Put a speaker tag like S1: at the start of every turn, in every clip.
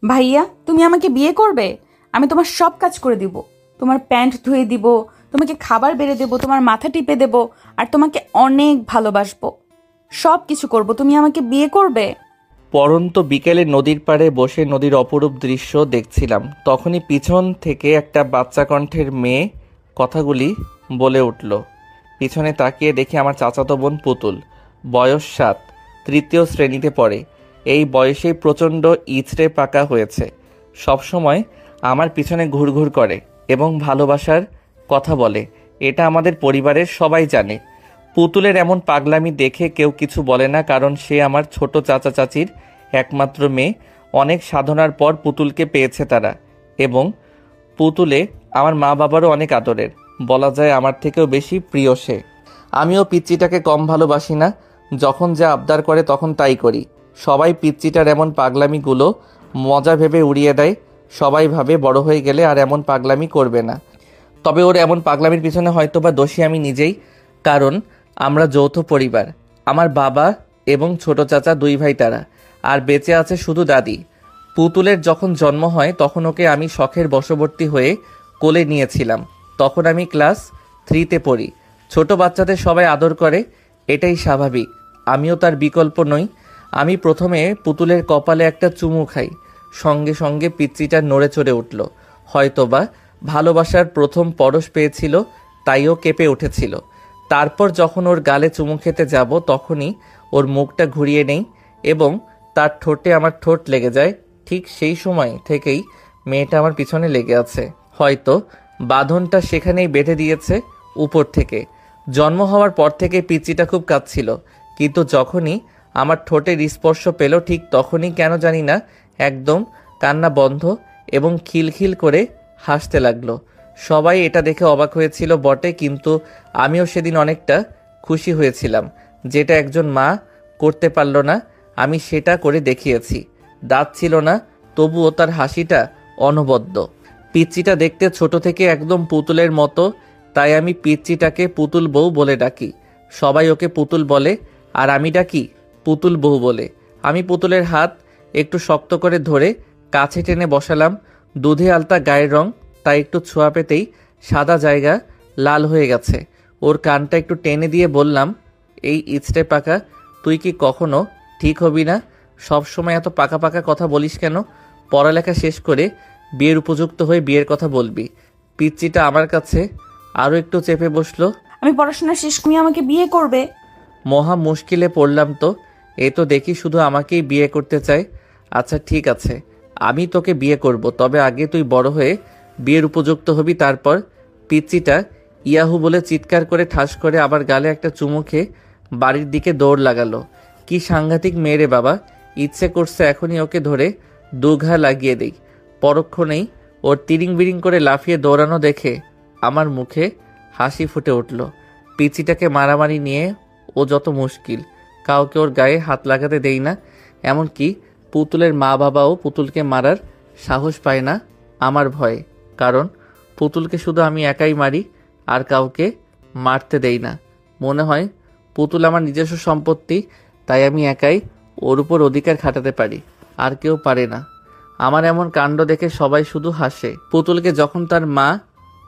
S1: ভাইয়া, তুমি আমাকে বিয়ে করবে? আমি তোমার সব কাজ করে দিব। তোমার প্যান্ট ধুয়ে দিব, তোমাকে খাবার বেড়ে দেব, তোমার মাথা টিপে দেব, আর তোমাকে অনেক ভালোবাসবো। সব কিছু করব। তুমি আমাকে বিয়ে করবে?
S2: পড়ন্ত বিকেলে নদীর পাড়ে বসে নদীর অপরূপ দৃশ্য দেখছিলাম। তখনই পিছন থেকে একটা বাচ্চা কণ্ঠের মেয়ে কথাগুলি বলে উঠল। পিছনে তাকিয়ে দেখি আমার চাচাতো বোন পুতুল, বয়স 7, তৃতীয় শ্রেণীতে পড়ে। এই বয়সেই প্রচণ্ড ইচড়ে পাকা হয়েছে। সবসময় আমার পিছনে ঘুরঘুর করে এবং ভালোবাসার কথা বলে। এটা আমাদের পরিবারের সবাই জানে। পুতুলের এমন পাগলামি দেখে কেউ কিছু বলে না, কারণ সে আমার ছোট চাচা চাচির একমাত্র মেয়ে। অনেক সাধনার পর পুতুলকে পেয়েছে তারা, এবং পুতুলে আমার মা বাবারও অনেক আদরের। বলা যায় আমার থেকেও বেশি প্রিয় সে। আমিও পিচ্চিটাকে কম ভালোবাসি না। যখন যা আবদার করে তখন তাই করি। সবাই পিচ্চিটার এমন পাগলামিগুলো মজা ভেবে উড়িয়ে দেয়। সবাই ভাবে বড় হয়ে গেলে আর এমন পাগলামি করবে না। তবে ওর এমন পাগলামির পিছনে হয়তোবা দোষী আমি নিজেই, কারণ আমরা যৌথ পরিবার। আমার বাবা এবং ছোট চাচা 2 ভাই তারা, আর বেঁচে আছে শুধু দাদি। পুতুলের যখন জন্ম হয় তখন ওকে আমি শখের বশবর্তী হয়ে কোলে নিয়েছিলাম। তখন আমি ক্লাস 3তে পড়ি। ছোট বাচ্চাদের সবাই আদর করে, এটাই স্বাভাবিক। আমিও তার বিকল্প নই। আমি প্রথমে পুতুলের কপালে একটা চুমু খাই। সঙ্গে সঙ্গে পিচ্চিটা নড়ে চড়ে উঠল। হয়তোবা ভালোবাসার প্রথম পরশ পেয়েছিল, তাইও কেঁপে উঠেছিল। তারপর যখন ওর গালে চুমু খেতে যাব তখনই ওর মুখটা ঘুরিয়ে নেই এবং তার ঠোঁটে আমার ঠোঁট লেগে যায়। ঠিক সেই সময় থেকেই মেয়েটা আমার পিছনে লেগে আছে। হয়তো বাঁধনটা সেখানেই বেঁধে দিয়েছে উপর থেকে। জন্ম হওয়ার পর থেকে পিচ্চিটা খুব কাঁদছিল, কিন্তু যখনই আমার ঠোঁটের স্পর্শ পেল ঠিক তখনই কেন জানি না একদম কান্না বন্ধ এবং খিলখিল করে হাসতে লাগলো। সবাই এটা দেখে অবাক হয়েছিল বটে, কিন্তু আমিও সেদিন অনেকটা খুশি হয়েছিলাম। যেটা একজন মা করতে পারল না, আমি সেটা করে দেখিয়েছি। দাঁত ছিল না, তবুও তার হাসিটা অনবদ্য। পিচ্চিটা দেখতে ছোট থেকে একদম পুতুলের মতো, তাই আমি পিচ্চিটাকে পুতুল বউ বলে ডাকি। সবাই ওকে পুতুল বলে, আর আমি ডাকি পুতুল বউ বলে। আমি পুতুলের হাত একটু শক্ত করে ধরে কাছে টেনে বসালাম। দুধে আলতা গায়ের রং, তাই একটু ছোঁয়া পেতেই সাদা জায়গা লাল হয়ে গেছে। ওর কানটা একটু টেনে দিয়ে বললাম, এই ইচড়ে পাকা, তুই কি কখনো ঠিক হবি না? সব সময় এত পাকা পাকা কথা বলিস কেন? পড়ালেখা শেষ করে বিয়ের উপযুক্ত হয়ে বিয়ের কথা বলবি। পিচ্চিটা আমার কাছে আরও একটু চেপে বসলো।
S1: আমি পড়াশোনা শেষ, তুমি আমাকে বিয়ে করবে?
S2: মহা মুশকিলে পড়লাম তো। এ তো দেখি শুধু আমাকেই বিয়ে করতে চায়। আচ্ছা ঠিক আছে, আমি তোকে বিয়ে করব, তবে আগে তুই বড় হয়ে বিয়ের উপযুক্ত হবি, তারপর। পিচ্চিটা ইয়াহু বলে চিৎকার করে ঠাস করে আবার গালে একটা চুমু খেয়ে বাড়ির দিকে দৌড় লাগালো। কি সাংঘাতিক মেয়ে রে বাবা! ইচ্ছে করছে এখনই ওকে ধরে 2 ঘা লাগিয়ে দেই। পরক্ষণেই ওর তিরিং বিরিং করে লাফিয়ে দৌড়ানো দেখে আমার মুখে হাসি ফুটে উঠল। পিচিটাকে মারামারি নিয়ে ও যত মুশকিল, কাউকে ওর গায়ে হাত লাগাতে দেই না। এমনকি পুতুলের মা বাবাও পুতুলকে মারার সাহস পায় না আমার ভয়ে, কারণ পুতুলকে শুধু আমি একাই মারি, আর কাউকে মারতে দেই না। মনে হয় পুতুল আমার নিজস্ব সম্পত্তি, তাই আমি একাই ওর উপর অধিকার খাটাতে পারি, আর কেউ পারে না। আমার এমন কাণ্ড দেখে সবাই শুধু হাসে। পুতুলকে যখন তার মা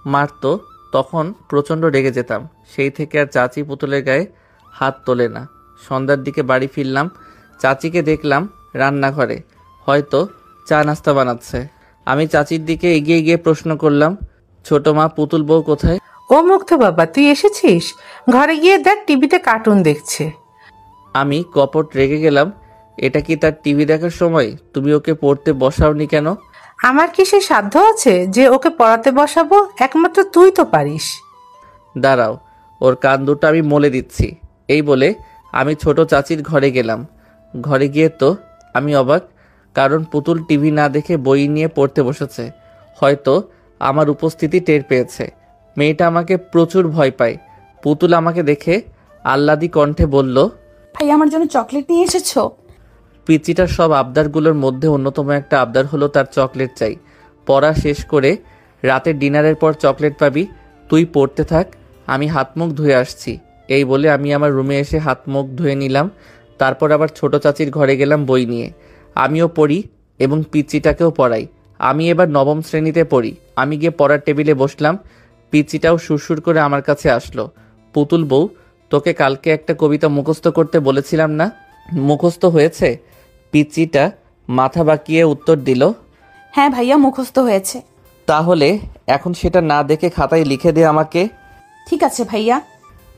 S2: মারতো তখন প্রচণ্ড রেগে যেতাম। সেই থেকে আর চাচি পুতুলের গায়ে হাত তোলে না। সন্ধ্যার দিকে বাড়ি ফিরলাম, চাচিকে দেখলাম রান্নাঘরে, হয়তো চা নাস্তা বানাচ্ছে। আমি চাচির দিকে এগিয়ে গিয়ে প্রশ্ন করলাম, ছোট মা, পুতুল বউ কোথায়?
S3: ও মুগ্ধ বাবা, তুই এসেছিস? ঘরে গিয়ে দেখ, টিভিতে কার্টুন দেখছে।
S2: আমি কপট রেগে গেলাম। এটা কি তার টিভি দেখার সময়? তুমি ওকে পড়তে বসাওনি কেন?
S3: আমার কি সে সাধ্য আছে যে ওকে পড়াতে বসাবো? একমাত্র তুই তো পারিস।
S2: দাঁড়াও, ওর কান দুটো আমি মলে দিচ্ছি। এই বলে আমি ছোট চাচির ঘরে গেলাম। ঘরে গিয়ে তো আমি অবাক, কারণ পুতুল টিভি না দেখে বই নিয়ে পড়তে বসেছে। হয়তো আমার উপস্থিতি টের পেয়েছে। মেয়েটা আমাকে প্রচুর ভয় পায়। পুতুল আমাকে দেখে আহ্লাদি কণ্ঠে বলল,
S1: ভাই, আমার জন্য চকলেট নিয়ে এসেছো?
S2: পিচিটার সব আবদারগুলোর মধ্যে অন্যতম একটা আবদার হলো তার চকলেট চাই। পড়া শেষ করে রাতের ডিনারের পর চকলেট পাবি, তুই পড়তে থাক, আমি হাত মুখ ধুয়ে আসছি। এই বলে আমি আমার রুমে এসে হাত মুখ ধুয়ে নিলাম। তারপর আবার ছোট চাচির ঘরে গেলাম বই নিয়ে। আমিও পড়ি, এবং পিচ্চিটাকেও পড়াই। আমি এবার নবম শ্রেণীতে পড়ি। আমি গিয়ে পড়ার টেবিলে বসলাম। পিচ্চিটাও সুরসুর করে আমার কাছে আসলো। পুতুল বউ, তোকে কালকে একটা কবিতা মুখস্থ করতে বলেছিলাম না, মুখস্থ হয়েছে? পিচ্চিটা মাথা বাঁকিয়ে উত্তর দিল,
S1: হ্যাঁ ভাইয়া, মুখস্থ হয়েছে।
S2: তাহলে এখন সেটা না দেখে খাতায় লিখে দে আমাকে।
S1: ঠিক আছে ভাইয়া।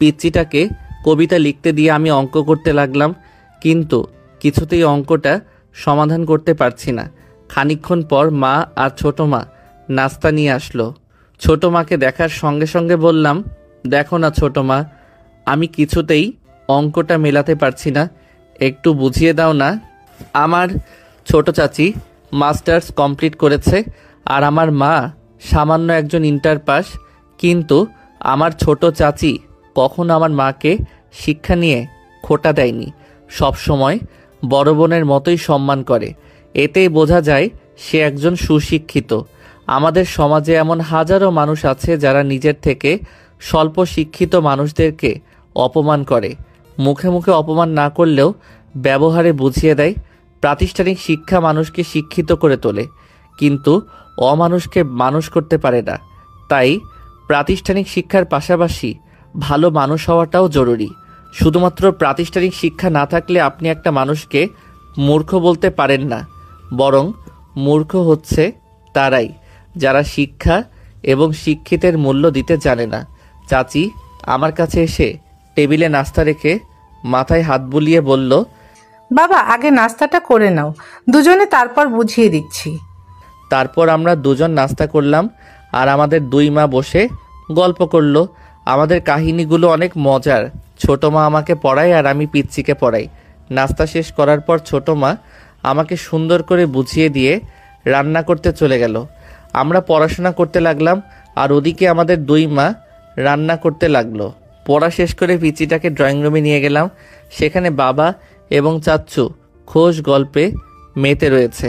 S2: পিচ্চিটাকে কবিতা লিখতে দিয়ে আমি অঙ্ক করতে লাগলাম, কিন্তু কিছুতেই অঙ্কটা সমাধান করতে পারছি না। খানিকক্ষণ পর মা আর ছোট মা নাস্তা নিয়ে আসলো। ছোট মাকে দেখার সঙ্গে সঙ্গে বললাম, দেখো না ছোট মা, আমি কিছুতেই অঙ্কটা মেলাতে পারছি না, একটু বুঝিয়ে দাও না। আমার ছোট চাচি মাস্টার্স কমপ্লিট করেছে আর আমার মা সামান্য একজন ইন্টার পাস, কিন্তু আমার ছোট চাচি কখনো আমার মাকে শিক্ষা নিয়ে খোটা দেয়নি, সব সময় বড় বোনের মতোই সম্মান করে। এতেই বোঝা যায় সে একজন সুশিক্ষিত। আমাদের সমাজে এমন হাজারো মানুষ আছে যারা নিজের থেকে স্বল্প শিক্ষিত মানুষদেরকে অপমান করে। মুখে মুখে অপমান না করলেও ব্যবহারে বুঝিয়ে দেয়। প্রাতিষ্ঠানিক শিক্ষা মানুষকে শিক্ষিত করে তোলে, কিন্তু অমানুষকে মানুষ করতে পারে না। তাই প্রাতিষ্ঠানিক শিক্ষার পাশাপাশি ভালো মানুষ হওয়াটাও জরুরি। শুধুমাত্র প্রাতিষ্ঠানিক শিক্ষা না থাকলে আপনি একটা মানুষকে মূর্খ বলতে পারেন না, বরং মূর্খ হচ্ছে তারাই যারা শিক্ষা এবং শিক্ষিতের মূল্য দিতে জানে না। চাচি আমার কাছে এসে টেবিলে নাস্তা রেখে মাথায় হাত বুলিয়ে বলল,
S3: বাবা আগে নাস্তাটা করে নাও, দুজনে তারপর বুঝিয়ে দিচ্ছি।
S2: তারপর আমরা দুজন নাস্তা করলাম আর আমাদের দুই মা বসে গল্প করলো। আমাদের কাহিনীগুলো অনেক মজার। ছোট মা আমাকে পড়ায় আর আমি পিচ্চিকে পড়াই। নাস্তা শেষ করার পর ছোট মা আমাকে সুন্দর করে বুঝিয়ে দিয়ে রান্না করতে চলে গেল। আমরা পড়াশোনা করতে লাগলাম আর ওদিকে আমাদের দুই মা রান্না করতে লাগলো। পড়া শেষ করে পিচ্চিটাকে ড্রয়িং রুমে নিয়ে গেলাম। সেখানে বাবা এবং চাচ্চু খোশ গল্পে মেতে রয়েছে।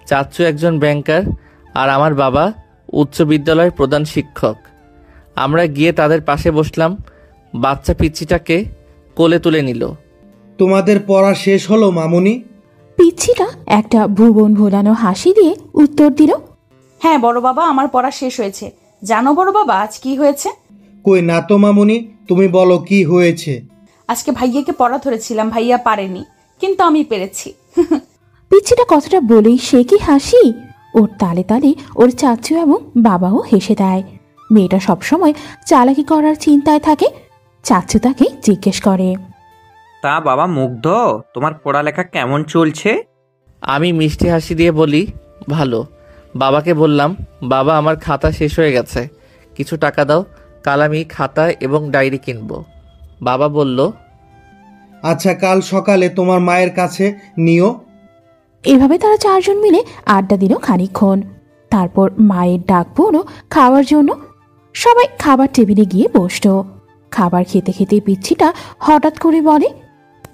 S2: চাচ্চু একজন ব্যাংকার আর আমার বাবা উচ্চ বিদ্যালয়ের প্রধান শিক্ষক। আমরা গিয়ে তাদের পাশে বসলাম। বাচ্চা পিচ্চিটাকে কোলে তুলে নিল।
S4: তোমাদের পড়া শেষ হলো মামুনি?
S5: পিচ্ছিটা একটা ভুবন ভোলানো হাসি দিয়ে উত্তর দিল,
S1: হ্যাঁ বড় বাবা, আমার পড়া শেষ হয়েছে। জানো বড় বাবা আজ কি হয়েছে?
S4: কই না তো মামুনি, তুমি বলো কি হয়েছে।
S1: আজকে ভাইয়াকে পড়া ধরেছিলাম, ভাইয়া পারেনি, কিন্তু আমি পেরেছি।
S5: পিচ্ছিটা কথাটা বলেই সে কি হাসি! ওর তালে তালে ওর চাচু এবং বাবাও হেসে দেয়। মেয়েটা সবসময় চালাকি করার চিন্তায় থাকে। চাচু তাকে জিজ্ঞেস করে,
S6: তা বাবা মুগ্ধ, তোমার পড়ালেখা কেমন চলছে?
S2: আমি মিষ্টি হাসি দিয়ে বলি, ভালো। বাবাকে বললাম, বাবা আমার খাতা শেষ হয়ে গেছে, কিছু টাকা দাও, কাল আমি খাতা এবং ডায়েরি কিনবো। বাবা বলল,
S4: আচ্ছা কাল সকালে তোমার মায়ের কাছে নিও।
S5: এভাবে তারা চারজন মিলে আড্ডা দিল খানিকক্ষণ। তারপর মায়ের ডাক পড়ল খাওয়ার জন্য। সবাই খাবার টেবিলে গিয়ে বসলো। খাবার খেতে খেতে পিচ্ছিটা হঠাৎ করে বলে,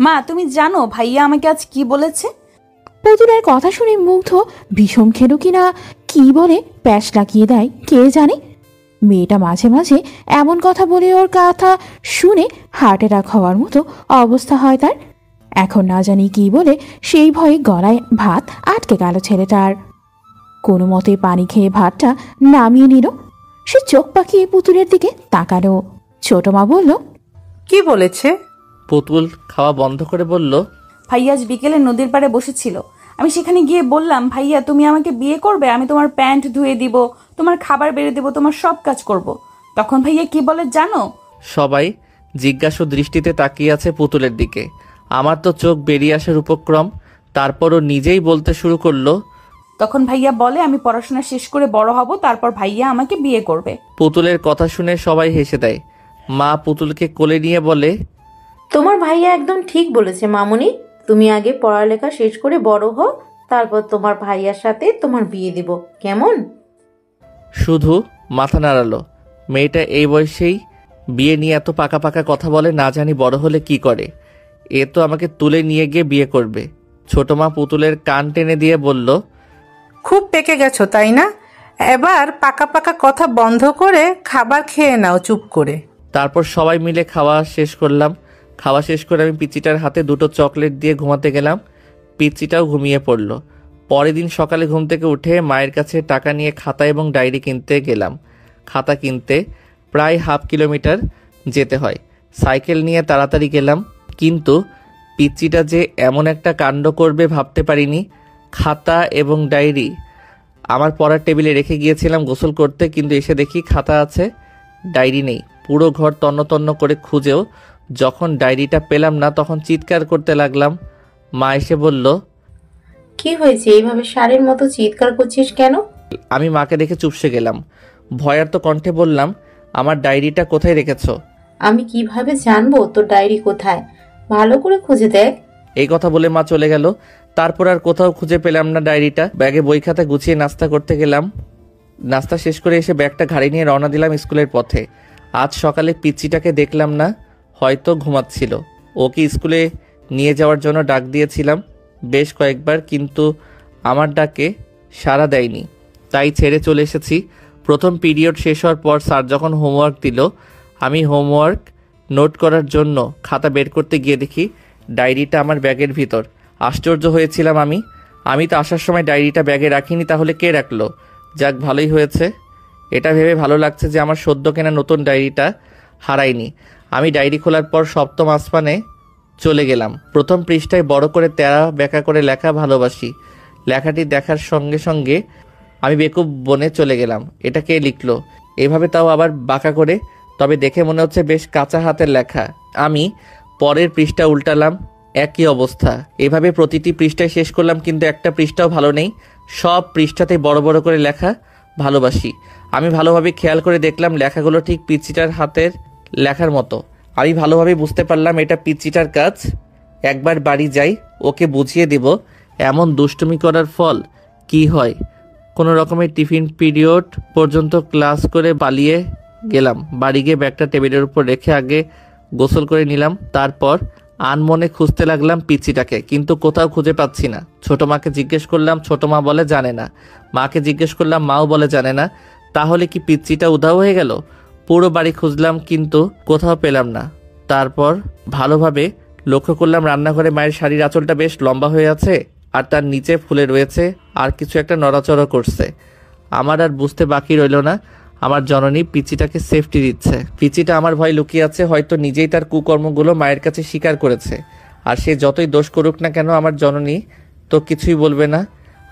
S1: মা তুমি জানো ভাইয়া আমাকে আজ কি বলেছে?
S5: পুতুলের কথা শুনে মুগ্ধ ভীষণ খেলো কিনা কি বলে প্যাচ লাগিয়ে দেয় কে জানে। মেয়েটা মাঝে মাঝে এমন কথা বলে ওর কথা শুনে হার্ট অ্যাটাক হওয়ার মতো অবস্থা হয় তার। এখন না জানি কি বলে সেই ভয়ে গলায় ভাত আটকে গেল ছেলেটার। কোনো মতে পানি খেয়ে ভাতটা নামিয়ে নিল। সে চোখ পাকিয়ে পুতুলের দিকে তাকালো। ছোট মা বলল,
S3: কি বলেছে?
S2: পুতুল খাওয়া বন্ধ করে বলল,
S1: ভাইয়া আজ বিকেলে নদীর পাড়ে বসেছিল। আমি সেখানে গিয়ে বললাম, ভাইয়া তুমি আমাকে বিয়ে করবে, আমি তোমার প্যান্ট ধুয়ে দিব, তোমার খাবার বেড়ে দেবো, তোমার সব কাজ করব। তখন ভাইয়া কি বলে জানো?
S2: সবাই জিজ্ঞাসু দৃষ্টিতে তাকিয়ে আছে পুতুলের দিকে। আমার তো চোখ বেরিয়ে আসার উপক্রম। তারপরও নিজেই বলতে শুরু করলো,
S1: তখন ভাইয়া বলে আমি পড়াশোনা শেষ করে বড় হব, তারপর ভাইয়া আমাকে বিয়ে করবে।
S2: পুতুলের কথা শুনে সবাই হেসে দেয়। মা পুতুলকে কোলে নিয়ে বলে,
S7: তোমার ভাইয়া একদম ঠিক বলেছে মামুনি, তুমি আগে পড়ালেখা শেষ করে বড় হও, তারপর তোমার ভাইয়ার সাথে তোমার বিয়ে দিব, কেমন?
S2: শুধু মাথা নাড়ালো। মেয়েটা এই বয়সেই বিয়ে নিয়ে এত পাকা পাকা কথা বলে, না জানি বড় হলে কি করে। এ তো আমাকে তুলে নিয়ে গিয়ে বিয়ে করবে। ছোট মা পুতুলের কান টেনে দিয়ে বলল,
S3: খুব পেকে গেছো তাই না? এবার পাকা পাকা কথা বন্ধ করে খাবার খেয়ে নাও চুপ করে।
S2: তারপর সবাই মিলে খাওয়া শেষ করলাম। খাওয়া শেষ করে আমি পিচ্চিটার হাতে দুটো চকলেট দিয়ে ঘুমাতে গেলাম। পিচ্চিটাও ঘুমিয়ে পড়ল। পরের দিন সকালে ঘুম থেকে উঠে মায়ের কাছে টাকা নিয়ে খাতা এবং ডায়েরি কিনতে গেলাম। খাতা কিনতে প্রায় 1/2 কিলোমিটার যেতে হয়। সাইকেল নিয়ে তাড়াতাড়ি গেলাম, কিন্তু পিচ্চিটা যে এমন একটা কাণ্ড করবে ভাবতে পারিনি। খাতা এবং ডায়েরি আমার পড়ার টেবিলে রেখে গিয়েছিলাম গোসল করতে, কিন্তু এসে দেখি খাতা আছে, ডায়েরি নেই। পুরো ঘর তন্ন তন্ন করে খুঁজেও যখন ডায়েরিটা পেলাম না, তখন চিৎকার করতে লাগলাম। মা এসে বলল,
S7: কি হয়েছে, এইভাবে ষাঁড়ের মতো চিৎকার করছিস কেন?
S2: আমি মাকে দেখে চুপসে গেলাম। ভয়ার্ত কণ্ঠে বললাম, আমার ডায়েরিটা কোথায় রেখেছো?
S7: আমি কিভাবে জানবো তোর ডায়েরি কোথায়? ভালো করে খুঁজে দেখ।
S2: এই কথা বলে মা চলে গেল। তারপর আর কোথাও খুঁজে পেলাম না ডায়েরিটা। ব্যাগে বই খাতা গুছিয়ে নাস্তা করতে গেলাম। নাস্তা শেষ করে এসে ব্যাগটা ঘাড়ি নিয়ে রওনা দিলাম স্কুলের পথে। আজ সকালে পিচ্চিটাকে দেখলাম না, হয়তো ঘুমাচ্ছিল। ওকে স্কুলে নিয়ে যাওয়ার জন্য ডাক দিয়েছিলাম বেশ কয়েকবার, কিন্তু আমার ডাকে সাড়া দেয়নি, তাই ছেড়ে চলে এসেছি। প্রথম পিরিয়ড শেষ হওয়ার পর স্যার যখন হোমওয়ার্ক দিল, আমি হোমওয়ার্ক নোট করার জন্য খাতা বের করতে গিয়ে দেখি ডায়েরিটা আমার ব্যাগের ভিতর। আশ্চর্য হয়েছিলাম আমি তো আসার সময় ডায়েরিটা ব্যাগে রাখিনি, তাহলে কে রাখলো? যাক, ভালোই হয়েছে। এটা ভেবে ভালো লাগছে যে আমার সদ্য কেনা নতুন ডায়েরিটা হারায়নি। আমি ডায়েরি খোলার পর সপ্তম আসমানে চলে গেলাম। প্রথম পৃষ্ঠায় বড় করে তেরা বেঁকা করে লেখা ভালোবাসি। লেখাটি দেখার সঙ্গে সঙ্গে আমি বেকুব বনে চলে গেলাম। এটা কে লিখলো এভাবে, তাও আবার বাঁকা করে? তবে দেখে মনে হচ্ছে বেশ কাঁচা হাতের লেখা। আমি পরের পৃষ্ঠা উল্টালাম, একই অবস্থা। এভাবে প্রতিটি পৃষ্ঠায় শেষ করলাম, কিন্তু একটা পৃষ্ঠাও ভালো নেই। সব পৃষ্ঠাতেই বড় বড় করে লেখা ভালোবাসি। আমি ভালোভাবে খেয়াল করে দেখলাম লেখাগুলো ঠিক পিচ্চিটার হাতের লেখার মতো। আমি ভালোভাবে বুঝতে পারলাম এটা পিচ্চিটার কাজ। একবার বাড়ি যাই, ওকে বুঝিয়ে দেব এমন দুষ্টুমি করার ফল কি হয়। কোনো রকমের টিফিন পিরিয়ড পর্যন্ত ক্লাস করে পালিয়ে গেলাম। বাড়ি গিয়ে ব্যাগটা টেবিলের উপর রেখে আগে গোসল করে নিলাম। তারপর আনমনে খুঁজতে লাগলাম পিচ্চিটাকে, কিন্তু কোথাও খুঁজে পাচ্ছি না। ছোট মাকে জিজ্ঞেস করলাম, ছোট মা বলে জানে না। মাকে জিজ্ঞেস করলাম, মাও বলে জানে না। তাহলে কি পিচ্চিটা উধাও হয়ে গেল? পুরো বাড়ি খুঁজলাম, কিন্তু কোথাও পেলাম না। তারপর ভালোভাবে লক্ষ্য করলাম রান্নাঘরে মায়ের শাড়ির আঁচলটা বেশ লম্বা হয়ে আছে, আর তার নিচে ফুলে রয়েছে, আর কিছু একটা নড়াচড়া করছে। আমার আর বুঝতে বাকি রইল না, আমার জননী পিচ্চিটাকে সেফটি দিচ্ছে। পিচ্চিটা আমার ভয় লুকিয়ে আছে, হয়তো নিজেই তার কুকর্মগুলো মায়ের কাছে স্বীকার করেছে। আর সে যতই দোষ করুক না কেন, আমার জননী তো কিছুই বলবে না।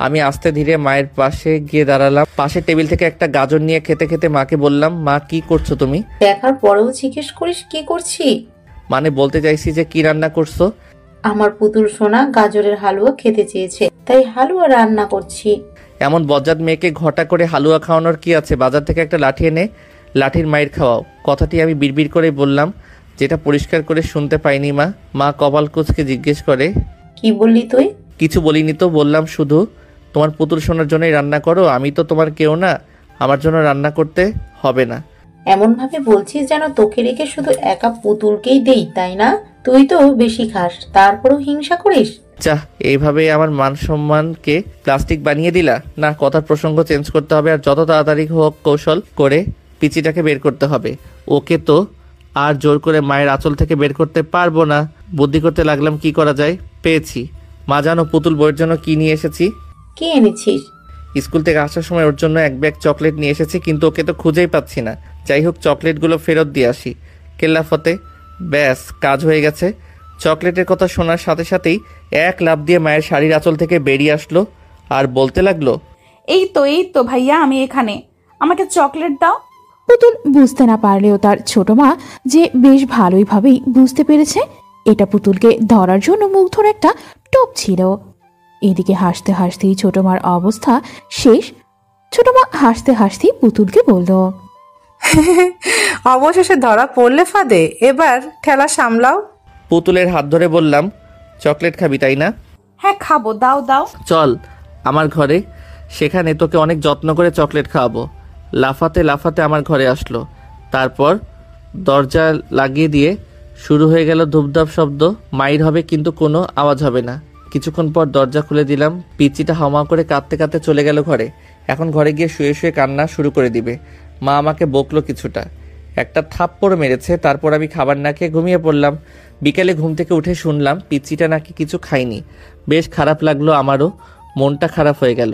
S2: আমি আস্তে ধীরে মায়ের পাশে গিয়ে দাঁড়ালাম। পাশের টেবিল থেকে একটা গাজর নিয়ে খেতে খেতে মাকে বললাম, মা কি করছো তুমি?
S7: দেখার পরেও জিজ্ঞেস করিস কি করছি?
S2: মানে বলতে চাইছি যে কি রান্না করছো।
S7: আমার পুতুল সোনা গাজরের হালুয়া খেতে চেয়েছে, তাই হালুয়া রান্না করছি।
S2: এমন বজ্জাত মেয়েকে ঘটা করে হালুয়া খাওয়ানোর কি আছে? বাজার থেকে একটা লাঠি এনে লাঠির মায়ের খাওয়াও। কথাটি আমি বিড়বিড় করে বললাম, যেটা পরিষ্কার করে শুনতে পাইনি মা। মা কপাল কুঁচকে জিজ্ঞেস করে,
S7: কি বললি তুই?
S2: কিছু বলিনি তো, বললাম শুধু তোমার পুতুল সোনার জন্যই রান্না করো, আমি তো তোমার কেউ না, আমার জন্য রান্না করতে হবে না।
S7: এমন ভাবে বলছিস যেন তোকে রেখে শুধু একা পুতুলকেই দেই, তাই না? তুই তো বেশি খাস, তারপরেও হিংসা করিস।
S2: চাহ, এইভাবে আমার মান সম্মানকে প্লাস্টিক বানিয়ে দিলা? না, কথার প্রসঙ্গ চেঞ্জ করতে হবে, আর যত তাড়াতাড়ি হোক কৌশল করে পিচিটাকে বের করতে হবে। ওকে তো আর জোর করে মায়ের আঁচল থেকে বের করতে পারবো না। বুদ্ধি করতে লাগলাম কি করা যায়। পেয়েছি। মা জানো পুতুল বইয়ের জন্য কি নিয়ে এসেছি?
S7: কি এনেছিস?
S2: স্কুল থেকে আসার সময় ওর জন্য এক ব্যাগ চকলেট নিয়ে এসেছি, কিন্তু ওকে তো খুঁজেই পাচ্ছি না। যাই হোক, চকলেটগুলো ফেরত দিয়ে আসি। কেল্লাফতে ব্যাস, কাজ হয়ে গেছে। চকলেটের কথা শোনার সাথে সাথেই এক লাফ দিয়ে মায়ের শাড়ির আঁচল থেকে বেরিয়ে আসলো আর বলতে লাগলো,
S1: এই তো ভাইয়া, আমি এখানে, আমাকে চকলেট দাও।
S5: পুতুল বুঝতে না পারলেও তার ছোট মা যে বেশ ভালোইভাবেই বুঝতে পেরেছে এটা পুতুলকে ধরার জন্য মুগ্ধর একটা টোপ ছিল। এদিকে হাসতে হাসতেই ছোট মার অবস্থা শেষ। ছোট মা হাসতে হাসতেই পুতুলকে বলল,
S3: অবশেষে ধরা পড়লে ফাঁদে, এবার ঠেলা সামলাও।
S2: পুতুলের হাত ধরে বললাম, চকলেট খাবি তাই না?
S1: হ্যাঁ খাবো, দাও দাও।
S2: চল আমার ঘরে, সেখানে তোকে অনেক যত্ন করে চকলেট খাওয়াবো। লাফাতে লাফাতে আমার ঘরে আসলো। তারপর দরজা লাগিয়ে দিয়ে শুরু হয়ে গেল ধূপধাপ শব্দ। মাইর হবে কিন্তু কোনো আওয়াজ হবে না। কিছুক্ষণ পর দরজা খুলে দিলাম। পিচিটা হামা করে কাঁদতে কাঁদতে চলে গেল ঘরে। এখন ঘরে গিয়ে শুয়ে শুয়ে কান্না শুরু করে দিবে। মা আমাকে বকলো কিছুটা, একটা থাপ্পড় মেরেছে। তারপর আমি খাবার না খেয়ে ঘুমিয়ে পড়লাম। বিকেলে ঘুম থেকে উঠে শুনলাম পিচিটা নাকি কিছু খায়নি। বেশ খারাপ লাগলো আমারও। মনটা খারাপ হয়ে গেল।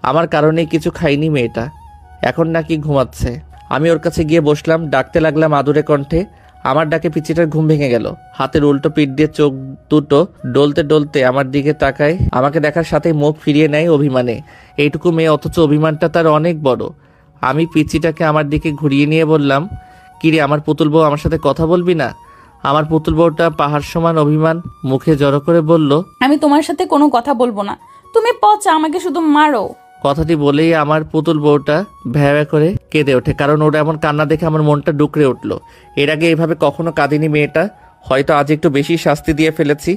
S2: আমার কারণেই কিছু খাইনি মেয়েটা, এখন নাকি ঘুমাচ্ছে। আমি ওর কাছে গিয়ে বসলাম, ডাকতে লাগলাম আদুরে কণ্ঠে। আমার ডাকে পিচিটার ঘুম ভেঙে গেল। হাতের উল্টো পিঠ দিয়ে চোখ দুটো ডলতে ডলতে আমার দিকে তাকায়। আমাকে দেখার সাথেই মুখ ফিরিয়ে নেয় অভিমানে। এইটুকু মেয়ে, অথচ অভিমানটা তার অনেক বড়। আমি পিচিটাকে আমার দিকে ঘুরিয়ে নিয়ে বললাম, কিরে আমার পুতুল বউ, আমার সাথে কথা বলবি না? আমার পুতুল বউটা পাহাড় সমান অভিমান মুখে জড়ো করে বলল,
S1: আমি তোমার সাথে কোনো কথা বলবো না। তুমি পচা, আমাকে শুধু মারো।
S2: কথাটি বলেই আমার পুতুল বউটা ভ্যাভ্যা করে কেঁদে ওঠে, কারণ ওর এমন কান্না দেখে আমার মনটা ডুকরে উঠল। এর আগে এভাবে কখনো কাঁদিনি মেয়েটা, হয়তো আজ একটু বেশি শাস্তি দিয়ে ফেলেছি।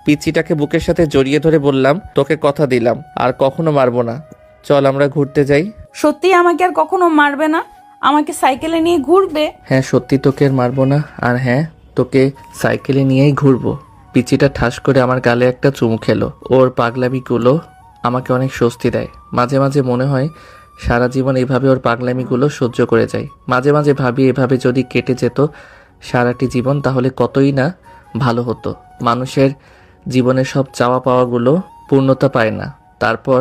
S2: পিচিটাকে বুকের সাথে জড়িয়ে ধরে বললাম, তোকে কথা দিলাম আর কখনো মারবো না, চল আমরা ঘুরতে যাই।
S1: সত্যি আমাকে আর কখনো মারবে না? আমাকে সাইকেলে নিয়ে ঘুরবে?
S2: হ্যাঁ সত্যি, তোকে আর মারবো না, আর হ্যাঁ তোকে সাইকেলে নিয়েই ঘুরবো। পিচিটা ঠাস করে আমার গালে একটা চুমু খেলো। ওর পাগলামিগুলো আমাকে অনেক স্বস্তি দেয়। মাঝে মাঝে মনে হয় সারা জীবন এভাবে ওর পাগলামিগুলো সহ্য করে যাই। মাঝে মাঝে ভাবি, এভাবে যদি কেটে যেত সারাটি জীবন তাহলে কতই না ভালো হতো। মানুষের জীবনের সব চাওয়া পাওয়াগুলো পূর্ণতা পায় না। তারপর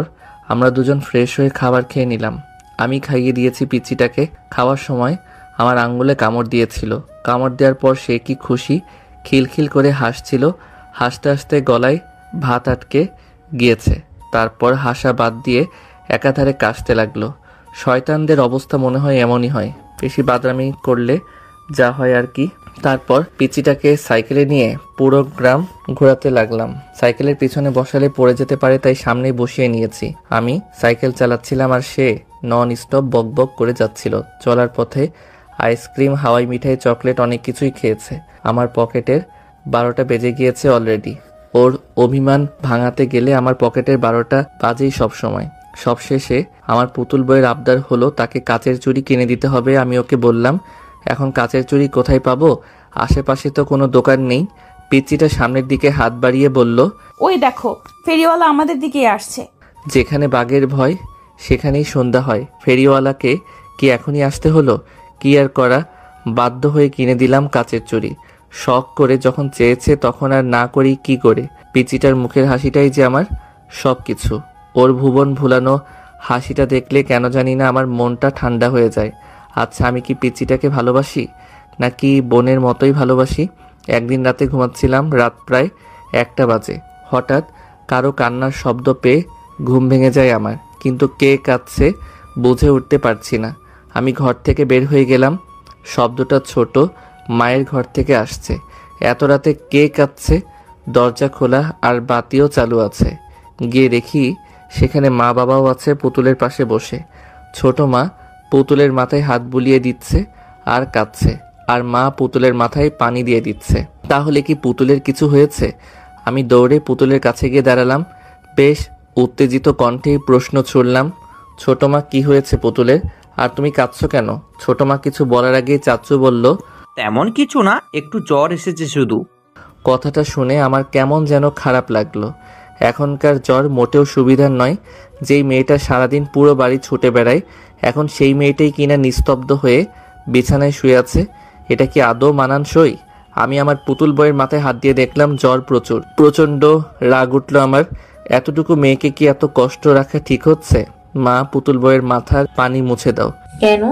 S2: আমরা দুজন ফ্রেশ হয়ে খাবার খেয়ে নিলাম। আমি খাইয়ে দিয়েছি পিচিটাকে। খাওয়ার সময় আমার আঙ্গুলে কামড় দিয়েছিল। কামড় দেওয়ার পর সে কি খুশি, খিলখিল করে হাসছিল। হাসতে হাসতে গলায় ভাত আটকে গিয়েছে। তারপর হাসা বাদ দিয়ে একাধারে কাশতে লাগলো। শয়তানদের অবস্থা মনে হয় এমনই হয়, বেশি বাদরামি করলে যা হয় আর কি। তারপর পিচিটাকে সাইকেলে নিয়ে পুরো গ্রাম ঘোরাতে লাগলাম। সাইকেলের পিছনে বসালে পড়ে যেতে পারে, তাই সামনেই বসিয়ে নিয়েছি। আমি সাইকেল চালাচ্ছিলাম আর সে নন স্টপ বকবক করে যাচ্ছিল। চলার পথে আইসক্রিম, হাওয়াই মিঠাই, চকলেট অনেক কিছুই খেয়েছে। আমার পকেটের 12টা বেজে গিয়েছে অলরেডি। ওর অভিমান ভাঙাতে গেলে আমার পকেটের 12টা বাজেই সবসময়। সবশেষে আমার পুতুল বইয়ের আবদার হলো তাকে কাচের চুড়ি কিনে দিতে হবে। আমি ওকে বললাম, এখন কাচের চুড়ি কোথায় পাবো? আশেপাশে তো কোনো দোকান নেই। পিচিটা সামনের দিকে হাত বাড়িয়ে বলল,
S1: ওই দেখো, ফেরিওয়ালা আমাদের দিকে আসছে।
S2: যেখানে বাঘের ভয় সেখানেই সন্ধ্যা হয়। ফেরিওয়ালাকে কি এখনই আসতে হলো? কি আর করা, বাধ্য হয়ে কিনে দিলাম কাচের চুড়ি। শখ করে যখন চেয়েছে তখন আর না করি কি করে? পিচিটার মুখের হাসিটাই যে আমার সব কিছু। ওর ভুবন ভুলানো হাসিটা দেখলে কেন জানি না আমার মনটা ঠান্ডা হয়ে যায়। আচ্ছা, আমি কি পিচিটাকে ভালোবাসি নাকি বোনের মতোই ভালোবাসি? একদিন রাতে ঘুমাচ্ছিলাম, রাত প্রায় 1টা বাজে। হঠাৎ কারো কান্নার শব্দ পেয়ে ঘুম ভেঙে যায় আমার, কিন্তু কে কাঁদছে বুঝে উঠতে পারছি না। আমি ঘর থেকে বের হয়ে গেলাম। শব্দটা ছোট, মায়ের ঘর থেকে আসছে। এত রাতে কে কাঁদছে? দরজা খোলা আর বাতিও চালু আছে। গিয়ে দেখি সেখানে মা বাবাও আছে পুতুলের পাশে বসে। ছোট মা পুতুলের মাথায় হাত বুলিয়ে দিচ্ছে আর কাঁদছে, আর মা পুতুলের মাথায় পানি দিয়ে দিচ্ছে। তাহলে কি পুতুলের কিছু হয়েছে? আমি দৌড়ে পুতুলের কাছে গিয়ে দাঁড়ালাম। বেশ উত্তেজিত কণ্ঠে প্রশ্ন ছুড়লাম, ছোট মা, কি হয়েছে পুতুলের? আর তুমি কাঁদছো কেন? ছোট মা কিছু বলার আগেই চাচু বলল,
S6: তেমন কিছু না, একটু জ্বর এসেছে শুধু।
S2: কথাটা শুনে আমার কেমন যেন খারাপ লাগলো। এখনকার জ্বর মোটেও সুবিধার নয়। যেই মেয়েটা সারাদিন পুরো বাড়ি ছুটে বেড়ায়, এখন সেই মেয়েটাই কিনা নিস্তব্ধ হয়ে বিছানায় শুয়ে আছে। এটা কি আদৌ মানানসই? আমি আমার পুতুল বইয়ের মাথায় হাত দিয়ে দেখলাম জ্বর প্রচুর। প্রচণ্ড রাগ উঠল আমার। এতটুকু মেয়েকে কি এত কষ্ট রাখা ঠিক হচ্ছে? মা, পুতুল বইয়ের মাথার পানি মুছে দাও।
S7: কেন?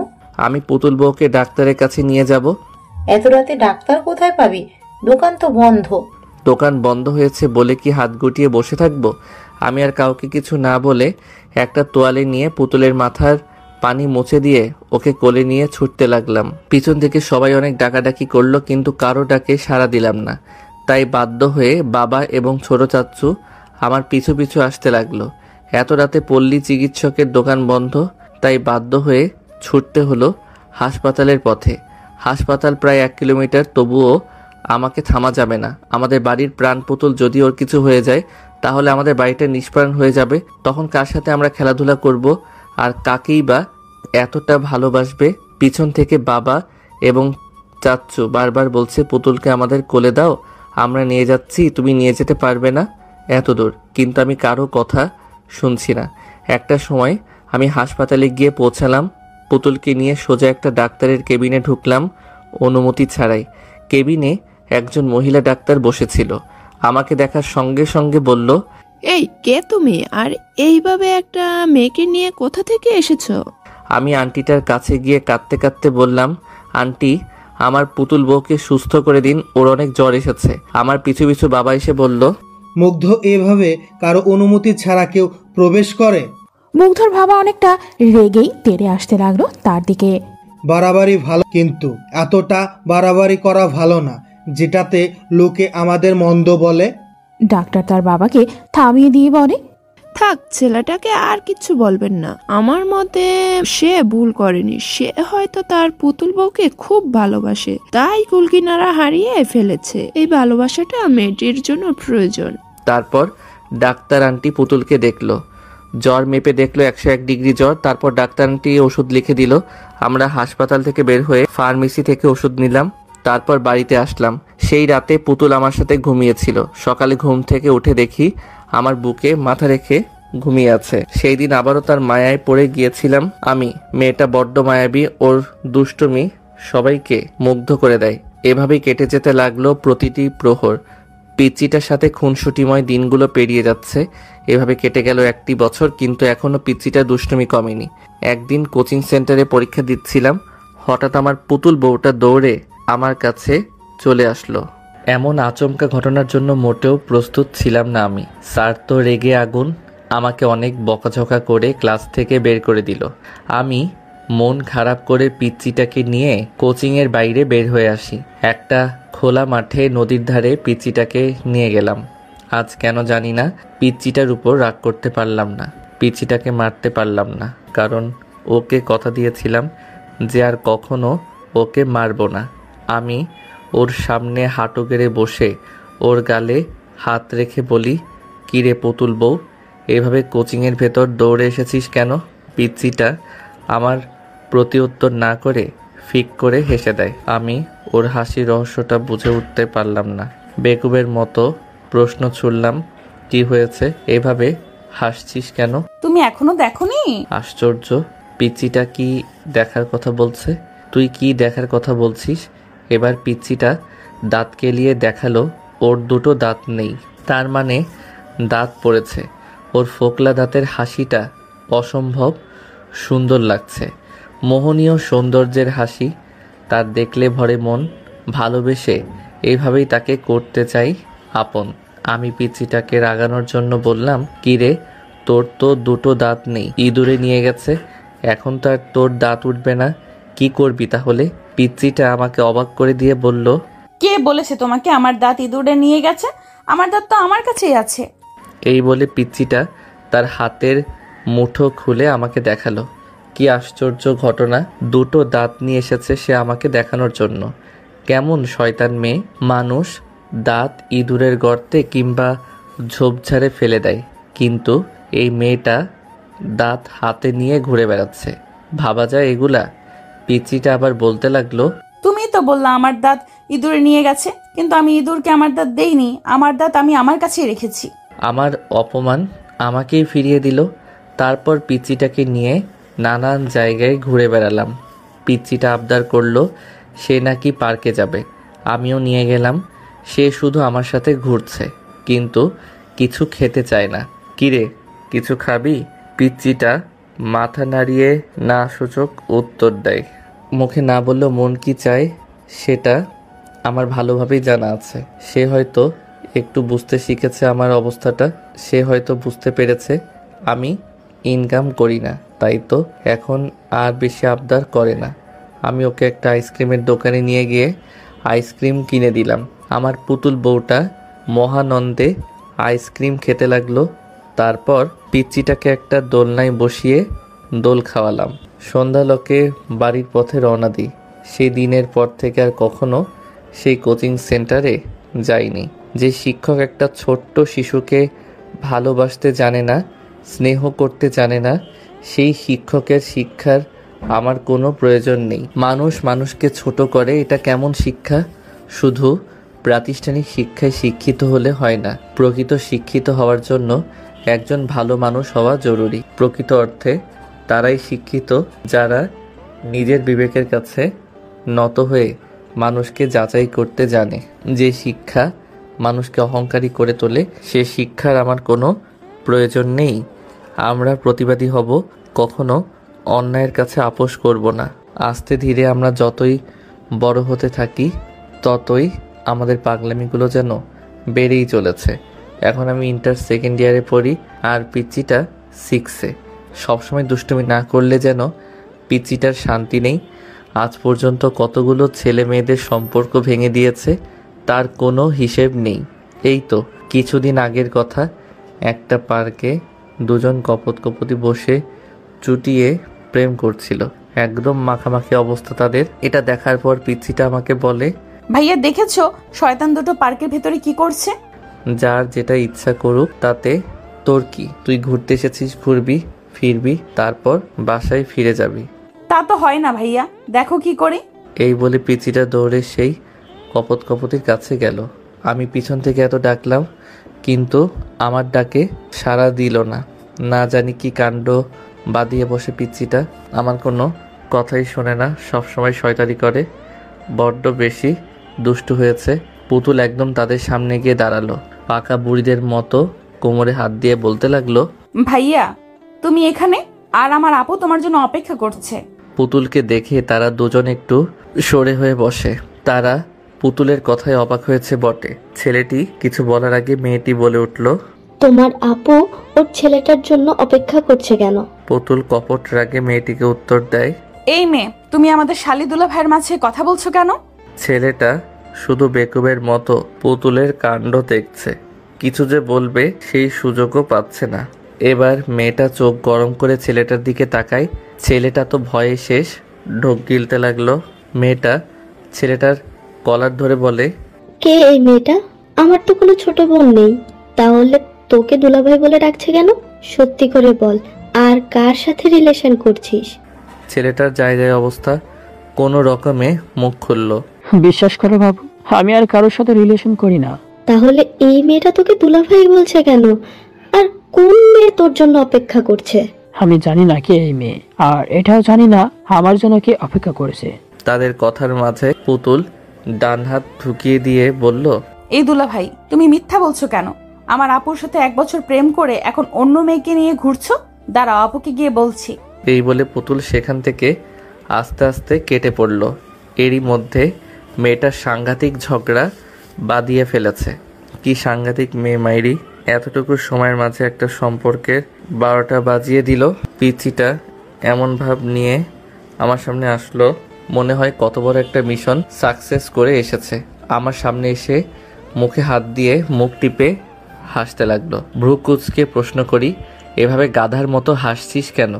S2: আমি পুতুল বউকে ডাক্তারের কাছে নিয়ে যাব।
S7: এত রাতে ডাক্তার কোথায় পাবি? দোকান তো বন্ধ।
S2: দোকান বন্ধ হয়েছে বলে কি হাত গুটিয়ে বসে থাকবো? আমি আর কাউকে কিছু না বলে একটা তোয়ালে নিয়ে পুতুলের মাথার পানি মুছে দিয়ে ওকে কোলে নিয়ে ছুটতে লাগলাম। পিছন থেকে সবাই অনেক ডাকাডাকি করলো, কিন্তু কারো ডাকে সাড়া দিলাম না। তাই বাধ্য হয়ে বাবা এবং ছোট চাচ্চু আমার পিছু পিছু আসতে লাগলো। এত রাতে পল্লী চিকিৎসকের দোকান বন্ধ, তাই বাধ্য হয়ে ছুটতে হলো হাসপাতালের পথে। হাসপাতাল প্রায় 1 কিলোমিটার, তবুও আমাকে থামা যাবে না। আমাদের বাড়ির প্রাণ পুতুল যদি ওর কিছু হয়ে যায় তাহলে আমাদের বাড়িটা নিষ্প্রাণ হয়ে যাবে। তখন কার সাথে আমরা খেলাধুলা করব আর কাকেই বা এতটা ভালোবাসবে? পিছন থেকে বাবা এবং চাচ্চু বারবার বলছে, পুতুলকে আমাদের কোলে দাও, আমরা নিয়ে যাচ্ছি, তুমি নিয়ে যেতে পারবে না এত দূর। কিন্তু আমি কারো কথা শুনছি না। একটা সময় আমি হাসপাতালে গিয়ে পৌঁছালাম। পুতুলকে নিয়ে সোজা একটা ডাক্তারের কেবিনে ঢুকলাম অনুমতি ছাড়াই। কেবিনে একজন মহিলা ডাক্তার বসেছিল। আমাকে দেখার সঙ্গে সঙ্গে বলল,
S8: এই কে তুমি, আর এইভাবে একটা মেয়েকে নিয়ে কোথা থেকে এসেছো?
S2: আমি আন্টিটার কাছে গিয়ে কাঁদতে কাঁদতে বললাম, আন্টি, আমার পুতুল বউকে সুস্থ করে দিন, ওর অনেক জ্বর এসেছে। আমার পিছু পিছু বাবা এসে বলল,
S4: মুগ্ধ, এভাবে কারো অনুমতি ছাড়া কেউ প্রবেশ করে?
S5: মুগ্ধর বাবা অনেকটা রেগেই তেড়ে আসতে লাগলো তার দিকে।
S4: বাড়াবাড়ি ভালো, কিন্তু এতটা বাড়াবাড়ি করা ভালো না যেটাতে লোকে আমাদের মন্দ বলে।
S5: ডাক্তার তার বাবাকে থামিয়ে দিয়ে বলে,
S8: থাক, ছেলেটাকে আর কিছু বলবেন না। আমার মতে সে ভুল করেনি, সে হয়তো তার পুতুল বউকে খুব ভালোবাসে, তাই কুলকিনারা হারিয়ে ফেলেছে। এই ভালোবাসাটা মেয়েটির জন্য প্রয়োজন।
S2: তারপর ডাক্তার আন্টি পুতুলকে দেখলো, জ্বর মেপে দেখলো 101 ডিগ্রি জ্বর। তারপর ডাক্তার আন্টি ওষুধ লিখে দিল। আমরা হাসপাতাল থেকে বের হয়ে ফার্মেসি থেকে ওষুধ নিলাম। তারপর বাড়িতে আসলাম। সেই রাতে পুতুল আমার সাথে ঘুমিয়েছিল। সকালে ঘুম থেকে উঠে দেখি আমার বুকে মাথা রেখে ঘুমিয়ে আছে। সেই দিন আবারও তার মায়ায় পড়ে গিয়েছিলাম আমি। মেয়েটা বড্ড মায়াবী, ওর দুষ্টুমি সবাইকে মুগ্ধ করে দেয়। এভাবেই কেটে যেতে লাগলো প্রতিটি প্রহর। পিচ্চিটার সাথে খুনসুটিময় দিনগুলো পেরিয়ে যাচ্ছে। এভাবে কেটে গেল 1টি বছর, কিন্তু এখনো পিচ্চিটার দুষ্টুমি কমেনি। একদিন কোচিং সেন্টারে পরীক্ষা দিচ্ছিলাম, হঠাৎ আমার পুতুল বউটা দৌড়ে আমার কাছে চলে আসলো। এমন আচমকা ঘটনার জন্য মোটেও প্রস্তুত ছিলাম না আমি। স্যার তো রেগে আগুন, আমাকে অনেক বকাঝকা করে ক্লাস থেকে বের করে দিল। আমি মন খারাপ করে পিচ্চিটাকে নিয়ে কোচিংয়ের বাইরে বের হয়ে আসি। একটা খোলা মাঠে নদীর ধারে পিচ্চিটাকে নিয়ে গেলাম। আজ কেন জানি না পিচ্চিটার উপর রাগ করতে পারলাম না, পিচ্চিটাকে মারতে পারলাম না, কারণ ওকে কথা দিয়েছিলাম যে আর কখনো ওকে মারব না। আমি ওর সামনে হাঁটু গেড়ে বসে ওর গালে হাত রেখে বলি, কিরে পুতুল বউ, এভাবে কোচিংয়ের ভেতর দৌড়ে এসেছিস কেন? পিচ্চিটা আমার প্রতি উত্তর না করে ফিক করে হেসে দেয়। আমি ওর হাসির রহস্যটা বুঝে উঠতে পারলাম না। বেকুবের মতো প্রশ্ন ছুড়লাম, কি হয়েছে, এভাবে হাসছিস কেন?
S1: তুমি এখনো দেখোনি?
S2: আশ্চর্য, পিচ্চিটা কি দেখার কথা বলছে? তুই কি দেখার কথা বলছিস? এবার পিচ্চিটা দাঁত কেলিয়ে দেখালো ওর দুটো দাঁত নেই, তার মানে দাঁত পড়েছে। ওর ফোকলা দাঁতের হাসিটা অসম্ভব সুন্দর লাগছে, মোহনীয় সৌন্দর্যের হাসি। তার দেখলে ভরে মন, ভালোবেসে এইভাবেই তাকে করতে চাই আপন। আমি পিচ্চিটাকে রাগানোর জন্য বললাম, কিরে, তোর তো দুটো দাঁত নেই, ইঁদুরে নিয়ে গেছে, এখন তো আর তোর দাঁত উঠবে না, কি করবি তাহলে? পিচ্চিটা আমাকে অবাক করে দিয়ে বলল,
S1: কে বলেছে তোমাকে আমার দাঁত ইঁদুরে নিয়ে গেছে? আমার দাঁত তো আমার কাছেই আছে।
S2: এই বলে পিচ্চিটা তার হাতের মুঠো খুলে আমাকে দেখালো। কি আশ্চর্য ঘটনা, দুটো দাঁত নিয়ে এসেছে সে আমাকে দেখানোর জন্য। কেমন শয়তান মেয়ে! মানুষ দাঁত ইঁদুরের গর্তে কিংবা ঝোপঝাড়ে ফেলে দেয়, কিন্তু এই মেয়েটা দাঁত হাতে নিয়ে ঘুরে বেড়াচ্ছে। ভাবা যায় এগুলা? পিচ্চিটা আবার বলতে লাগলো,
S1: তুমি তো বললা আমার দাঁত ইঁদুরে নিয়ে গেছে, কিন্তু আমি ইঁদুরকে আমার দাঁত দেইনি, আমার দাঁত আমি আমার কাছেই রেখেছি।
S2: আমার অপমান আমাকেই ফিরিয়ে দিল। তারপর পিচ্চিটাকে নিয়ে নানান জায়গায় ঘুরে বেড়ালাম। পিচ্চিটা আবদার করলো সে নাকি পার্কে যাবে, আমিও নিয়ে গেলাম। সে শুধু আমার সাথে ঘুরছে, কিন্তু কিছু খেতে চায় না। কিরে, কিছু খাবি? পিচ্চিটা মাথা নাড়িয়ে না সূচক উত্তর দেয়। মুখে না বললেও মন কি চায় সেটা আমার ভালোভাবেই জানা আছে। সে হয়তো একটু বুঝতে শিখেছে আমার অবস্থাটা। সে হয়তো বুঝতে পেরেছে আমি ইনকাম করি না, তাই তো এখন আর বেশি আবদার করে না। আমি ওকে একটা আইসক্রিমের দোকানে নিয়ে গিয়ে আইসক্রিম কিনে দিলাম। আমার পুতুল বউটা মহানন্দে আইসক্রিম খেতে লাগলো। তারপর পিচ্চিটাকে একটা দোলনায় বসিয়ে দোল খাওয়ালাম। সন্ধ্যালোকে বাড়ির পথে রওনা দিই। সেই দিনের পর থেকে আর কখনো সেই কোচিং সেন্টারে যাইনি। যে শিক্ষক একটা ছোট্ট শিশুকে ভালোবাসতে জানে না, স্নেহ করতে জানে না, সেই শিক্ষকের শিক্ষার আমার কোনো প্রয়োজন নেই। মানুষ মানুষকে ছোট করে, এটা কেমন শিক্ষা? শুধু প্রাতিষ্ঠানিক শিক্ষায় শিক্ষিত হলে হয় না, প্রকৃত শিক্ষিত হওয়ার জন্য একজন ভালো মানুষ হওয়া জরুরি। প্রকৃত অর্থে তারাই শিক্ষিত যারা নিজের বিবেকের কাছে নত হয়ে মানুষকে যাচাই করতে জানে। যে শিক্ষা মানুষকে অহংকারী করে তোলে, সে শিক্ষার আমার কোনো প্রয়োজন নেই। আমরা প্রতিবাদী হব, কখনো অন্যায়ের কাছে আপোষ করব না। আস্তে ধীরে আমরা যতই বড় হতে থাকি ততই আমাদের পাগলামিগুলো যেন বেড়েই চলেছে। এখন আমি ইন্টার সেকেন্ড ইয়ারে পড়ি আর পিচ্চিটা 6-এ। সবসময় দুষ্টুমি না করলে যেন পিচ্চিটার শান্তি নেই। আজ পর্যন্ত কতগুলো ছেলে মেয়েদের সম্পর্ক ভেঙে দিয়েছে তার কোনো হিসেব নেই। এই তো কিছুদিন আগের কথা, একটা পার্কে দুজন কপতি বসে চুটিয়ে প্রেম করছিল। একদম মাখামাখি অবস্থা তাদের। এটা দেখার পর পিচ্চিটা আমাকে বলে,
S1: ভাইয়া দেখেছো শয়তান দুটো পার্কের ভেতরে কি করছে?
S2: যার যেটা ইচ্ছা করুক, তাতে তোর কি? তুই ঘুরতে এসেছিস, ঘুরবি ফিরবি, তারপর বাসায় ফিরে যাবি।
S1: তা তো হয় না ভাইয়া, দেখো কি করে।
S2: এই বলে পিচিটা দৌড়ে সেই কপতির কাছে গেল। আমি পিছন থেকে এত ডাকলাম, কিন্তু আমার ডাকে সাড়া দিল না। না জানি কি কাণ্ড বাঁধিয়ে বসে পিচ্চিটা, আমার কোনো কথাই শোনে না, সবসময় শয়তানি করে, বড্ড বেশি দুষ্টু হয়েছে। পুতুল একদম তাদের সামনে গিয়ে দাঁড়ালো, পাকা বুড়িদের মতো কোমরে হাত দিয়ে বলতে লাগলো,
S1: ভাইয়া তুমি এখানে, আর আমার আপু তোমার জন্য অপেক্ষা করছে।
S2: পুতুলকে দেখে তারা দুজন একটু সরে হয়ে বসে। তারা পুতুলের কথায় অবাক হয়েছে বটে। ছেলেটি কিছু বলার আগে মেয়েটি বলে উঠল,
S9: তোমার আপু ওর ছেলেটার জন্য অপেক্ষা করছে কেন?
S2: পুতুল কপট রাগে মেয়েটিকে উত্তর দেয়,
S1: এই মেয়ে, তুমি আমাদের শালিদুলা ভাইয়ের মাঝে কথা বলছো কেন?
S2: ছেলেটা শুধু বেকুবের মতো পুতুলের কাণ্ড দেখছে, কিছু যে বলবে সেই সুযোগও পাচ্ছে না। এবার মেয়েটা চোখ গরম করে ছেলেটার দিকে তাকায়। ছেলেটা তো ভয়ে শেষ, ঢোক গিলতে লাগলো। মেয়েটা ছেলেটার কলার ধরে বলে,
S9: কে এই মেয়েটা? আমার তো কোনো ছোট বোন নেই, তাহলে তোকে দুলাভাই বলে ডাকছে কেন? সত্যি করে বল, আর কার সাথে রিলেশন করছিস?
S2: ছেলেটার যায় অবস্থা, কোনো রকমে মুখ খুলল।
S10: বিশ্বাস করো বাবু, আমি আর কারোর সাথে রিলেশন করি না।
S9: তাহলে এই মেয়েটা তোকে দুলাভাই বলছে কেন? আর কোন মেয়ে তোর জন্য অপেক্ষা করছে?
S10: আমি জানি না কে এই মেয়ে, আর এটাও জানি না আমার জন্য কে অপেক্ষা করেছে।
S2: তাদের কথার মাঝে পুতুল ডান হাত ঢুকিয়ে দিয়ে বলল,
S1: এই দুলা ভাই, তুমি মিথ্যা বলছো কেন? আমার আপুর সাথে 1 বছর প্রেম করে এখন অন্য মেয়েকে নিয়ে ঘুরছো। দাঁড়াও, আপুকে গিয়ে বলছি।
S2: এই বলে পুতুল সেখান থেকে আস্তে আস্তে কেটে পড়ল। এরই মধ্যে মেয়েটার সাংঘাতিক ঝগড়া বাঁধিয়ে ফেলেছে। কি সাংঘাতিক মেয়ে মাইরি, এতটুকু সময়ের মাঝে একটা সম্পর্কের 12টা বাজিয়ে দিল। পিচিটা এমন ভাব নিয়ে আমার সামনে আসলো, মনে হয় কত বড় একটা মিশন সাকসেস করে এসেছে। আমার সামনে এসে মুখে হাত দিয়ে মুখ টিপে হাসতে লাগলো। ভ্রু কুঁচকে প্রশ্ন করি, এভাবে গাধার মতো হাসছিস কেন?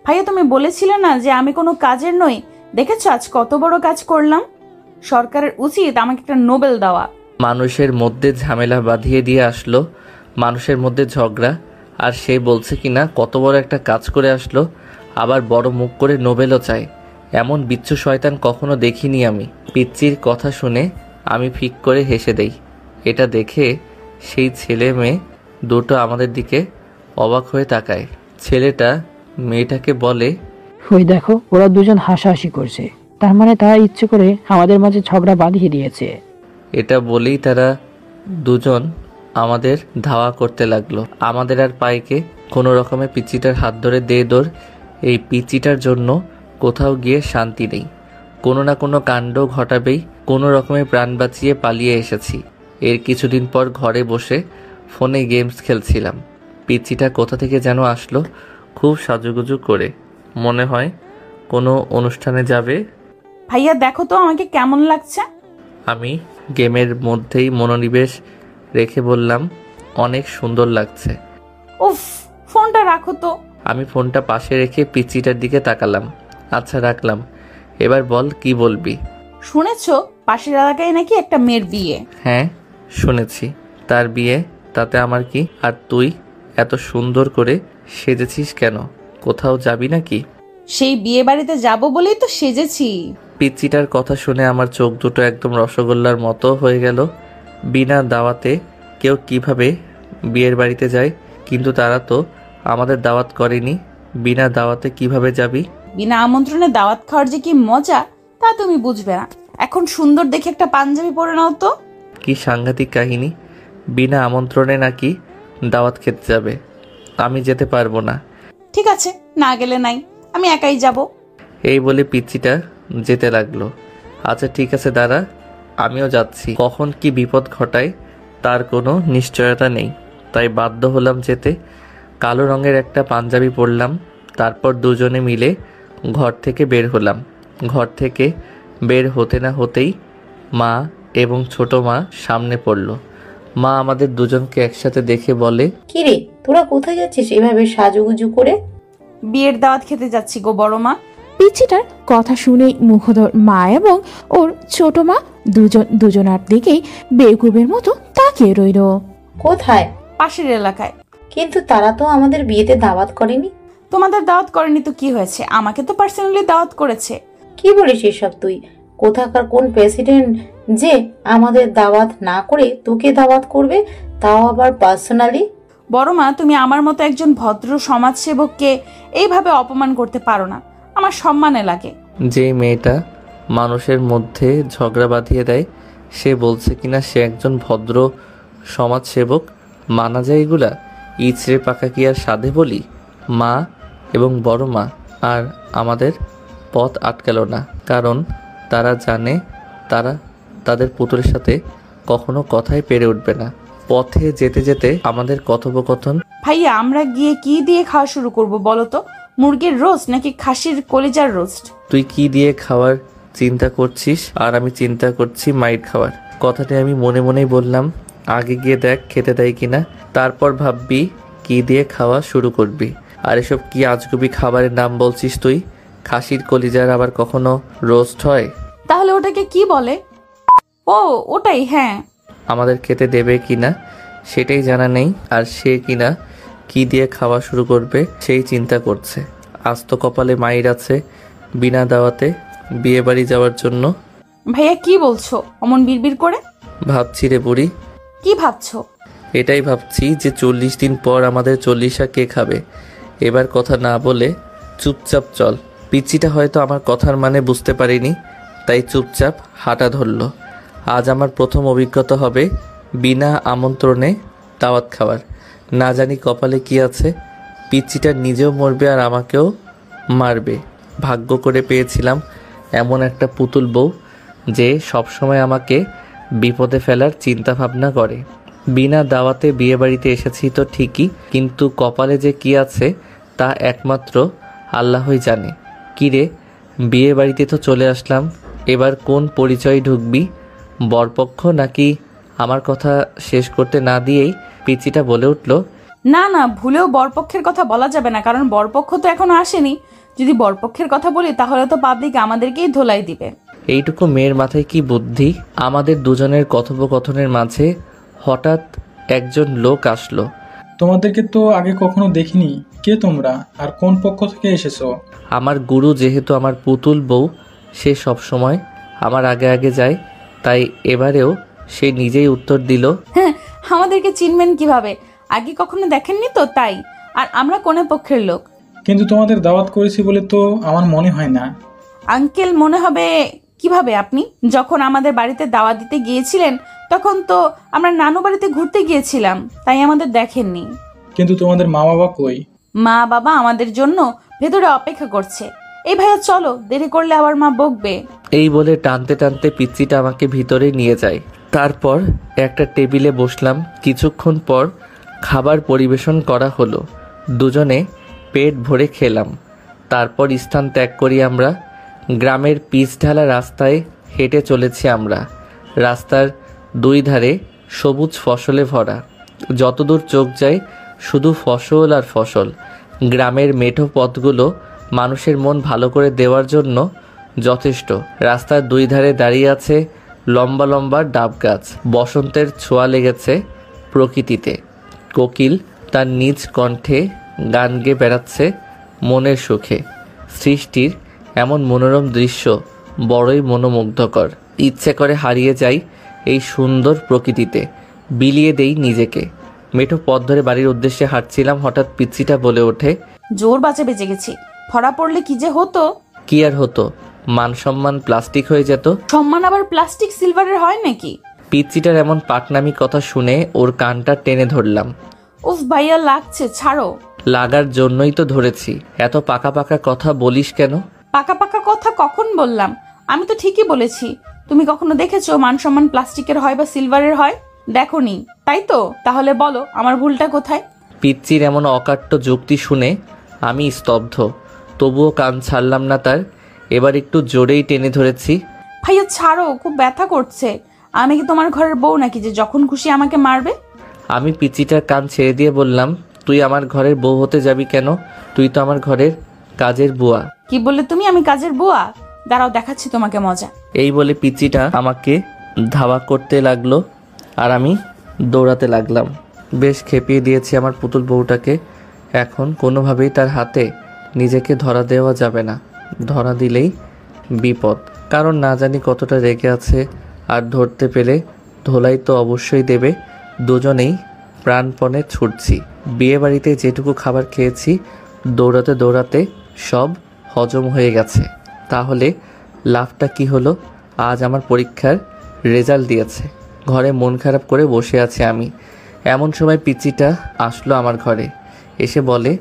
S1: ভাইয়া তুমি বলেছিলে না যে আমি কোনো কাজের নই? দেখেছো আজ কত বড় কাজ করলাম। সরকারের উচিত আমাকে একটা নোবেল দেওয়া।
S2: মানুষের মধ্যে ঝামেলা বাঁধিয়ে দিয়ে আসলো, মানুষের মধ্যে ঝগড়া, আর সে বলছে কিনা কত বড় একটা কাজ করে আসলো, আবার বড় মুখ করে নোবেলও চায়। এমন বিচ্ছু শয়তান কখনো দেখিনি আমি। পিচ্চির কথা শুনে আমি ফিক করে হেসে দেই। এটা দেখে সেই ছেলে মেয়ে দুটো আমাদের দিকে অবাক হয়ে তাকায়। ছেলেটা মেয়েটাকে বলে,
S10: ওই দেখো, ওরা দুজন হাসাহাসি করছে, তার মানে তারা ইচ্ছে করে আমাদের মাঝে ঝগড়া বাঁধিয়ে দিয়েছে।
S2: এটা বলেই তারা দুজন আমাদের ধাওয়া করতে লাগলো। আমাদের আর পাইকে কোনো রকমে পিচ্চিটার হাত ধরে দে দৌড়। এই পিচ্চিটার জন্য কোথাও গিয়ে শান্তি নেই, কোনো না কোনো কাণ্ড ঘটাবেই। কোনো রকমে প্রাণ বাঁচিয়ে পালিয়ে এসেছি। এর কিছুদিন পর ঘরে বসে ফোনে গেমস খেলছিলাম। পিচ্চিটা কোথা থেকে যেন আসলো, খুব সাজুগুজু করে, মনে হয় কোনো অনুষ্ঠানে যাবে।
S1: ভাইয়া দেখো তো আমাকে কেমন লাগছে।
S2: আমি গেমের মধ্যেই মনোনিবেশ রেখে বললাম, অনেক সুন্দর লাগছে।
S1: উফ, ফোনটা রাখো তো।
S2: আমি ফোনটা পাশে রেখে পিচ্চিটার দিকে তাকালাম। আচ্ছা রাখলাম, এবার বল কি বলবি?
S1: শুনেছো পাশের এলাকায় নাকি একটা মেয়ের বিয়ে?
S2: হ্যাঁ শুনেছি, তার বিয়ে, তাতে আমার কি? আর তুই এত সুন্দর করে সেজেছিস কেন? কোথাও যাবি নাকি?
S1: সেই বিয়ে বাড়িতে যাবো বলেই তো সেজেছি।
S2: পিচ্চিটার কথা শুনে আমার চোখ দুটো একদম রসগোল্লার মতো হয়ে গেল। বিনা দাওয়াতে কেউ কিভাবে বিয়ের বাড়িতে যায়? কিন্তু তারা তো আমাদের দাওয়াত করেনি, বিনা দাওয়াতে কিভাবে যাবি?
S1: বিনা আমন্ত্রণে দাওয়াত খাওয়ার যে কি মজা তা তুমি বুঝবে না। এখন সুন্দর দেখে একটা পাঞ্জাবি পরে নাও তো।
S2: কি সাংঘাতিক কাহিনী! বিনা আমন্ত্রণে নাকি দাওয়াত খেতে যাবে। আমি যেতে পারবো না।
S1: ঠিক আছে, না গেলে নাই, আমি একাই যাব।
S2: এই বলে পিচ্চিটা যেতে লাগলো। আচ্ছা ঠিক আছে দাঁড়া, আমিও যাচ্ছি। কখন কি বিপদ ঘটায় তার কোনো নিশ্চয়তা নেই, তাই বাধ্য হলাম যেতে। কালো রঙের একটা পাঞ্জাবি পরলাম, তারপর দুজনে মিলে ঘর থেকে বের হলাম। ঘর থেকে বের হতে না হতেই মা এবং ছোট মা সামনে পড়ল। মা আমাদের দুজনকে একসাথে দেখে বলে,
S7: কিরে তোরা কোথায় যাচ্ছিস এভাবে সাজুগুজু করে?
S1: বিয়ের দাওয়াত খেতে যাচ্ছি গো বড় মা।
S5: পিচ্চিটার কথা শুনে মুখোদর মা এবং ওর ছোট মা দুজনার দিকেই বেকুবের মতো তাকিয়ে রইল।
S7: কোথায়?
S1: পাশের এলাকায়।
S7: কিন্তু তারা তো আমাদের বিয়েতে দাওয়াত করেনি।
S1: তোমাদের দাওয়াত করেনি তো কি হয়েছে, আমাকে তো পার্সোনালি দাওয়াত করেছে।
S7: কি বলিস এসব তুই? কোথাকার কোন প্রেসিডেন্ট যে আমাদের দাওয়াত না করে তোকে দাওয়াত করবে, তাও আবার পার্সোনালি?
S1: বড় মা, তুমি আমার মতো একজন ভদ্র সমাজসেবককে এইভাবে অপমান করতে পারো না, আমার সম্মানে লাগে।
S2: যে মেয়েটা মানুষের মধ্যে ঝগড়া বাঁধিয়ে দেয় সে বলছে কিনা সে একজন ভদ্র সমাজসেবক? মানা যায় এগুলা? ইচড়ে পাকা কি আর সাধে বলি? মা এবং বড় মা আর আমাদের পথ আটকালো না, কারণ তারা জানে তারা তাদের পুতুলের সাথে কখনো কথাই পেরে উঠবে না। পথে যেতে যেতে আমাদের কথোপকথন।
S1: ভাইয়া, আমরা গিয়ে কি দিয়ে খাওয়া শুরু করব বলো তো? মুরগির রোস্ট নাকি খাসির কলিজার রোস্ট?
S2: তুই কি দিয়ে খাওয়ার চিন্তা করছিস আর আমি চিন্তা করছি মাইট খাওয়ার। কথাটা আমি মনে মনেই বললাম। আগে গিয়ে দেখ খেতে দেয় কিনা, তারপর ভাববি কি দিয়ে খাওয়া শুরু করবি। আর এসব কি আজগুবি খাবারের নাম বলছিস তুই? খাসির কলিজার আবার কখনো রোস্ট হয়?
S1: তাহলে ওটাকে কি বলে? ও ওটাই, হ্যাঁ।
S2: আমাদের খেতে দেবে কিনা সেটাই জানা নেই, আর সে কিনা কি দিয়ে খাওয়া শুরু করবে সেই চিন্তা করছে। আজ তো কপালে মাইর আছে বিনা দাওয়াতে বিয়ে বাড়ি যাওয়ার জন্য।
S1: ভাইয়া কি বলছো অমন বিড়বিড় করে?
S2: ভাবছি রে বুড়ি।
S1: কি ভাবছো?
S2: এটাই ভাবছি যে 40 দিন পর আমাদের 40 কে খাবে। এবার কথা না বলে চুপচাপ চল। পিচ্চিটা হয়তো আমার কথার মানে বুঝতে পারিনি, তাই চুপচাপ হাঁটা ধরল। আজ আমার প্রথম অভিজ্ঞতা হবে বিনা আমন্ত্রণে দাওয়াত খাওয়ার। না জানি কপালে কি আছে, পিচ্চিটা নিজেও মরবে আর আমাকেও মারবে। ভাগ্য করে পেয়েছিলাম এমন একটা পুতুল বউ যে সবসময় আমাকে বিপদে ফেলার চিন্তা ভাবনা করে। বিনা দাওয়াতে বিয়ে বাড়িতে এসেছি তো ঠিকই, কিন্তু কপালে যে কি আছে তা একমাত্র আল্লাহই জানে। কিরে, বিয়ে বাড়িতে তো চলে আসলাম, এবার কোন পরিচয় ঢুকবি? বরপক্ষ নাকি? আমার কথা শেষ করতে না দিয়েই পিচিটা বলে উঠল,
S1: না না, ভুলেও বরপক্ষের কথা বলা যাবে না, কারণ বরপক্ষ তো এখনো আসেনি। যদি বরপক্ষের কথা বলি তাহলে তো পাবলিক আমাদেরকেই ধোলাই দিবে।
S2: এইটুকু মেয়ের মাথায় কি বুদ্ধি! আমাদের দুজনের কথোপকথনের মাঝে হঠাৎ একজন লোক আসলো।
S11: তোমাদেরকে তো আগে কখনো দেখিনি, কে তোমরা আর কোন পক্ষ থেকে এসেছো?
S2: আমার গুরু যেহেতু আমার পুতুল বউ, সে সব সময় আমার আগে আগে যায়, তাই এবারেও সে নিজেই উত্তর দিল,
S1: হ্যাঁ, আমাদেরকে চিনবেন কিভাবে? আগে কখনো দেখেননি তো, তাই। আর আমরা কোন পক্ষের লোক?
S11: কিন্তু তোমাদের দাওয়াত করেছি বলে তো আমার মনে হয় না।
S1: আঙ্কেল, মনে হবে কিভাবে? আপনি যখন আমাদের বাড়িতে দাওয়াত দিতে গিয়েছিলেন তখন তো আমরা নানু বাড়িতে ঘুরতে গিয়েছিলাম, তাই আমাদের দেখেননি।
S11: কিন্তু তোমাদের মা বাবা কই?
S1: মা বাবা আমাদের জন্য ভেতরে অপেক্ষা করছে। এই ভাইয়া চলো, দেরি করলে আবার মা বকবে।
S2: এই বলে টানতে টানতে পিচ্চিটা আমাকে ভিতরে নিয়ে যায়। তারপর একটা টেবিলে বসলাম। কিছুক্ষণ পর খাবার পরিবেশন করা হলো। দুজনে পেট ভরে খেলাম। তারপর স্থান ত্যাগ করি আমরা। গ্রামের পিচ ঢালা রাস্তায় হেঁটে চলেছি আমরা। রাস্তার দুই ধারে সবুজ ফসলে ভরা, যতদূর চোখ যায় শুধু ফসল আর ফসল। গ্রামের মেঠো পথগুলো মানুষের মন ভালো করে দেওয়ার জন্য যথেষ্ট। রাস্তার দুই ধারে দাঁড়িয়ে আছে লম্বা লম্বা ডাব গাছ। বসন্তের ছোঁয়া লেগেছে প্রকৃতিতে। কোকিল তার নিজ কণ্ঠে গান গেয়ে বেড়াচ্ছে মনের সুখে। সৃষ্টির এমন মনোরম দৃশ্য বড়ই মনোমুগ্ধকর। ইচ্ছে করে হারিয়ে যাই এই সুন্দর প্রকৃতিতে, বিলিয়ে দেই নিজেকে। মেঠো পথ ধরে বাড়ির উদ্দেশ্যে হাঁটছিলাম, হঠাৎ পিচ্চিটা বলে ওঠে,
S1: জোর বাঁচে বেঁচে গেছি। ধরা পড়লে কি যে হতো!
S2: কি আর হতো, মান সম্মান প্লাস্টিক হয়ে যেত।
S1: সম্মান আবার প্লাস্টিক সিলভারের হয় নাকি?
S2: পিচ্চিটার এমন পাটনামি কথা শুনে ওর কানটা টেনে ধরলাম।
S1: উফ ভাইয়া লাগছে, ছাড়ো।
S2: লাগার জন্যই তো ধরেছি। এত পাকা পাকা কথা বলিস কেন?
S1: পাকা পাকা কথা কখন বললাম? আমি তো ঠিকই বলেছি। তুমি কখনো দেখেছো মান সম্মান প্লাস্টিকের হয় বা সিলভারের হয়? দেখোনি, তাই তো? তাহলে বলো আমার ভুলটা কোথায়?
S2: পিচ্চির এমন অকাট্য যুক্তি শুনে আমি স্তব্ধ, তবুও কান ছাড়লাম না তার। এবার একটু জোরেই টেনে ধরেছি।
S1: ভাইয়া ছাড়ো, খুব ব্যথা করছে। আমি কি তোমার ঘরের বউ নাকি যে যখন খুশি আমাকে মারবে?
S2: আমি পিচ্চিটার কান ছেড়ে দিয়ে বললাম, তুই আমার ঘরের বউ হতে যাবি কেন? তুই তো আমার ঘরের কাজের বুয়া।
S1: কি বললে তুমি? আমি কাজের বুয়া? দাঁড়াও, দেখাচ্ছি তোমাকে মজা।
S2: এই বলে পিচ্চিটা আমাকে ধাওয়া করতে লাগলো আর আমি দৌড়াতে লাগলাম। বেশ খেপিয়ে দিয়েছি আমার পুতুল বউটাকে। এখন কোনোভাবেই তার হাতে নিজেকে ধরা দেওয়া যাবে না। ধরা দিলেই বিপদ, কারণ না জানি কতটা রেগে আছে। আর ধরতে পেলে ধোলাই তো অবশ্যই দেবে। দুজনেই প্রাণপণে ছুটছি। বিয়ে বাড়িতে যেটুকু খাবার খেয়েছি দৌড়াতে দৌড়াতে সব হজম হয়ে গেছে। তাহলে লাভটা কি হলো? আজ আমার পরীক্ষার রেজাল্ট দিয়েছে। ঘরে মন খারাপ করে বসে আছি আমি। এমন সময় পিচ্চিটা আসলো আমার ঘরে, এসে বলে,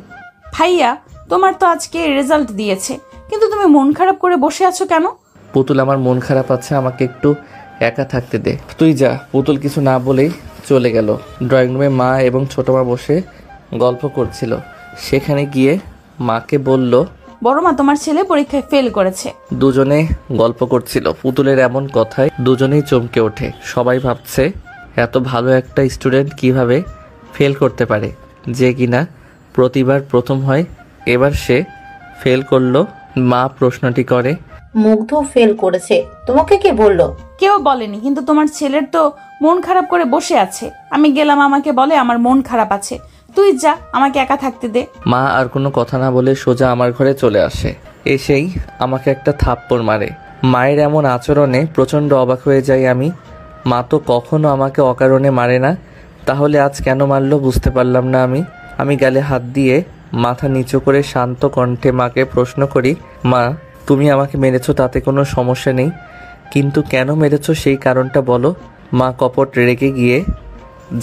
S1: ভাইয়া তোমার তো আজকে রেজাল্ট দিয়েছে, কিন্তু তুমি মন খারাপ করে বসে আছো কেন?
S2: পুতুল, আমার মন খারাপ আছে, আমাকে একটু একা থাকতে দে। তুই যা। পুতুল কিছু না বলেই চলে গেল। ড্রয়িং রুমে মা এবং ছোট মা বসে গল্প করছিল। সেখানে গিয়ে মাকে বলল,
S1: বড় মা, তোমার ছেলে পরীক্ষায় ফেল করেছে।
S2: দুজনে গল্প করছিল। পুতুলের এমন কথায় দুজনেই চমকে ওঠে। সবাই ভাবছে এত ভালো একটা স্টুডেন্ট কিভাবে ফেল করতে পারে, যে কিনা প্রতিবার প্রথম হয়। এবার সে ফেল করলো। মা প্রশ্নটি করে,
S7: মুগ্ধ ফেল করেছে, তোমাকে কে বললো?
S1: কেউ বলেনি, কিন্তু তোমার ছেলের তো মন খারাপ করে বসে আছে। আমি গেলাম, আমাকে বলে আমার মন খারাপ আছে। তুই যা, আমাকে একা থাকতে দে।
S2: মা আর কোনো কথা না বলে সোজা আমার ঘরে চলে আসে। এসেই আমাকে একটা থাপ্পড় মারে। মায়ের এমন আচরণে প্রচণ্ড অবাক হয়ে যাই আমি। মা তো কখনো আমাকে অকারণে মারে না, তাহলে আজ কেন মারলো বুঝতে পারলাম না আমি। আমি গালে হাত দিয়ে মাথা নিচু করে শান্ত কণ্ঠে মাকে প্রশ্ন করি, মা তুমি আমাকে মেরেছো তাতে কোনো সমস্যা নেই, কিন্তু কেন মেরেছো সেই কারণটা বলো। মা কপট রেগে গিয়ে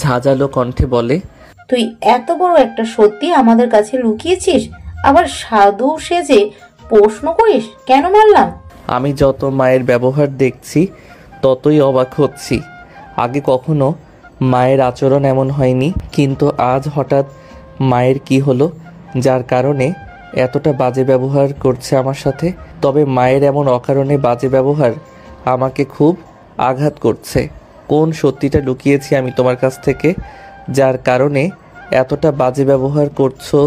S2: ঝাঁঝালো কণ্ঠে বলে,
S7: তুই এত বড় একটা সত্যি আমাদের কাছে লুকিয়েছিস, আবার সাধু সেজে প্রশ্ন করিস কেন মারলাম?
S2: আমি যত মায়ের ব্যবহার দেখছি ততই অবাক হচ্ছি। আগে কখনো মায়ের আচরণ এমন হয়নি, কিন্তু আজ হঠাৎ মায়ের কি হলো যার কারণে এতটা বাজে ব্যবহার করছে আমার সাথে? তবে মায়ের এমন অকারণে বাজে ব্যবহার আমাকে খুব আঘাত করছে। কোন সত্যিটা লুকিয়েছি আমি তোমার কাছ থেকে, যার কারণে এতটা বাজে ব্যবহার করছো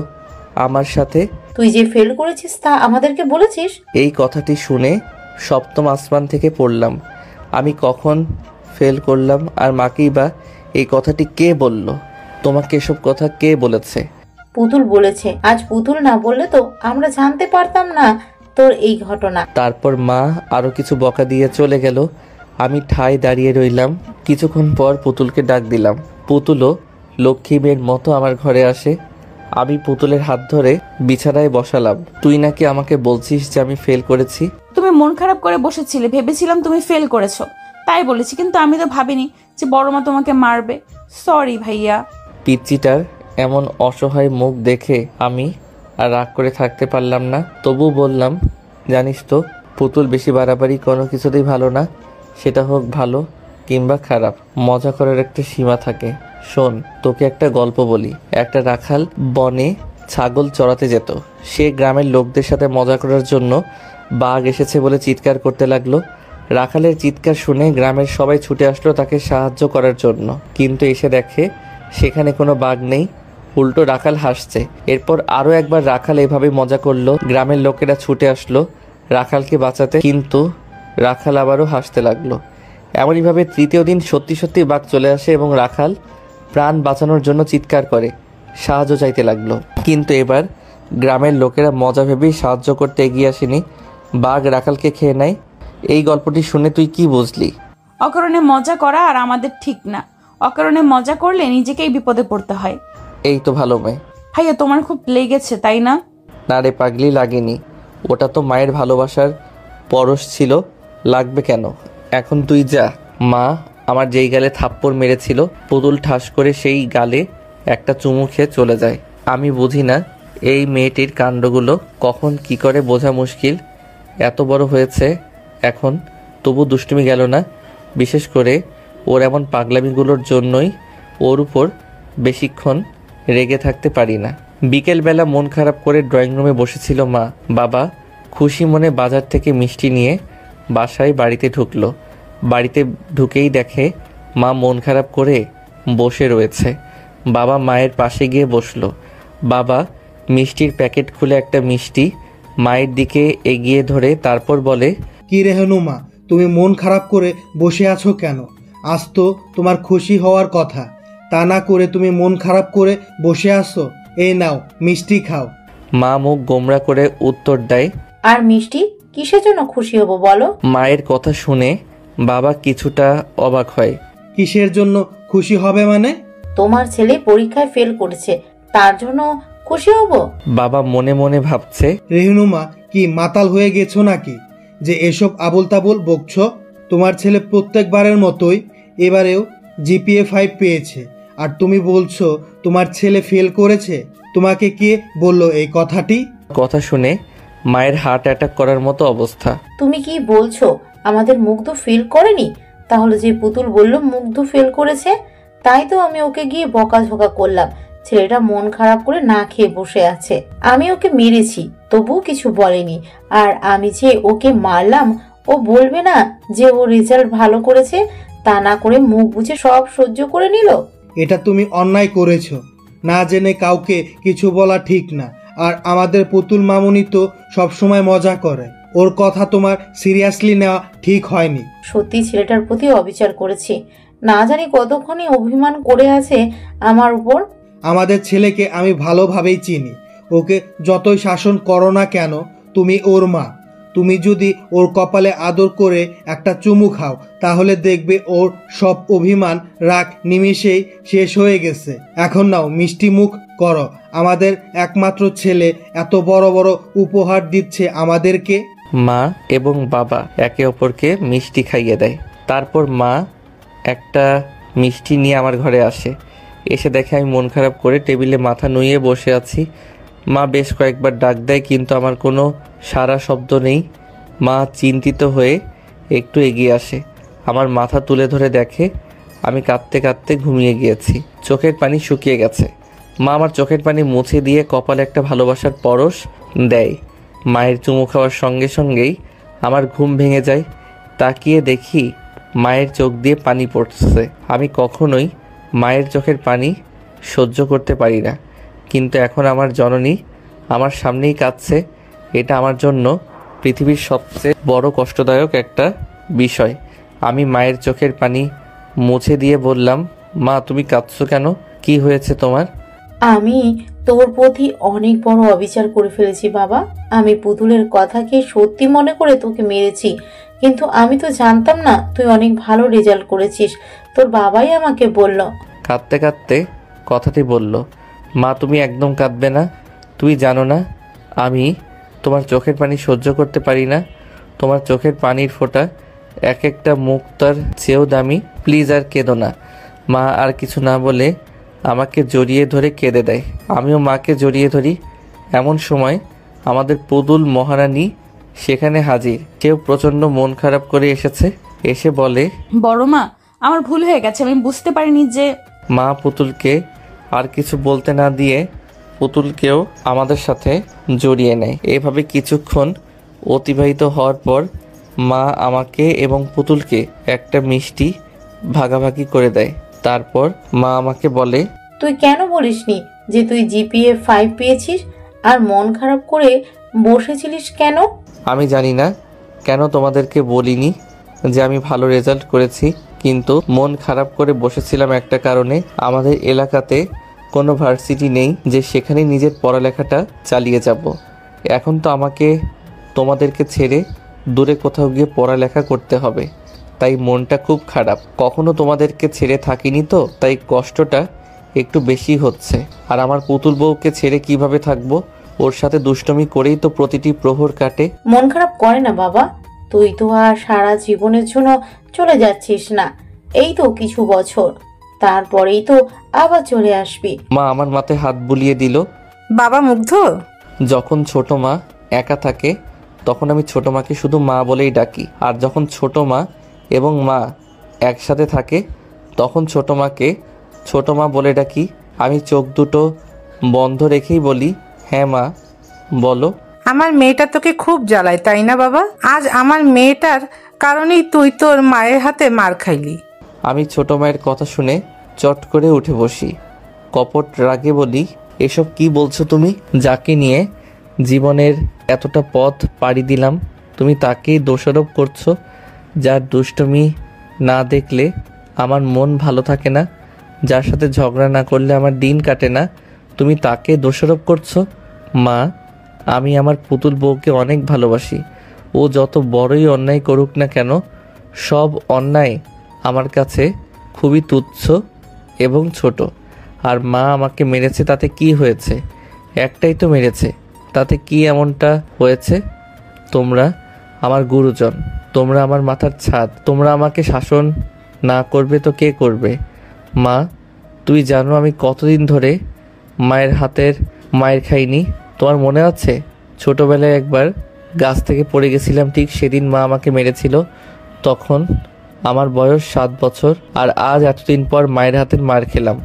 S2: আমার সাথে?
S7: তুই যে ফেল করেছিস তা আমাদেরকে বলেছিস?
S2: এই কথাটি শুনে সপ্তম আসমান থেকে পড়লাম। আমি কখন ফেল করলাম? আর মাকেই বা এই কথাটি কে বলল? তোমাকে এসব কথা কে বলেছে?
S7: পুতুল বলেছে। আজ পুতুল না বললে তো আমরা জানতে পারতাম না তোর এই ঘটনা।
S2: তারপর মা আরো কিছু বকা দিয়ে চলে গেল। আমি ঠায় দাঁড়িয়ে রইলাম। কিছুক্ষণ পর পুতুলকে ডাক দিলাম। পুতুলও লক্ষ্মী মেয়ের মতো আমার ঘরে আসে। আমি পুতুলের হাত ধরে বিছানায় বসালাম। তুই নাকি আমাকে বলছিস যে আমি ফেল করেছি?
S1: তুমি মন খারাপ করে বসেছিলে, ভেবেছিলাম তুমি ফেল করেছো, তাই বলেছি। কিন্তু আমি তো ভাবিনি যে বড় মা তোমাকে মারবে। সরি ভাইয়া।
S2: পিচ্চিটার এমন অসহায় মুখ দেখে আমি আর রাগ করে থাকতে পারলাম না। তবু বললাম, জানিস তো পুতুল বেশি বাড়াবাড়ি কোনো কিছুতেই ভালো না, সেটা হোক ভালো কিংবা খারাপ। মজা করার একটা সীমা থাকে। শোন, তোকে একটা গল্প বলি। একটা রাখাল বনে ছাগল চড়াতে যেত। সে গ্রামের লোকদের সাথে মজা করার জন্য বাঘ এসেছে বলে চিৎকার করতে লাগলো। রাখালের চিৎকার শুনে গ্রামের সবাই ছুটে আসলো তাকে সাহায্য করার জন্য, কিন্তু এসে দেখে সেখানে কোনো বাঘ নেই, উল্টো রাখাল হাসছে। এরপর আরও একবার রাখাল এভাবে মজা করলো। গ্রামের লোকেরা ছুটে আসলো রাখালকে বাঁচাতে, কিন্তু রাখাল আবারও হাসতে লাগলো। এমনইভাবে তৃতীয় দিন সত্যি সত্যি বাঘ চলে আসে এবং রাখাল প্রাণ বাঁচানোর জন্য চিৎকার করে সাহায্য চাইতে লাগলো। কিন্তু এবার গ্রামের লোকেরা মজা ভেবেই সাহায্য করতে এগিয়ে আসেনি, বাঘ রাখালকে খেয়ে নেয়। এই গল্পটি শুনে তুই কি বুঝলি?
S1: অকারণে মজা করা আর আমাদের ঠিক না। অকারণে মজা করলে নিজেকেই বিপদে পড়তে হয়।
S2: এই তো ভালো মেয়ে।
S1: ভাইয়া তোমার খুব লেগেছে তাই না?
S2: না রে পাগলি, লাগেনি। ওটা তো মায়ের ভালোবাসার পরশ ছিল, লাগবে কেন? এখন তুই যা। মা আমার যেই গালে থাপ্পড় মেরেছিল পুতুল ঠাস করে সেই গালে একটা চুমু খেয়ে চলে যায়। আমি বুঝি না এই মেয়েটির কাণ্ডগুলো কখন কি করে বোঝা মুশকিল। এত বড় হয়েছে এখন, তবু দুষ্টুমি গেল না। বিশেষ করে ওর এমন পাগলামিগুলোর জন্যই ওর উপর বেশিক্ষণ রেগে থাকতে পারি না। বিকেলবেলা মন খারাপ করে ড্রয়িং রুমে বসেছিল মা। বাবা খুশি মনে বাজার থেকে মিষ্টি নিয়ে বাসায় বাড়িতে ঢুকলো। বাড়িতে ঢুকেই দেখে মা মন খারাপ করে বসে রয়েছে। বাবা মায়ের পাশে গিয়ে বসলো। বাবা মিষ্টির প্যাকেট খুলে একটা মিষ্টি মায়ের দিকে এগিয়ে ধরে তারপর বলে,
S4: কি রে হনুমা, তুমি মন খারাপ করে বসে আছো কেন? আজ তো তোমার খুশি হওয়ার কথা, তা না করে তুমি মন খারাপ করে বসে আছো। এই নাও মিষ্টি খাও।
S2: মা মুখ গোমড়া করে উত্তর দেয়,
S7: আর মিষ্টি কিসের জন্য খুশি হব বলো?
S2: মায়ের কথা শুনে বাবা কিছুটা অবাক হয়।
S4: কিসের জন্য খুশি হবে মানে?
S7: তোমার ছেলে পরীক্ষায় ফেল করেছে, তার জন্য খুশি হব।
S2: বাবা মনে মনে ভাবছে,
S4: রেহনুমা কি মাতাল হয়ে গেছো নাকি যে এসব আবোল তাবোল বকছো? তোমার ছেলে প্রত্যেকবারের মতোই এবারেও জিপিএ 5 পেয়েছে, আর তুমি বলছো তোমার ছেলে ফেল করেছে। তোমাকে কে বললো এই কথাটি?
S2: কথা শুনে মায়ের হার্ট অ্যাটাক করার মতো অবস্থা।
S7: তুমি কি বলছো আমাদের মুগ্ধ ফেল করেনি? তাহলে যে পুতুল বলল মুগ্ধ ফেল করেছে, তাই তো আমি ওকে গিয়ে বকাঝকা করলাম। ছেলেটা মন খারাপ করে না খেয়ে বসে আছে। আমি ওকে মেরেছি, তবুও কিছু বলেনি। আর আমি যে ওকে মারলাম, ও বলবে না যে ও রেজাল্ট ভালো করেছে? তা না করে মুখ বুঝে সব সহ্য করে নিল।
S4: এটা তুমি অন্যায় করেছো। না জেনে কাউকে কিছু বলা ঠিক না। আর আমাদের পুতুল মামুনি তো সবসময় মজা করে, ওর কথা তোমার সিরিয়াসলি নেওয়া ঠিক হয়নি।
S7: সত্যি ছেলেটার প্রতি অবিচার করেছি। না জানি কতক্ষণই অভিমান করে আছে আমার উপর।
S4: আমাদের ছেলেকে আমি ভালোভাবেই চিনি। ওকে যতই শাসন করো না কেন, তুমি ওর মা। তুমি যদি ওর কপালে আদর করে একটা চুমু খাও, তাহলে দেখবে ওর সব অভিমান রাগ নিমিষেই শেষ হয়ে গেছে। এখন নাও মিষ্টি মুখ করো। আমাদের একমাত্র ছেলে এত বড় বড় উপহার দিচ্ছে আমাদেরকে।
S2: মা এবং বাবা একে অপরকে মিষ্টি খাইয়ে দেয়। তারপর মা একটা মিষ্টি নিয়ে আমার ঘরে আসে। এসে দেখে আমি মন খারাপ করে টেবিলে মাথা নুইয়ে বসে আছি। মা বেশ কয়েকবার ডাক দেয়, কিন্তু আমার কোনো সারা শব্দ নেই। মা চিন্তিত হয়ে একটু এগিয়ে আসে, আমার মাথা তুলে ধরে দেখে আমি কাঁদতে কাঁদতে ঘুমিয়ে গিয়েছি। চোখের পানি শুকিয়ে গেছে। মা আমার চোখের পানি মুছে দিয়ে কপালে একটা ভালোবাসার পরশ দেয়। মায়ের চুমু খাওয়ার সঙ্গে সঙ্গেই আমার ঘুম ভেঙে যায়। তাকিয়ে দেখি মায়ের চোখ দিয়ে পানি পড়ছে। আমি কখনোই মায়ের চোখের পানি সহ্য করতে পারি না, কিন্তু এখন আমার জননী আমার সামনেই কাঁদছে। এটা আমার জন্য পৃথিবীর সবচেয়ে বড় কষ্টদায়ক একটা বিষয়। আমি মায়ের চোখের পানি মুছে দিয়ে বললাম, মা তুমি কাঁদছো কেন? কি হয়েছে তোমার?
S7: আমি তোর প্রতি অনেক বড় অবিচার করে ফেলেছি বাবা। আমি পুতুলের কথাকে সত্যি মনে করে তোকে মেরেছি, কিন্তু আমি তো জানতাম না তুই অনেক ভালো রেজাল্ট করেছিস। তোর বাবাই আমাকে বলল।
S2: কাঁদতে কাঁদতে কথাটি বলল, মা তুমি একদম কাঁদবে না। তুই জানো না আমি তোমার চোখের পানি সহ্য করতে পারি না। তোমার চোখের পানির ফোঁটা এক একটা মুক্তার চেয়েও দামি। প্লিজ আর কেঁদো না। মা আর কিছু না বলে আমাকে জড়িয়ে ধরে কেঁদে দেয়। আমিও মাকে জড়িয়ে ধরি। এমন সময় আমাদের পুতুল মহারানী সেখানে হাজির। কেউ প্রচণ্ড মন খারাপ করে এসেছে। এসে বলে,
S1: বড় মা আমার ভুল হয়ে গেছে, আমি বুঝতে পারিনি যে।
S2: মা পুতুলকে আর কিছু বলতে না দিয়ে পুতুলকেও আমাদের সাথে জড়িয়ে নেয়। এভাবে কিছুক্ষণ অতিবাহিত হওয়ার পর মা আমাকে এবং পুতুলকে একটা মিষ্টি ভাগাভাগি করে দেয়। তারপর মা আমাকে বলে,
S7: তুই কেন বলিসনি যে তুই জিপিএ 5 পেয়েছিস? আর মন খারাপ করে বসেছিলিস কেন?
S2: আমি জানি না কেন তোমাদেরকে বলিনি যে আমি ভালো রেজাল্ট করেছি, কিন্তু মন খারাপ করে বসেছিলাম একটা কারণে। আমাদের এলাকাতে কোনো ভার্সিটি নেই যে সেখানে নিজের পড়ালেখাটা চালিয়ে যাব। এখন তো আমাকে তোমাদেরকে ছেড়ে দূরে কোথাও গিয়ে পড়ালেখা করতে হবে, তাই মনটা খুব খারাপ। কখনো তোমাদেরকে ছেড়ে থাকিনি তো, তাই কষ্টটা একটু বেশি হচ্ছে। আর আমার পুতুল বউকে ছেড়ে কিভাবে থাকবো? ওর সাথে দুষ্টমি করেই তো প্রতিটি প্রহর কাটে।
S7: মন খারাপ করে না বাবা, তুই তো আর সারা জীবনের জন্য চলে যাচ্ছিস না। এই তো কিছু বছর, তারপরেই তো আবার চলে আসবি।
S2: মা আমার মাথায় হাত বুলিয়ে দিল।
S3: বাবা মুগ্ধ,
S2: যখন ছোট মা একা থাকে তখন আমি ছোট মাকে শুধু মা বলেই ডাকি, আর যখন ছোট মা এবং মা একসাথে থাকে তখন ছোট মাকে ছোট মা বলে ডাকি। আমি চোখ দুটো বন্ধ রেখেই বলি, হ্যাঁ মা বলো।
S3: আমার মেয়েটা তোকে খুব জ্বালায় তাই না বাবা? আজ আমার মেয়েটার কারণেই তুই তোর মায়ের হাতে মার খাইলি।
S2: আমি ছোট মায়ের কথা শুনে চট করে উঠে বসি, কপট রাগে বলি, এসব কি বলছো তুমি? যাকে নিয়ে জীবনের এতটা পথ পাড়ি দিলাম তুমি তাকেই দোষারোপ করছো। যার দুষ্টুমি না দেখলে আমার মন ভালো থাকে না, যার সাথে ঝগড়া না করলে আমার দিন কাটে না, তুমি তাকে দোষারোপ করছো। মা, আমি আমার পুতুল বউকে অনেক ভালোবাসি। ও যত বড়ই অন্যায় করুক না কেন, সব অন্যায় আমার কাছে খুবই তুচ্ছ এবং ছোট। আর মা আমাকে মেরেছে তাতে কি হয়েছে? একটাই তো মেরেছে, তাতে কি এমনটা হয়েছে? তোমরা আমার গুরুজন, তোমরা আমার মাথার ছাদ, তোমরা আমাকে শাসন না করবে তো কে করবে? মা, তুই জানো আমি কতদিন ধরে মায়ের হাতের মায়ের খাইনি? তোমার মনে আছে ছোটবেলায় একবার গাছ থেকে পড়ে গেছিলাম, ঠিক সেদিন মা আমাকে মেরেছিল। তখন আমার বয়স 7 বছর, আর আজ এতদিন পর মায়ের হাতের মার খেলাম।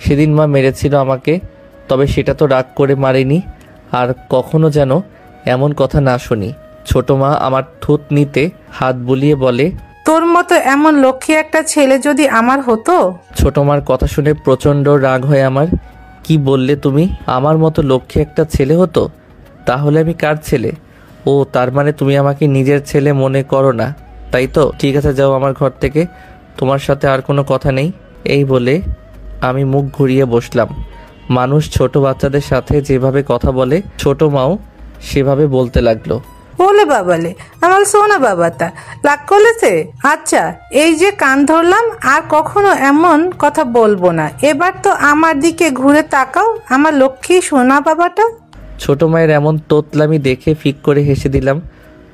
S2: সেদিন মা মেরেছিল আমাকে, তবে সেটা তো রাগ করে মারেনি। আর কখনো যেন এমন কথা না শুনি। ছোট মা আমার থুতনিতে হাত বুলিয়ে বলে,
S3: তোর মতো এমন লক্ষ্মী একটা ছেলে যদি আমার হতো।
S2: ছোট মার কথা শুনে প্রচণ্ড রাগ হয় আমার। কি বললে তুমি? আমার মতো লক্ষ্মী একটা ছেলে হতো? তাহলে আমি কার ছেলে? ও, তার মানে তুমি আমাকে নিজের ছেলে মনে করো না, তাই তো? ঠিক আছে, যাও আমার ঘর থেকে, তোমার সাথে আর কোনো কথা নেই। এই বলে আমি মুখ ঘুরিয়ে বসলাম। মানুষ ছোট বাচ্চাদের সাথে যেভাবে কথা বলে ছোট মাও সেভাবে বলতে লাগলো।
S3: বলে বাবালে, আমার সোনা বাবাটা রাগ করেছে? আচ্ছা, এই যে কান ধরলাম, আর কখনো এমন কথা বলবো না। এবার তো আমার দিকে ঘুরে তাকাও, আমার লক্ষ্মী সোনা বাবাটা।
S2: ছোট মায়ের এমন তোতলামি দেখে ফিক করে হেসে দিলাম।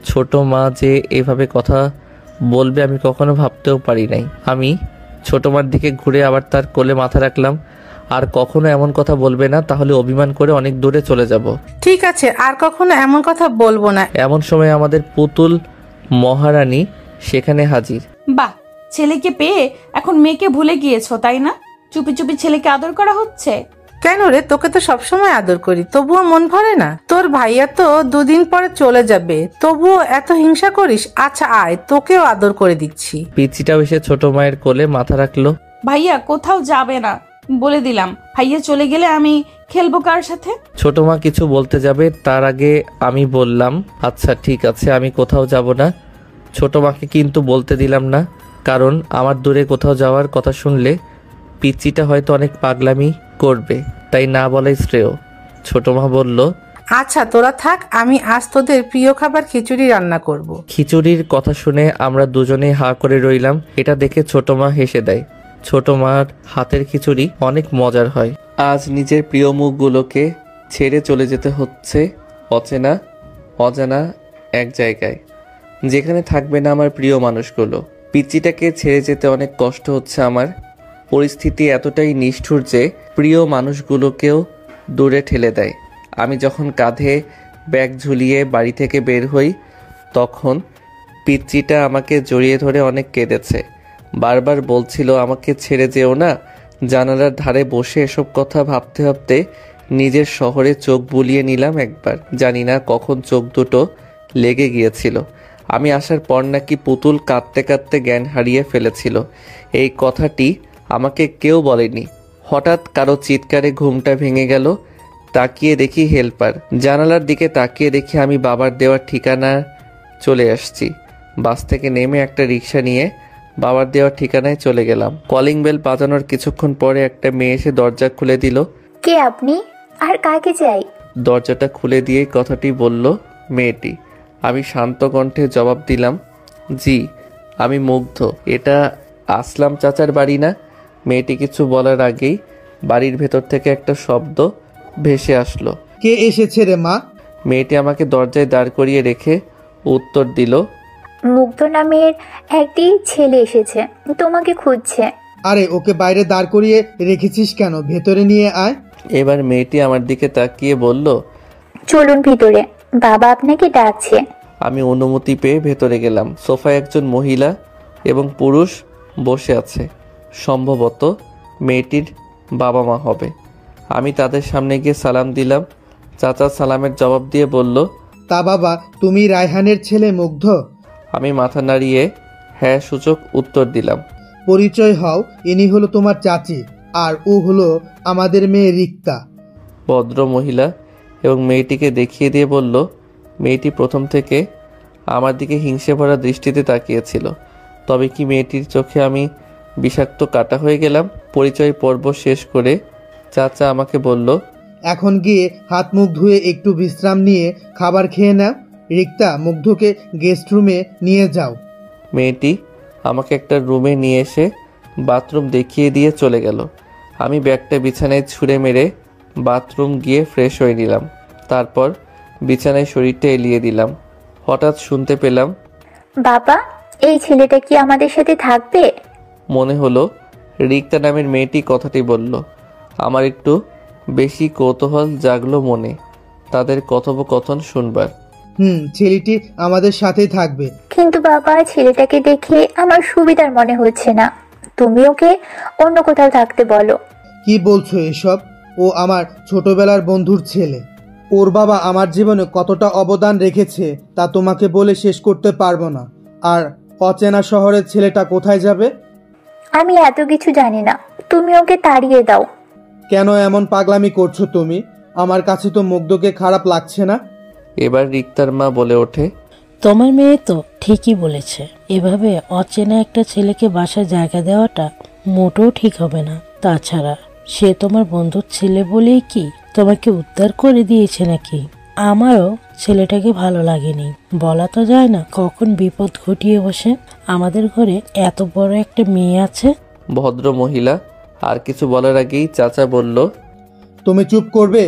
S2: ছোট মা যে এভাবে কথা বলবে আমি কখনো ভাবতেও পারি নাই। আমি ছোট মার দিকে ঘুরে আবার তার কোলে মাথা রাখলাম। আর কখনো এমন কথা বলবে না, তাহলে অভিমান করে অনেক দূরে চলে যাব।
S3: ঠিক আছে, আর কখনো এমন কথা বলবো না।
S2: এমন সময় আমাদের পুতুল মহারানী সেখানে হাজির।
S1: বাহ, ছেলেকে পেয়ে এখন মেয়েকে ভুলে গিয়েছো তাই না? চুপি চুপি ছেলেকে আদর করা হচ্ছে।
S3: কেন রে, তোকে তো সবসময় আদর করি, তবুও মন ভরে না? তোর ভাইয়া তো 2 দিন পরে চলে যাবে, তবুও এত হিংসা করিস? আচ্ছা আয়, তোকেও আদর করে দিচ্ছি।
S2: পিচিটাও এসে ছোট মায়ের কোলে মাথা রাখলো।
S1: ভাইয়া কোথাও যাবে না বলে দিলাম। ভাইয়া চলে গেলে আমি খেলবো কার সাথে?
S2: ছোট মা কিছু বলতে যাবে তার আগে আমি বললাম, আচ্ছা ঠিক আছে, আমি কোথাও যাব না। ছোট মাকে কিন্তু বলতে দিলাম না, কারণ আমার দূরে কোথাও যাওয়ার কথা শুনলে পিচিটা হয়তো অনেক পাগলামি করবে, তাই না বলাই শ্রেয়। ছোট মা বলল,
S3: আচ্ছা তোরা থাক, আমি আজ তোদের প্রিয় খাবার খিচুড়ি রান্না করব।
S2: খিচুড়ির কথা শুনে আমরা দুজনেই হা করে রইলাম। এটা দেখে ছোট মা হেসে দেয়। ছোট মার হাতের খিচুড়ি অনেক মজার হয়। আজ নিজের প্রিয় মুখগুলোকে ছেড়ে চলে যেতে হচ্ছে অচেনা অজানা এক জায়গায়, যেখানে থাকবে না আমার প্রিয় মানুষগুলো। পিচিটাকে ছেড়ে যেতে অনেক কষ্ট হচ্ছে আমার। পরিস্থিতি এতটাই নিষ্ঠুর যে প্রিয় মানুষগুলোকেও দূরে ঠেলে দেয়। আমি যখন কাঁধে ব্যাগ ঝুলিয়ে বাড়ি থেকে বের হই তখন পিচ্চিটা আমাকে জড়িয়ে ধরে অনেক কেঁদেছে। বারবার বলছিল আমাকে ছেড়ে যেও না। জানালার ধারে বসে এসব কথা ভাবতে ভাবতে নিজের শহরে চোখ বুলিয়ে নিলাম একবার। জানি না কখন চোখ দুটো লেগে গিয়েছিল। আমি আসার পর নাকি পুতুল কাঁদতে কাঁদতে জ্ঞান হারিয়ে ফেলেছিল। এই কথাটি আমাকে কেউ বলেনি। হঠাৎ কারো চিৎকারে ঘুমটা ভেঙে গেল। তাকিয়ে দেখি হেল্পার। জানালার দিকে তাকিয়ে দেখি আমি বাবার দেওয়ার ঠিকানা চলে আসছি। বাস থেকে নেমে একটা রিক্সা নিয়ে বাবার দেওয়ার ঠিকানায় চলে গেলাম। কলিং বেল বাজানোর কিছুক্ষণ পরে একটা মেয়ে এসে দরজা খুলে দিল।
S12: কে আপনি আর কাকে চাই?
S2: দরজাটা খুলে দিয়েই কথাটি বলল মেয়েটি। আমি শান্ত কণ্ঠে জবাব দিলাম, জি আমি মুগ্ধ। এটা আসলাম চাচার বাড়ি না? মেয়েটি কিছু বলার আগেই বাড়ির ভেতর থেকে একটা শব্দ ভেসে আসলো।
S4: কে এসেছে রে মা?
S2: মেয়েটি আমাকে দরজায় দাঁড় করিয়ে রেখে উত্তর দিল,
S12: মুগ্ধ নামের একটি ছেলে এসেছে, তোমাকে খুঁজছে।
S4: আরে ওকে বাইরে দাঁড় করিয়ে রেখেছিস কেন? ভেতরে নিয়ে আয়।
S2: এবার মেয়েটি আমার দিকে তাকিয়ে বলল,
S12: চলুন ভিতরে, বাবা আপনাকে ডাকছে।
S2: আমি অনুমতি পেয়ে ভেতরে গেলাম। সোফায় একজন মহিলা এবং পুরুষ বসে আছে। সম্ভবত মেয়েটির বাবা মা হবে। আমি তাদের সামনে গিয়ে সালাম দিলাম। চাচা সালামের জবাব দিয়ে বলল,
S4: তা বাবা, তুমি রায়হানের ছেলে মুগ্ধ?
S2: আমি মাথা নাড়িয়ে হ্যাঁ সূচক উত্তর দিলাম।
S4: পরিচয় হও, ইনি হলো তোমার চাচি, আর ও হলো আমাদের মেয়ে রিক্তা।
S2: ভদ্র মহিলা এবং মেয়েটিকে দেখিয়ে দিয়ে বলল, মেয়েটি প্রথম থেকে আমার দিকে হিংসে ভরা দৃষ্টিতে তাকিয়েছিল। তবে কি মেয়েটির চোখে আমি বিষাক্ত কাটা হয়ে গেলাম? পরিচয় পর্ব শেষ করে চাচা আমাকে বলল,
S4: এখন গিয়ে হাত মুখ ধুয়ে একটু বিশ্রাম নিয়ে খাবার খেয়ে নাও। রিক্তা, মুগ্ধকে গেস্ট রুমে নিয়ে যাও।
S2: মেয়েটি আমাকে একটা রুমে নিয়ে এসে বাথরুম দেখিয়ে দিয়ে চলে গেল। আমি ব্যাগটা বিছানায় ছুঁড়ে মেরে বাথরুম গিয়ে ফ্রেশ হয়ে নিলাম। তারপর বিছানায় শরীরটা এলিয়ে দিলাম। হঠাৎ শুনতে পেলাম,
S12: বাবা, এই ছেলেটা কি আমাদের সাথে থাকবে?
S2: মনে হলো রিক্তা নামের মেয়েটি কথাটি বলল। আমার একটু বেশি কৌতূহল জাগলো মনে তাদের কথোপকথন শুনবার।
S4: ছেলেটি আমাদের সাথেই থাকবে।
S12: কিন্তু বাবা, ছেলেটাকে দেখে আমার সুবিধার মনে হচ্ছে না, তুমি ওকে অন্য কোথাও থাকতে বলো।
S4: কি বলছো এসব? ও আমার ছোটবেলার বন্ধুর ছেলে। ওর বাবা আমার জীবনে কতটা অবদান রেখেছে তা তোমাকে বলে শেষ করতে পারবো না। আর অচেনা শহরের ছেলেটা কোথায় যাবে?
S12: আমি এত কিছু জানি না, তুমি ওকে তাড়িয়ে দাও।
S4: কেন এমন পাগলামি করছো তুমি? আমার কাছে তো মুগ্ধকে খারাপ লাগছে না।
S2: এবার রিক্তার মা বলে ওঠে,
S13: তোমার মেয়ে তো ঠিকই বলেছে, এভাবে অচেনা একটা ছেলেকে বাসায় জায়গা দেওয়াটা মোটেও ঠিক হবে না। তাছাড়া সে তোমার বন্ধুর ছেলে বলেই কি তোমাকে উদ্ধার করে দিয়েছে নাকি? আমারও ছেলেটাকে ভালো লাগেনি, বলা তো যায় না কখন বিপদ ঘটিয়ে বসে। আমাদের ঘরে এত বড় একটা মেয়ে আছে।
S2: ভদ্র মহিলা আর কিছু বলার আগেই চাচা বলল,
S4: তুমি চুপ করবে?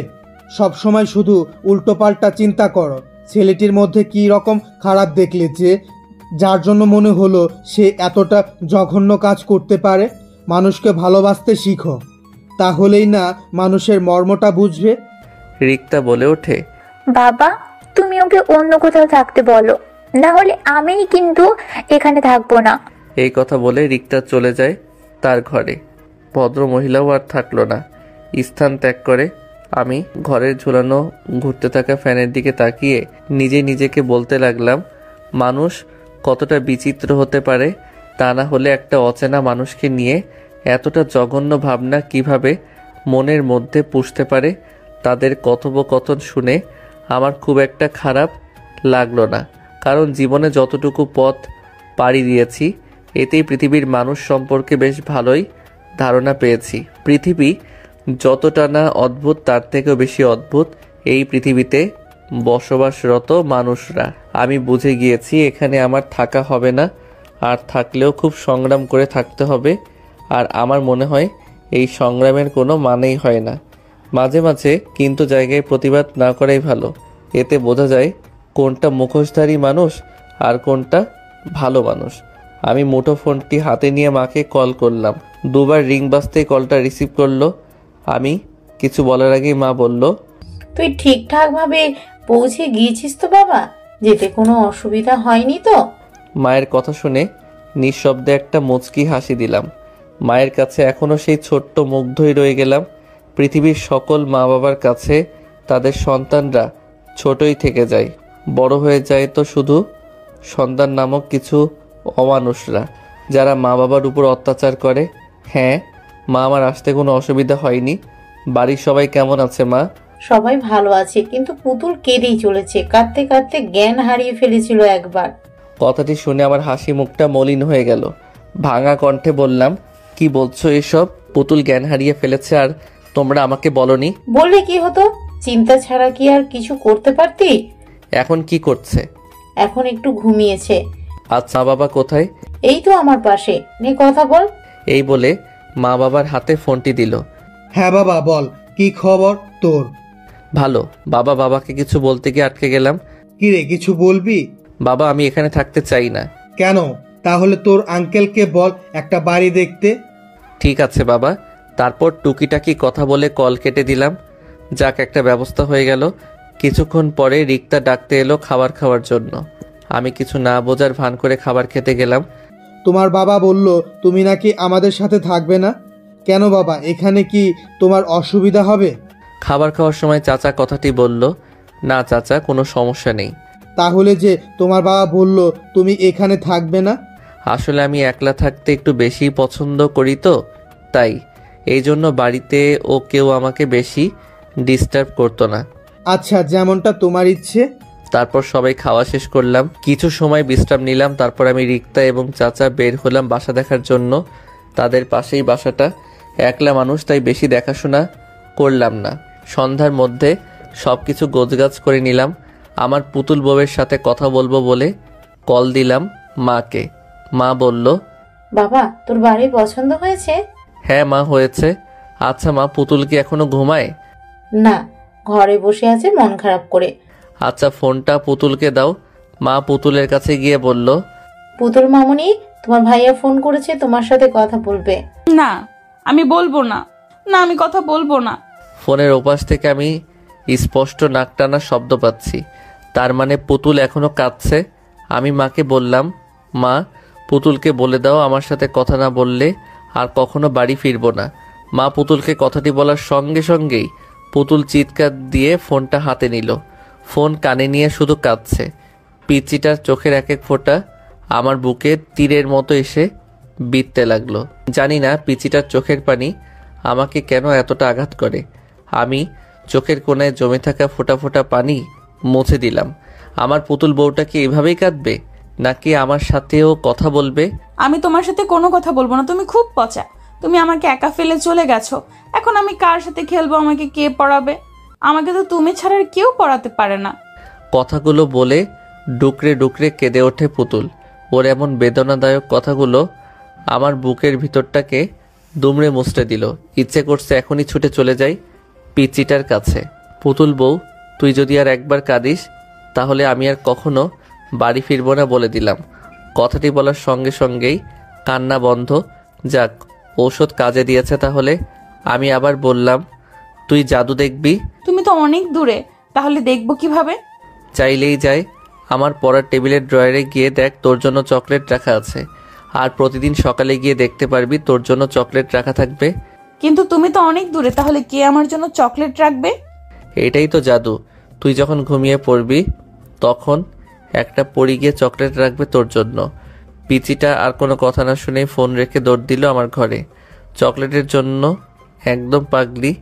S4: সব সময় শুধু উল্টোপাল্টা চিন্তা করো। ছেলেটির মধ্যে কি রকম খারাপ দেখলে যে যার জন্য মনে হলো সে এতটা জঘন্য কাজ করতে পারে? মানুষকে ভালোবাসতে শিখো, তাহলেই না মানুষের মর্মটা বুঝবে।
S2: রিক্তা বলে ওঠে,
S12: বাবা, তুমি ওকে অন্য কোথাও থাকতে বলো, না হলে আমি কিন্তু এখানে থাকবো না।
S2: এই কথা বলে রিক্তা চলে যায় তার ঘরে। ভদ্র মহিলাও আর থাকলো না, স্থান ত্যাগ করে। আমি ঘরের ঝুলানো ঘুরতে থাকা ফ্যানের দিকে তাকিয়ে নিজেকে বলতে লাগলাম, মানুষ কতটা বিচিত্র হতে পারে। তা না হলে একটা অচেনা মানুষকে নিয়ে এতটা জঘন্য ভাবনা কিভাবে মনের মধ্যে পুষতে পারে? তাদের কথোপকথন শুনে আমার খুব একটা খারাপ লাগলো না, কারণ জীবনে যতটুকু পথ পাড়ি দিয়েছি এতেই পৃথিবীর মানুষ সম্পর্কে বেশ ভালোই ধারণা পেয়েছি। পৃথিবী যতটা না অদ্ভুত তার থেকেও বেশি অদ্ভুত এই পৃথিবীতে বসবাসরত মানুষরা। আমি বুঝে গিয়েছি এখানে আমার থাকা হবে না, আর থাকলেও খুব সংগ্রাম করে থাকতে হবে। আর আমার মনে হয় এই সংগ্রামের কোনো মানেই হয় না। মাঝে মাঝে কিন্তু জায়গায় প্রতিবাদ না করাই ভালো। এতে বোঝা যায় কোনটা মুখোশধারী মানুষ আর কোনটা ভালো মানুষ। আমি মুঠোফোনটি হাতে নিয়ে মাকে কল করলাম। দুবার রিং বাজতেই কলটা রিসিভ করলো। আমি কিছু বলার আগেই মা বলল,
S7: তুই ঠিকঠাক ভাবে পৌঁছে গিয়েছিস তো বাবা? যেতে কোনো অসুবিধা হয়নি তো?
S2: মায়ের কথা শুনে নিঃশব্দে একটা মুচকি হাসি দিলাম। মায়ের কাছে এখনো সেই ছোট্ট মুগ্ধই রয়ে গেলাম। পৃথিবীর সকল মা বাবার কাছে তাদের সন্তানরা ছোটই থেকে যায়, বড় হয়ে যায় তো শুধু সন্তান নামক কিছু অমানুষরা, যারা মা বাবার উপর অত্যাচার করে। হ্যাঁ মা, আমার আসতে কোনো অসুবিধা হয়নি। বাড়ির সবাই কেমন আছে মা?
S7: সবাই ভালো আছে, কিন্তু পুতুল কেঁদেই চলেছে, কাঁদতে কাঁদতে জ্ঞান হারিয়ে ফেলেছিল একবার।
S2: কথাটি শুনে আমার হাসি মুখটা মলিন হয়ে গেল। ভাঙা কণ্ঠে বললাম, কি বলছো এসব? পুতুল জ্ঞান হারিয়ে ফেলেছে আর তোমরা আমাকে বলনি?
S7: বললে কি হতো? চিন্তা ছাড়া কি আর কিছু করতে পারতি?
S2: এখন কি করছে?
S7: এখন একটু ঘুমিয়েছে।
S2: আচ্ছা, বাবা কোথায়?
S7: এই তো আমার পাশে, নে কথা বল।
S2: এই বলে মা বাবার হাতে ফোনটি দিল।
S4: হ্যাঁ বাবা বল, কি খবর তোর?
S2: ভালো। বাবাকে কিছু বলতে গিয়ে আটকে গেলাম।
S4: কিরে, কিছু বলবি?
S2: বাবা আমি এখানে থাকতে চাই না।
S4: কেন? তাহলে তোর আঙ্কেলকে বল একটা বাড়ি দেখতে।
S2: ঠিক আছে বাবা। তারপর টুকিটাকি কথা বলে কল কেটে দিলাম। যাক, একটা ব্যবস্থা হয়ে গেল। কিছুক্ষণ পরে রিক্তা ডাকতে এলো খাবার খাওয়ার জন্য। আমি কিছু না বোঝার ভান করে খাবার খেতে গেলাম।
S4: তোমার বাবা বলল তুমি নাকি আমাদের সাথে থাকবে না। কেন বাবা, এখানে কি তোমার অসুবিধা হবে?
S2: খাবার খাওয়ার সময় চাচা কথাটি বলল। না চাচা, কোনো সমস্যা নেই।
S4: তাহলে যে তোমার বাবা বলল তুমি এখানে থাকবে না?
S2: আসলে আমি একলা থাকতে একটু বেশি পছন্দ করি তো, তাই এই জন্য বাড়িতে ও কেউ আমাকে বেশি ডিস্টার্ব করতো না।
S4: আচ্ছা, যেমনটা তোমার ইচ্ছে।
S2: তারপর সবাই খাওয়া শেষ করলাম, কিছু সময় বিশ্রাম নিলাম। তারপর আমি রিক্তা এবং চাচা বের হলাম বাসা দেখার জন্য। তাদের পাশেই বাসাটা, একলা মানুষ তাই বেশি দেখাশোনা করলাম না। সন্ধ্যার মধ্যে সব কিছু গোছগাছ করে নিলাম। আমার পুতুল বউয়ের সাথে কথা বলবো বলে কল দিলাম মাকে। মা বলল,
S7: বাবা তোর বাড়ি পছন্দ হয়েছে?
S2: হ্যাঁ মা, হয়েছে। আচ্ছা মা, পুতুল কি এখনো ঘুমায়?
S7: না, ঘরে বসে আছে মন খারাপ করে।
S2: আচ্ছা, ফোনটা পুতুলকে দাও। মা পুতুলের কাছে গিয়ে বলল,
S7: পুতুল মামুনি, তোমার ভাইয়া ফোন করেছে, তোমার সাথে কথা বলবে।
S1: না আমি বলবো না, না আমি কথা বলবো না।
S2: ফোনের ওপাশ থেকে আমি স্পষ্ট নাক টানা শব্দ পাচ্ছি। তার মানে পুতুল এখনো কাঁদছে। আমি মাকে বললাম, মা পুতুলকে বলে দাও আমার সাথে কথা না বললে আর কখনো বাড়ি ফিরবো না। মা পুতুলকে কথাটি বলার সঙ্গে সঙ্গেই পুতুল চিৎকার দিয়ে ফোনটা হাতে নিল। ফোন কানে নিয়ে শুধু কাঁদছে। পিচিটার চোখের এক এক ফোঁটা আমার বুকে তীরের মতো এসে বিঁধতে লাগলো। জানি না পিচিটার চোখের পানি আমাকে কেন এতটা আঘাত করে। আমি চোখের কোণায় জমে থাকা ফোঁটা ফোঁটা পানি মুছে দিলাম। আমার পুতুল বউটা কি এভাবেই কাঁদবে, নাকি আমার সাথেও কথা বলবে?
S1: আমি তোমার সাথে কোনো কথা বলবো না, তুমি খুব পচা। তুমি আমাকে একা ফেলে চলে গেছো, এখন আমি কার সাথে খেলবো? আমাকে কে পড়াবে? আমাকে তো তুমি ছাড়া আর কেউ পড়াতে পারে না।
S2: কথাগুলো বলে ডুকরে ডুকরে কেঁদে ওঠে পুতুল। ওর এমন বেদনাদায়ক কথাগুলো আমার বুকের ভিতরটাকে দুমড়ে মুচড়ে দিল। ইচ্ছে করছে এখনই ছুটে চলে যাই পিচিটার কাছে। পুতুল বউ, তুই যদি আর একবার কাঁদিস তাহলে আমি আর কখনো বাড়ি ফিরবো না বলে দিলাম। কথাটি বলার সঙ্গে সঙ্গেই কান্না বন্ধ। যাক, ঔষধ কাজে দিয়েছে। তাহলে আমি আবার বললাম, তুই জাদু দেখবি?
S1: তুমি তো অনেক দূরে, তাহলে দেখবো কিভাবে?
S2: চাইলেই যাই। আমার পড়ার টেবিলের ড্রয়ারে গিয়ে দেখ, তোর জন্য চকলেট রাখা আছে। আর প্রতিদিন সকালে গিয়ে দেখতে পারবি তোর জন্য চকলেট রাখা থাকবে।
S1: কিন্তু তুমি তো অনেক দূরে, তাহলে কে আমার জন্য চকলেট রাখবে?
S2: এটাই তো জাদু। তুই যখন ঘুমিয়ে পড়বি তখন একটা পরি গিয়ে চকলেট রাখবে তোর জন্য। পিচিটা আর কোনো কথা না শুনে ফোন রেখে দৌড় দিল আমার ঘরে। চকলেটের জন্য একদম পাগলি।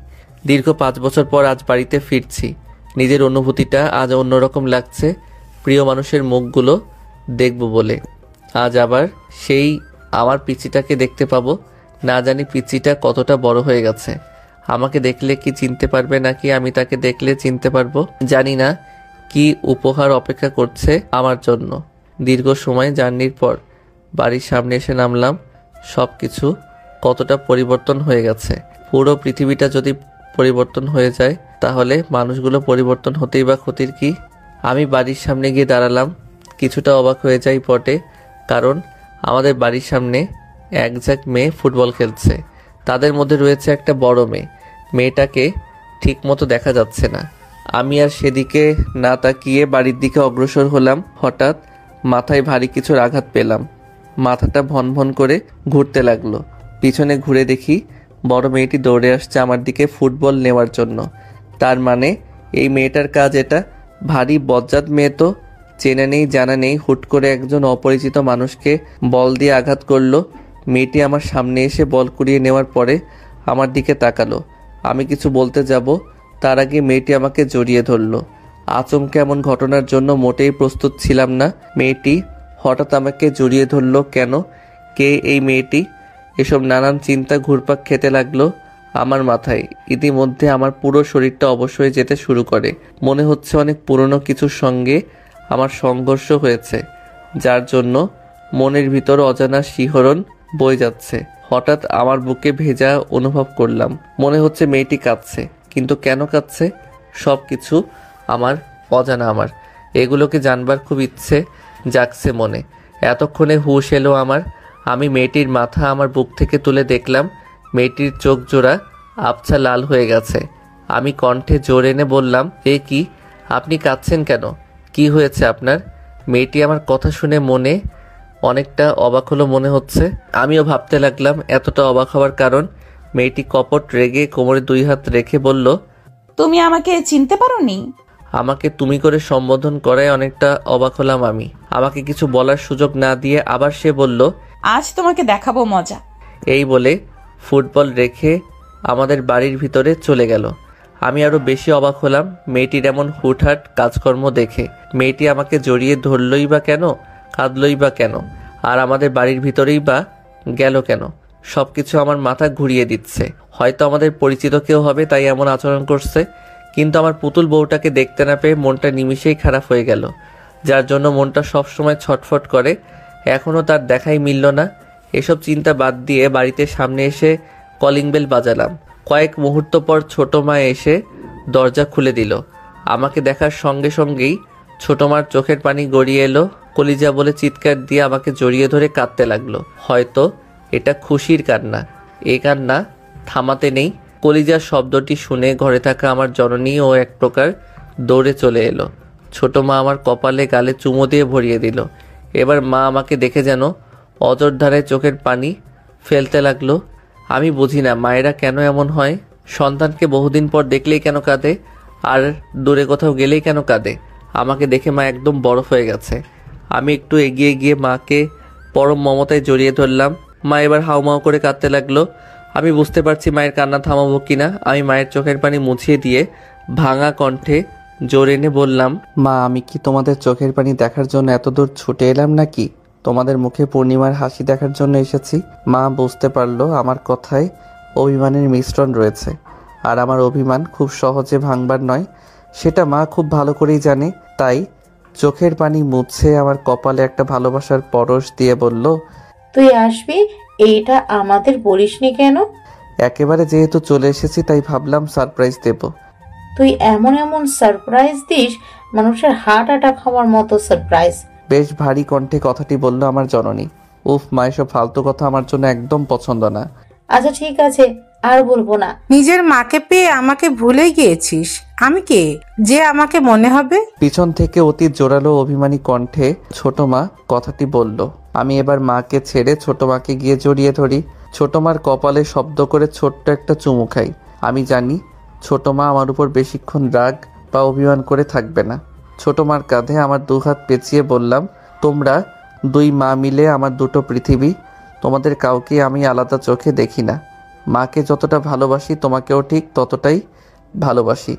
S2: দীর্ঘ 5 বছর পর আজ বাড়িতে ফিরছি। নিজের অনুভূতিটা আজ অন্যরকম লাগছে। প্রিয় মানুষের মুখগুলো দেখব বলে। আজ আবার সেই আমার পিচিটাকে দেখতে পাবো। না জানি পিচিটা কতটা বড় হয়ে গেছে। আমাকে দেখলে কি চিনতে পারবে, নাকি আমি তাকে দেখলে চিনতে পারবো? জানি না কি উপহার অপেক্ষা করছে আমার জন্য। দীর্ঘ সময় জার্নির পর বাড়ির সামনে এসে নামলাম। সব কিছু কতটা পরিবর্তন হয়ে গেছে। পুরো পৃথিবীটা যদি পরিবর্তন হয়ে যায় তাহলে মানুষগুলো পরিবর্তন হতেই বা ক্ষতির কি? আমি বাড়ির সামনে গিয়ে দাঁড়ালাম। কিছুটা অবাক হয়ে যাই বটে, কারণ আমাদের বাড়ির সামনে এক ঝাঁক মেয়ে ফুটবল খেলছে। তাদের মধ্যে রয়েছে একটা বড় মেয়ে। মেয়েটাকে ঠিক মতো দেখা যাচ্ছে না। আমি আর সেদিকে না তাকিয়ে বাড়ির দিকে অগ্রসর হলাম। হঠাৎ মাথায় ভারী কিছুর আঘাত পেলাম। মাথাটা ভন ভন করে ঘুরতে লাগলো। পিছনে ঘুরে দেখি বড় মেয়েটি দৌড়ে আসছে আমার দিকে ফুটবল নেওয়ার জন্য। তার মানে এই মেয়েটার কাজ এটা। ভারী বজ্জাত মেয়ে তো, চেনা নেই জানা নেই, হুট করে একজন অপরিচিত মানুষকে বল দিয়ে আঘাত করলো। মেয়েটি আমার সামনে এসে বল কুড়িয়ে নেওয়ার পরে আমার দিকে তাকালো। আমি কিছু বলতে যাব তার আগে মেয়েটি আমাকে জড়িয়ে ধরলো। আচমকা এমন ঘটনার জন্য মোটেই প্রস্তুত ছিলাম না। মেয়েটি হঠাৎ আমাকে জড়িয়ে ধরলো কেন? কে এই মেয়েটি? এসব নানান চিন্তা ঘুরপাক খেতে লাগলো আমার মাথায়। ইতিমধ্যে আমার পুরো শরীরটা অবশ হয়ে যেতে শুরু করে। মনে হচ্ছে অনেক পুরনো কিছুর সঙ্গে আমার সংঘর্ষ হয়েছে, যার জন্য মনের ভিতর অজানা শিহরণ বয়ে যাচ্ছে। হঠাৎ আমার বুকে ভেজা অনুভব করলাম। মনে হচ্ছে মেয়েটি কাঁদছে, কিন্তু কেন কাঁদছে? সব কিছু আমার অজানা। আমার এগুলোকে জানবার খুব ইচ্ছে। জাগছে মনে। এতক্ষণে হুঁশ এলো আমার। আমি মেয়েটির মাথা আমার বুক থেকে তুলে দেখলাম মেয়েটির চোখ জোড়া আবছা লাল হয়ে গেছে। আমি কণ্ঠে জোর এনে বললাম, এ কি, আপনি কাঁদছেন কেন? কি হয়েছে আপনার? মেয়েটি আমার কথা শুনে মনে অনেকটা অবাক হলো মনে হচ্ছে। আমিও ভাবতে লাগলাম এতটা অবাক হওয়ার কারণ। মেয়েটি কপট রেগে কোমরে 2 হাত রেখে বলল,
S1: তুমি আমাকে চিনতে পারোনি?
S2: আমাকে তুমি করে সম্বোধন করায় অনেকটা অবাক হলাম আমি। আমাকে কিছু বলার সুযোগ না দিয়ে আবার সে বলল,
S1: আজ তোমাকে দেখাবো মজা।
S2: এই বলে ফুটবল রেখে আমাদের বাড়ির ভিতরে চলে গেল। আমি আরো বেশি অবাক হলাম মেয়েটির এমন হুটহাট কাজকর্ম দেখে। মেয়েটি আমাকে জড়িয়ে ধরলই বা কেন, কাঁদলই বা কেন, আর আমাদের বাড়ির ভিতরেই বা গেল কেন? সবকিছু আমার মাথা ঘুরিয়ে দিচ্ছে। হয়তো আমাদের পরিচিত কেউ হবে তাই এমন আচরণ করছে। কিন্তু আমার পুতুল বউটাকে দেখতে না পেয়ে মনটা নিমিষেই খারাপ হয়ে গেল, যার জন্য মনটা সবসময় ছটফট করে। এখনও তার দেখাই মিলল না। এসব চিন্তা বাদ দিয়ে বাড়িতে সামনে এসে কলিং বেল বাজালাম। কয়েক মুহূর্ত পর ছোট মা এসে দরজা খুলে দিল। আমাকে দেখার সঙ্গে সঙ্গেই ছোট মার চোখের পানি গড়িয়ে এলো। কলিজা বলে চিৎকার দিয়ে আমাকে জড়িয়ে ধরে কাঁদতে লাগলো। হয়তো এটা খুশির কান্না। এ কান্না থামাতে নেই। কলিজার শব্দটি শুনে ঘরে থাকা আমার জননী ও এক প্রকার দৌড়ে চলে এলো। ছোট মা আমার কপালে গালে চুমো দিয়ে ভরিয়ে দিল। এবার মা আমাকে দেখে যেন অজর ধারায় চোখের পানি ফেলতে লাগলো। আমি বুঝি না মায়েরা কেন এমন হয়। সন্তানকে বহুদিন পর দেখলেই কেন কাঁদে, আর দূরে কোথাও গেলেই কেন কাঁদে। আমাকে দেখে মা একদম বরফ হয়ে গেছে। আমি একটু এগিয়ে গিয়ে মাকে পরম মমতায় জড়িয়ে ধরলাম। মা এবার হাউমাউ করে কাঁদতে লাগলো। আমি বুঝতে পারছি মায়ের কান্না থামাবো কিনা। আমি মায়ের চোখের পানি মুছিয়ে দিয়ে ভাঙা কণ্ঠে জোর এনে বললাম, মা, আমি কি তোমাদের চোখের পানি দেখার জন্য এত দূর ছুটে এলাম নাকি? তোমাদের মুখে পূর্ণিমার হাসি দেখার জন্য এসেছি। মা বুঝতে পারলো আমার কথায় অভিমানের মিশ্রণ রয়েছে, আর আমার অভিমান খুব সহজে ভাঙবার নয়, সেটা মা খুব ভালো করেই জানে। তাই চোখের পানি মুছে আমার কপালে একটা ভালোবাসার পরশ দিয়ে বলল,
S7: তুই আসবি এইটা আমাদের বলিসনি কেন?
S2: একেবারে যেহেতু চলে এসেছি তাই ভাবলাম সারপ্রাইজ দেব।
S7: তুই এমন এমন সারপ্রাইজ দিস, মানুষের হার্ট অ্যাটাক হওয়ার মতো সারপ্রাইজ।
S2: বেশ ভারী কণ্ঠে কথাটি বলল আমার জননী। উফ মা, এসব ফালতু কথা আমার জন্য একদম পছন্দ না।
S7: আচ্ছা ঠিক আছে, আর বলবো না।
S3: নিজের মাকে পেয়ে আমাকে ভুলে গিয়েছিস? আমি কে যে আমাকে মনে হবে?
S2: পিছন থেকে অতি জোরালো অভিমানী কণ্ঠে ছোট মা কথাটি বলল। আমি এবার মাকে ছেড়ে ছোট মাকে গিয়ে জড়িয়ে ধরি। ছোট মার কপালে শব্দ করে ছোট্ট একটা চুমু খাই। আমি জানি ছোট মা আমার উপর বেশিক্ষণ রাগ বা অভিমান করে থাকবে না। ছোট মার কাঁধে আমার 2 হাত পেঁচিয়ে বললাম, তোমরা 2 মা মিলে আমার দুটো পৃথিবী। তোমাদের কাউকে আমি আলাদা চোখে দেখি না। মাকে যতটা ভালোবাসি তোমাকেও ঠিক ততটাই ভালোবাসি।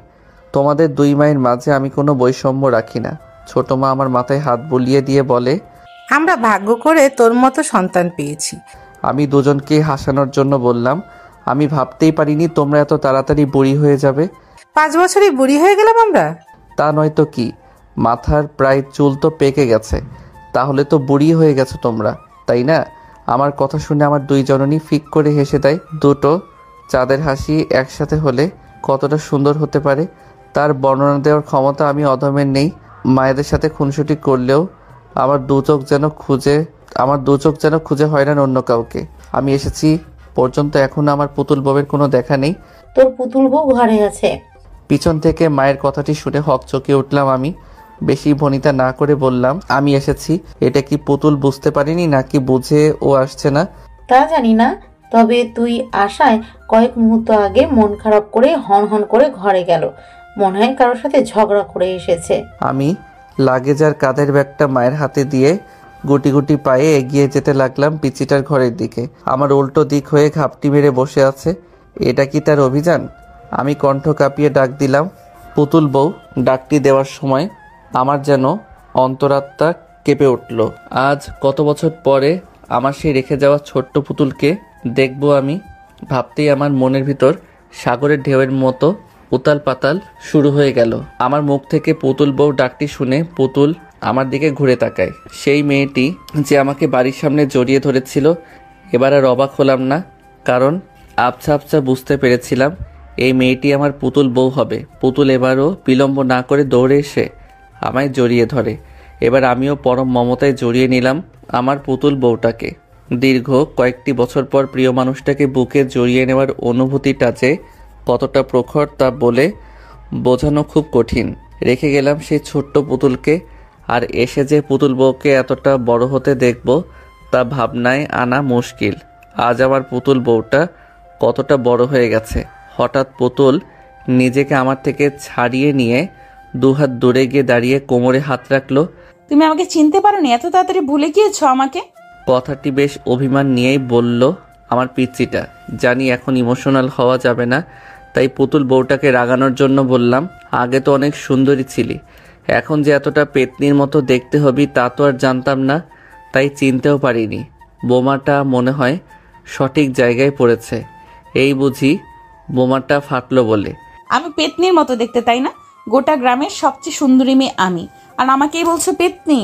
S2: তোমাদের 2 মায়ের মাঝে আমি কোনো বৈষম্য রাখি না। ছোট মা আমার মাথায় হাত বুলিয়ে দিয়ে বলে,
S3: আমরা ভাগ্য করে তোর মতো সন্তান পেয়েছি।
S2: আমি দুজনকে হাসানোর জন্য বললাম, আমি ভাবতেই পারিনি তোমরা এত তাড়াতাড়ি বুড়ি হয়ে যাবে।
S3: 5 বছরই বুড়ি হয়ে গেলাম আমরা?
S2: তা নয় তো কি, মাথার প্রায় চুল তো পেকে গেছে। তাহলে তো বুড়ি হয়ে গেছো তোমরা, তাই না? আমার কথা শুনে আমার 2 জননী ফিক করে হেসে দেয়। দুটো চাঁদের হাসি একসাথে হলে কতটা সুন্দর হতে পারে তার বর্ণনা দেওয়ার ক্ষমতা আমি অধমের নেই। মায়েদের সাথে খুনসুটি করলেও আমার দু চোখ যেন খুঁজে হয় না অন্য কাউকে। আমি এসেছি পর্যন্ত এখন আমার পুতুল বউয়ের কোনো দেখা নেই।
S7: তোর পুতুল বউ ঘরে আছে।
S2: পিছন থেকে মায়ের কথাটি শুনে হকচকিয়ে উঠলাম আমি। বেশি ভনিতা না করে বললাম, আমি এসেছি। এটা কি পুতুল বুঝতে পারিনি নাকি বুঝে ও আসছে না?
S7: তা জানি না, তবে তুই আসায় কয়েক মুহূর্ত আগে মন খারাপ করে হন হন করে ঘরে গেল। মনে হয় কারোর সাথে ঝগড়া করে এসেছে।
S2: আমি লাগেজ আর কাঁধের ব্যাগটা মায়ের হাতে দিয়ে গুটি গুটি পায়ে এগিয়ে যেতে লাগলাম পিচিটার ঘরের দিকে। আমার উল্টো দিক হয়ে ঘাপটি মেরে বসে আছে। এটা কি তার অভিযান? আমি কণ্ঠ কাঁপিয়ে ডাক দিলাম, পুতুল বউ। ডাকটি দেওয়ার সময় আমার যেন অন্তরাত্মা কেঁপে উঠল। আজ কত বছর পরে আমার সেই রেখে যাওয়া ছোট্ট পুতুলকে দেখব আমি। ভাবতেই আমার মনের ভিতর সাগরের ঢেউয়ের মতো উতাল পাতাল শুরু হয়ে গেল। আমার মুখ থেকে পুতুল বউ ডাকটি শুনে পুতুল আমার দিকে ঘুরে তাকায়। সেই মেয়েটি যে আমাকে বাড়ির সামনে জড়িয়ে ধরেছিল। এবার আর অবাক হলাম না, কারণ আবছা আবছা বুঝতে পেরেছিলাম এই মেয়েটি আমার পুতুল বউ হবে। পুতুল এবারও বিলম্ব না করে দৌড়ে এসে আমায় জড়িয়ে ধরে এবার আমিও পরম মমতায় জড়িয়ে নিলাম আমার পুতুল বউটাকে। দীর্ঘ কয়েকটি বছর পর প্রিয় মানুষটাকে বুকে জড়িয়ে নেওয়ার অনুভূতিটা যে কতটা প্রখর তা বলে বোঝানো খুব কঠিন। রেখে গেলাম সেই ছোট্ট পুতুলকে, আর এসে যে পুতুল বউকে এতটা বড় হতে দেখব তা ভাবনায় আনা মুশকিল। আজ আমার পুতুল বউটা কতটা বড় হয়ে গেছে। হঠাৎ পুতুল নিজেকে আমার থেকে ছাড়িয়ে নিয়ে দুহাত দূরে গিয়ে দাঁড়িয়ে কোমরে হাত রাখলো।
S1: তুমি আমাকে চিনতে পারোনি? এত তাড়াতাড়ি ভুলে গিয়েছো আমাকে?
S2: কথাটি বেশ অভিমান নিয়েই বলল আমার পিচ্চিটা। জানি এখন ইমোশনাল হওয়া যাবে না, তাই পুতুল বউটাকে রাগানোর জন্য বললাম, আগে তো অনেক সুন্দরী ছিলি, এখন যে এতটা পেতনির মতো দেখতে হবি তা তো আর জানতাম না, তাই চিনতেও পারিনি। বোমাটা মনে হয় সঠিক জায়গায় পড়েছে, এই বুঝি বোমাটা ফাটলো বলে।
S1: আমি পেতনির মতো দেখতে, তাই না? গোটা গ্রামের সবচেয়ে সুন্দরী মেয়ে আমি, আর আমাকেই বলছো পেতনি?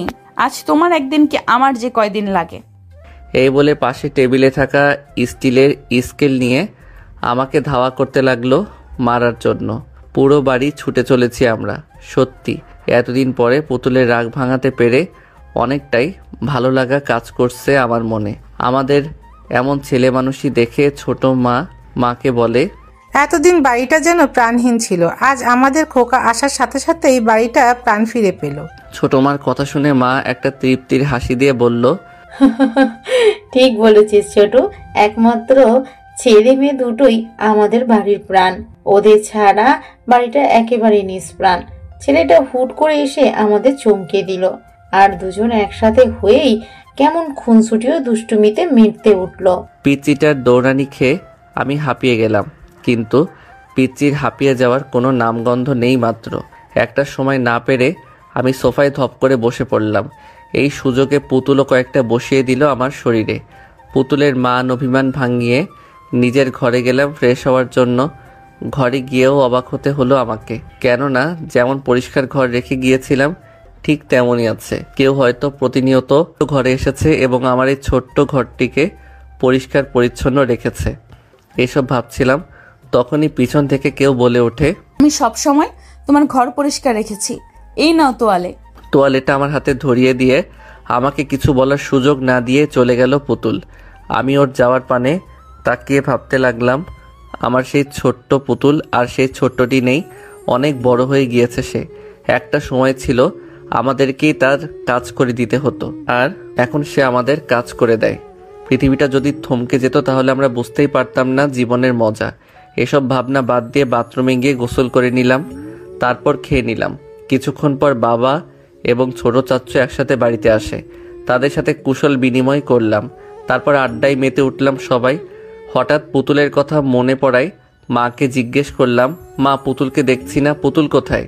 S1: আজ তোমার একদিন কি আমার যে কয়দিন লাগে।
S2: এই বলে পাশে টেবিলে থাকা স্টিলের স্কেল নিয়ে আমাকে ধাওয়া করতে লাগলো মারার জন্য। পুরো বাড়ি ছুটে চলেছি আমরা। সত্যি এতদিন পরে পুতুলের রাগ ভাঙাতে পেরে অনেকটাই ভালো লাগা কাজ করছে আমার মনে। আমাদের এমন ছেলে মানুষই দেখে ছোট মাকে বলে,
S3: এতদিন বাড়িটা যেন প্রাণহীন ছিল, আজ আমাদের খোকা আসার সাথে সাথে এই বাড়িটা প্রাণ ফিরে পেল।
S2: ছোট মার কথা শুনে মা একটা তৃপ্তির হাসি দিয়ে বলল,
S7: ঠিক বলেছিস ছোট, একমাত্র ছেলে মেয়ে দুটোই আমাদের বাড়ির প্রাণ, ওদের ছাড়া বাড়িটা একেবারে নিষ্প্রাণ। ছেলেটা হুট করে এসে আমাদের চমকে দিল, আর দুজন একসাথে হয়েই কেমন খুনসুটি ও দুষ্টুমিতে মেতে উঠল।
S2: পিচ্চিটার দৌড়ানি খেয়ে আমি হাঁপিয়ে গেলাম, কিন্তু পিচ্চির হাঁপিয়ে যাওয়ার কোনো নামগন্ধ নেই মাত্র। একটা সময় না পেরে আমি সোফায় ধপ করে বসে পড়লাম। এই সুযোগে পুতুলও কয়েকটা বসিয়ে দিল আমার শরীরে। পুতুলের মান অভিমান ভাঙিয়ে নিজের ঘরে গেলাম ফ্রেশ হওয়ার জন্য। ঘরে গিয়েও অবাক হতে হলো আমাকে, কেননা যেমন পরিষ্কার ঘর রেখে গিয়েছিলাম ঠিক তেমনই আছে। কেউ হয়তো প্রতিনিয়ত ঘরে এসেছে এবং আমার এই ছোট্ট ঘরটিকে পরিষ্কার পরিচ্ছন্ন রেখেছে। এসব ভাবছিলাম, তখনই পিছন থেকে কেউ বলে ওঠে,
S1: আমি সব সময় তোমার ঘর পরিষ্কার রেখেছি, এই নাও তোয়ালে।
S2: তোয়ালেটা আমার হাতে ধরিয়ে দিয়ে আমাকে কিছু বলার সুযোগ না দিয়ে চলে গেল পুতুল। আমি ওর যাওয়ার পানে তাকিয়ে ভাবতে লাগলাম, আমার সেই ছোট্ট পুতুল আর সেই ছোট্টটি নেই, অনেক বড় হয়ে গিয়েছে সে। একটা সময় ছিল আমাদেরকেই তার কাজ করে দিতে হতো, আর এখন সে আমাদের কাজ করে দেয়। পৃথিবীটা যদি থমকে যেত তাহলে আমরা বুঝতেই পারতাম না জীবনের মজা। এসব ভাবনা বাদ দিয়ে বাথরুমে গিয়ে গোসল করে নিলাম, তারপর খেয়ে নিলাম। কিছুক্ষণ পর বাবা এবং ছোট চাচ্চু একসাথে বাড়িতে আসে, তাদের সাথে কুশল বিনিময় করলাম, তারপর আড্ডায় মেতে উঠলাম সবাই। হঠাৎ পুতুলের কথা মনে পড়ায় মাকে জিজ্ঞেস করলাম, মা পুতুলকে দেখছি না, পুতুল কোথায়?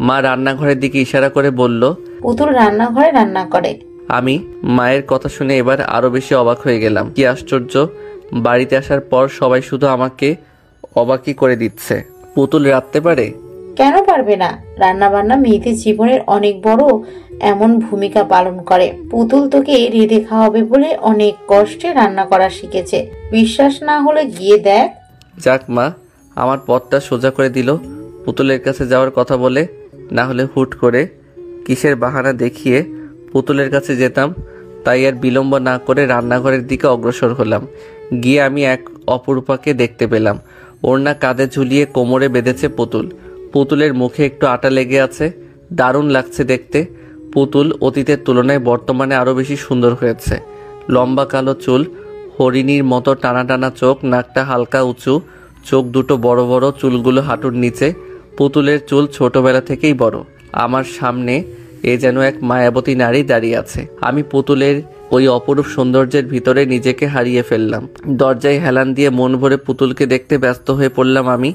S2: মা রান্নাঘরের দিকে ইশারা করে বলল,
S7: পুতুল রান্নাঘরে রান্না করে।
S2: আমি মায়ের কথা শুনে এবার আরো বেশি অবাক হয়ে গেলাম। কি আশ্চর্য, বাড়িতে আসার পর সবাই শুধু আমাকে অবাকই করে দিচ্ছে। পুতুল রাঁধতে পারে?
S7: কেন পারবে না? রান্না বান্না মেয়েদের জীবনের অনেক বড় এমন ভূমিকা পালন করে। পুতুল তোকে রেঁধে খাওয়াবে বলে অনেক কষ্টে রান্না করা শিখেছে, বিশ্বাস না হলে গিয়ে দেখ।
S2: যাক মা, আমার পথটা সোজা করে দিল পুতুলের কাছে যাওয়ার কথা বলে। না হলে হুট করে কিসের বাহানা দেখিয়ে পুতুলের কাছে যেতাম। তাই আর বিলম্ব না করে রান্নাঘরের দিকে অগ্রসর হলাম। গিয়ে আমি এক অপরূপাকে দেখতে পেলাম। ওড়না কাঁধে ঝুলিয়ে কোমরে বেঁধেছে পুতুল। পুতুলের মুখে একটু আটা লেগে আছে, দারুণ লাগছে দেখতে। পুতুল অতীতের তুলনায় বর্তমানে আরো বেশি সুন্দর হয়েছে। লম্বা কালো চুল, হরিণীর মতো টানা টানা চোখ, নাকটা হালকা উঁচু, চোখ দুটো বড় বড়, চুলগুলো হাঁটুর নিচে। পুতুলের চুল ছোটবেলা থেকেই বড়। আমার সামনে এ যেন এক মায়াবতী নারী দাঁড়িয়ে আছে। আমি পুতুলের ওই অপরূপ সৌন্দর্যের ভিতরে নিজেকে হারিয়ে ফেললাম। দরজায় হেলান দিয়ে মন ভরে পুতুলকে দেখতে ব্যস্ত হয়ে পড়লাম আমি।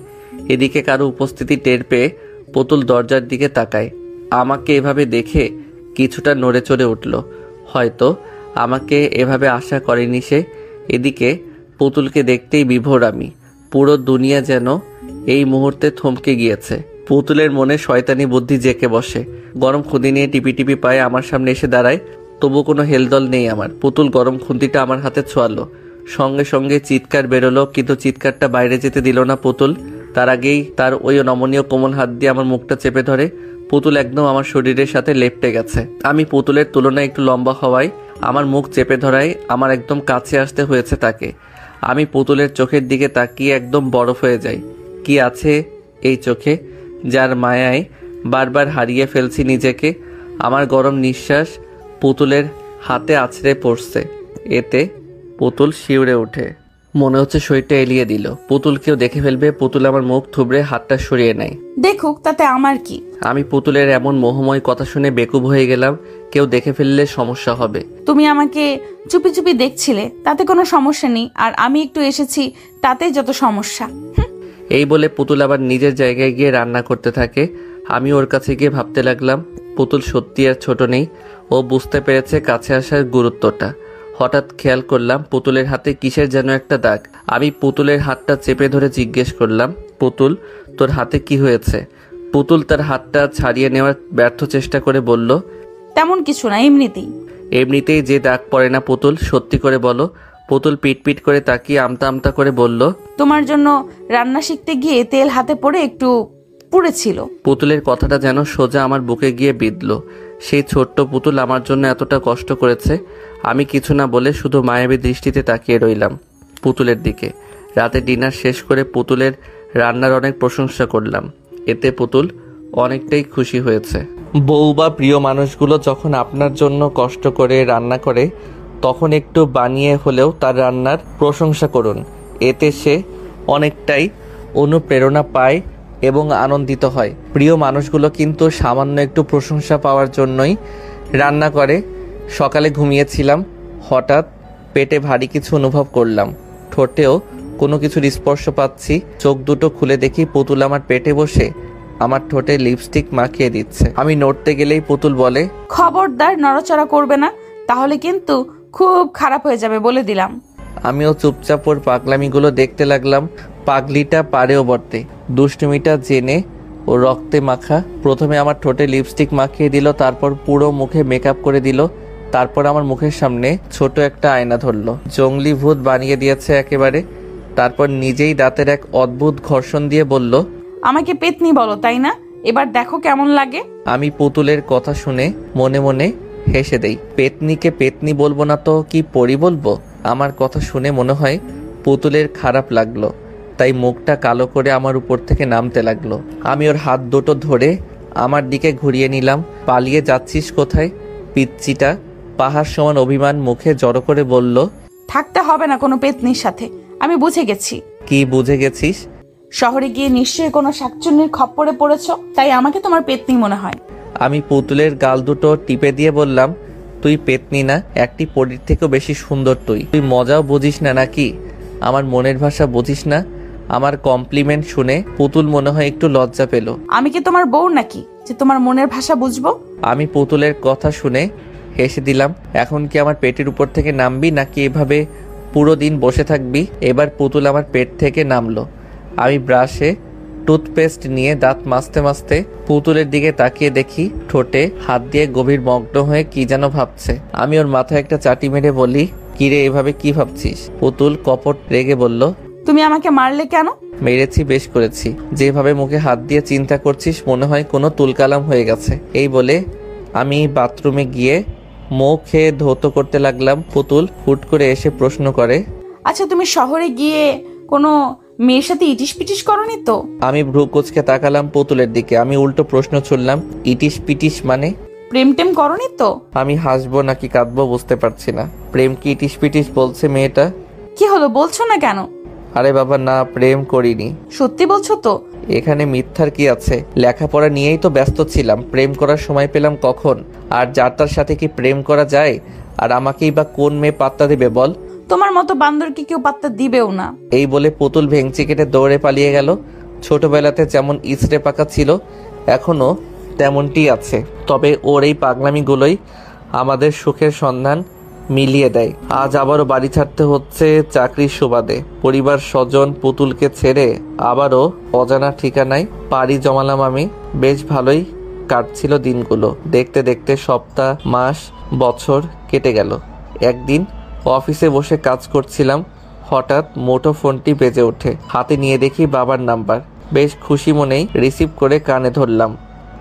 S2: এদিকে কারো উপস্থিতি টের পেয়ে পুতুল দরজার দিকে তাকায়। আমাকে এভাবে দেখে কিছুটা নড়ে চড়ে উঠল। হয়তো আমাকে এভাবে আশা করেনি সে। এদিকে পুতুলকে দেখতেই বিভোর আমি। পুরো দুনিয়া যেন এই মুহূর্তে থমকে গিয়েছে। পুতুলের মনে শয়তানি বুদ্ধি জেঁকে বসে। গরম খুঁদি নিয়ে টিপি টিপি পায়ে আমার সামনে এসে দাঁড়ায়, তবু কোনো হেলদল নেই আমার। পুতুল গরম খুন্তিটা আমার হাতে ছোঁয়ালো, সঙ্গে সঙ্গে চিৎকার বেরোলো, কিন্তু চিৎকারটা বাইরে যেতে দিল না পুতুল। তার আগেই তার ওই নমনীয় কোমল হাত দিয়ে আমার মুখটা চেপে ধরে। পুতুল একদম আমার শরীরের সাথে লেপ্টে গেছে। আমি পুতুলের তুলনায় একটু লম্বা হওয়ায় আমার মুখ চেপে ধরায় আমার একদম কাছে আসতে হয়েছে তাকে। আমি পুতুলের চোখের দিকে তাকিয়ে একদম বরফ হয়ে যাই। কি আছে এই চোখে যার মায়ায় বারবার হারিয়ে ফেলছি নিজেকে। আমার গরম নিঃশ্বাস পুতুলের হাতে আছড়ে পড়ছে। এতে পুতুল শিউরে ওঠে, মনে হচ্ছে শরীরটা এলিয়ে দিল। পুতুল কেউ দেখে ফেলবে। পুতুল আমার মুখ থুবড়ে হাতটা সরিয়ে নেয়।
S1: দেখুক, তাতে আমার কি?
S2: আমি পুতুলের এমন মোহময় কথা শুনে বেকুব হয়ে গেলাম। কেউ দেখে ফেললে সমস্যা হবে।
S1: তুমি আমাকে চুপি চুপি দেখছিলে, তাতে কোনো সমস্যা নেই, আর আমি একটু এসেছি তাতেই যত সমস্যা।
S2: এই বলে পুতুল আবার নিজের জায়গায় গিয়ে রান্না করতে থাকে। আমি ওর কাছে গিয়ে ভাবতে লাগলাম পুতুল সত্যি আর ছোট নেই। ও বুঝতে পেরেছে কাছে আসার গুরুত্বটা। হঠাৎ খেয়াল করলাম পুতুলের হাতে কিসের যেন একটা দাগ। আমি পুতুলের হাতটা চেপে ধরে জিজ্ঞেস করলাম, পুতুল তোর হাতে কি হয়েছে? পুতুল তার হাতটা ছাড়িয়ে নেওয়ার ব্যর্থ চেষ্টা করে বলল,
S1: তেমন কিছু না, এমনিতেই।
S2: এমনিতেই যে দাগ পড়ে না পুতুল, সত্যি করে বলো। পুতুল পিট করে তাকিয়ে আমতা আমতা করে বলল,
S1: তোমার জন্য রান্না শিখতে গিয়ে তেল হাতে পড়ে একটু পুড়েছিল।
S2: পুতুলের কথাটা যেন সোজা আমার বুকে গিয়ে বিঁধল। সেই ছোট্ট পুতুল আমার জন্য এতটা কষ্ট করেছে। আমি কিছু না বলে শুধু মায়াবী দৃষ্টিতে তাকিয়ে রইলাম পুতুলের দিকে। রাতে ডিনার শেষ করে পুতুলের রান্নার অনেক প্রশংসা করলাম। এতে পুতুল অনেকটাই খুশি হয়েছে। বউ বা প্রিয় মানুষগুলো যখন আপনার জন্য কষ্ট করে রান্না করে, তখন একটু বানিয়ে হলেও তার রান্নার প্রশংসা করুন। এতে সে অনেকটাই অনুপ্রেরণা পায় এবং আনন্দিত হয়। প্রিয় মানুষগুলো কিন্তু সামান্য একটু প্রশংসা পাওয়ার জন্যই রান্না করে। সকালে ঘুমিয়েছিলাম, হঠাৎ পেটে ভারী কিছু অনুভব করলাম। ঠোঁটেও কোনো কিছুর স্পর্শ পাচ্ছি। চোখ দুটো খুলে দেখি পুতুল আমার পেটে বসে আমার ঠোঁটে লিপস্টিক মাখিয়ে দিচ্ছে। আমি নড়তে গেলেই পুতুল বলে,
S1: খবরদার নড়াচড়া করবে না, তাহলে কিন্তু খুব খারাপ হয়ে যাবে বলে দিলাম।
S2: আমিও চুপচাপ ওর পাগলামিগুলো দেখতে লাগলাম। পাগলিটা পারেও বটে, দুষ্টুমিটা জেনে ও রক্তে মাখা। প্রথমে আমার ঠোঁটে লিপস্টিক মাখিয়ে দিল, তারপর পুরো মুখে মেকআপ করে দিল, তারপর আমার মুখের সামনে ছোট একটা আয়না ধরলো। জঙ্গলি ভূত বানিয়ে দিয়েছে একেবারে। তারপর নিজেই দাঁতের এক অদ্ভুত ঘর্ষণ দিয়ে বলল,
S1: আমাকে পেতনি বলো তাই না? এবার দেখো কেমন লাগে।
S2: আমি পুতুলের কথা শুনে মনে মনে হেসে দেই। পেতনিকে পেতনি বলবো না তো কি পরি বলবো? আমার কথা শুনে মনে হয় পুতুলের খারাপ লাগলো, তাই মুখটা কালো করে আমার উপর থেকে নামতে লাগলো। আমি ওর হাত দুটো ধরে আমার দিকে ঘুরিয়ে নিলাম। পালিয়ে যাচ্ছিস কোথায় পিচ্চিটা? পাহাড় সমান অভিমান মুখে জড়ো করে বলল,
S1: থাকতে হবে না কোনো পেতনির সাথে, আমি বুঝে গেছি।
S2: কি বুঝে গেছিস?
S1: শহরে গিয়ে নিশ্চয়ই কোনো শাকচুন্নির খপ্পরে পড়েছ, তাই আমাকে তোমার পেতনি মনে হয়।
S2: আমি পুতুলের গাল দুটো টিপে দিয়ে বললাম, তুই পেতনি না, একটি পরীর থেকেও বেশি সুন্দর তুই। তুই মজাও বুঝিস না নাকি? আমার মনের ভাষা বুঝিস না? আমার কমপ্লিমেন্ট শুনে পুতুল মনে হয় একটু লজ্জা পেল।
S1: আমি কি তোমার বউ নাকি যে তোমার মনের ভাষা বুঝবো?
S2: আমি পুতুলের কথা শুনে হেসে দিলাম। এখন কি আমার পেটের উপর থেকে নামবি নাকি এভাবে পুরো দিন বসে থাকবি? এবার পুতুল আমার পেট থেকে নামলো। আমি ব্রাশে টুথপেস্ট নিয়ে দাঁত মাজতে মাজতে পুতুলের দিকে তাকিয়ে দেখি ঠোঁটে হাত দিয়ে গভীর মগ্ন হয়ে কি যেন ভাবছে। আমি ওর মাথায় একটা চাটি মেরে বলি, কিরে এভাবে কি ভাবছিস? পুতুল কপট রেগে বলল,
S1: তুমি আমাকে মারলে কেন?
S2: মেরেছি, বেশ করেছি। যেভাবে মুখে হাত দিয়ে চিন্তা করছিস মনে হয় কোনো তুলকালাম হয়ে গেছে। এই বলে আমি বাথরুমে গিয়ে মুখ খেয়ে ধৌত করতে লাগলাম। পুতুল হুট করে এসে প্রশ্ন করে,
S1: আচ্ছা তুমি শহরে গিয়ে কোনো মেয়ের সাথে ইটিস পিটিস করনি তো?
S2: আমি ভ্রু কুচকে তাকালাম পুতুলের দিকে। আমি উল্টো প্রশ্ন ছুড়লাম, ইটিস পিটিস মানে?
S1: প্রেম টেম করনি তো?
S2: আমি হাসবো নাকি কাঁদবো বুঝতে পারছি না। প্রেম কি ইটিস পিটিস বলছে মেয়েটা?
S1: কি হলো, বলছো না কেন?
S2: আরে বাবা না, প্রেম করিনি।
S1: সত্যি বলছো তো?
S2: এখানে মিথ্যার কি আছে? লেখাপড়া নিয়েই তো ব্যস্ত ছিলাম, প্রেম করার সময় পেলাম কখন? আর যার তার সাথে কি প্রেম করা যায়? আর আমাকেই বা কোন মেয়ে পাত্তা দেবে বল?
S1: তোমার মতো বান্দরকে কেউ পাত্তা দিবেও না।
S2: এই বলে পুতুল ভেঙচি কেটে দৌড়ে পালিয়ে গেল। ছোটবেলাতে যেমন ইচড়ে পাকা ছিল এখনো তেমনটি আছে, তবে ওর এই পাগলামিগুলোই আমাদের সুখের সন্ধান মিলিয়ে দেয়। আজ আবারও বাড়ি ছাড়তে হচ্ছে চাকরির সুবাদে। পরিবার স্বজন পুতুলকে ছেড়ে আবারও অজানা ঠিকানায় পাড়ি জমালাম আমি। বেশ ভালোই কাটছিল দিনগুলো। দেখতে দেখতে সপ্তাহ, মাস, বছর কেটে গেল। একদিন অফিসে বসে কাজ করছিলাম, হঠাৎ মুঠো ফোনটি বেজে ওঠে। হাতে নিয়ে দেখি বাবার নাম্বার। বেশ খুশি মনেই রিসিভ করে কানে ধরলাম।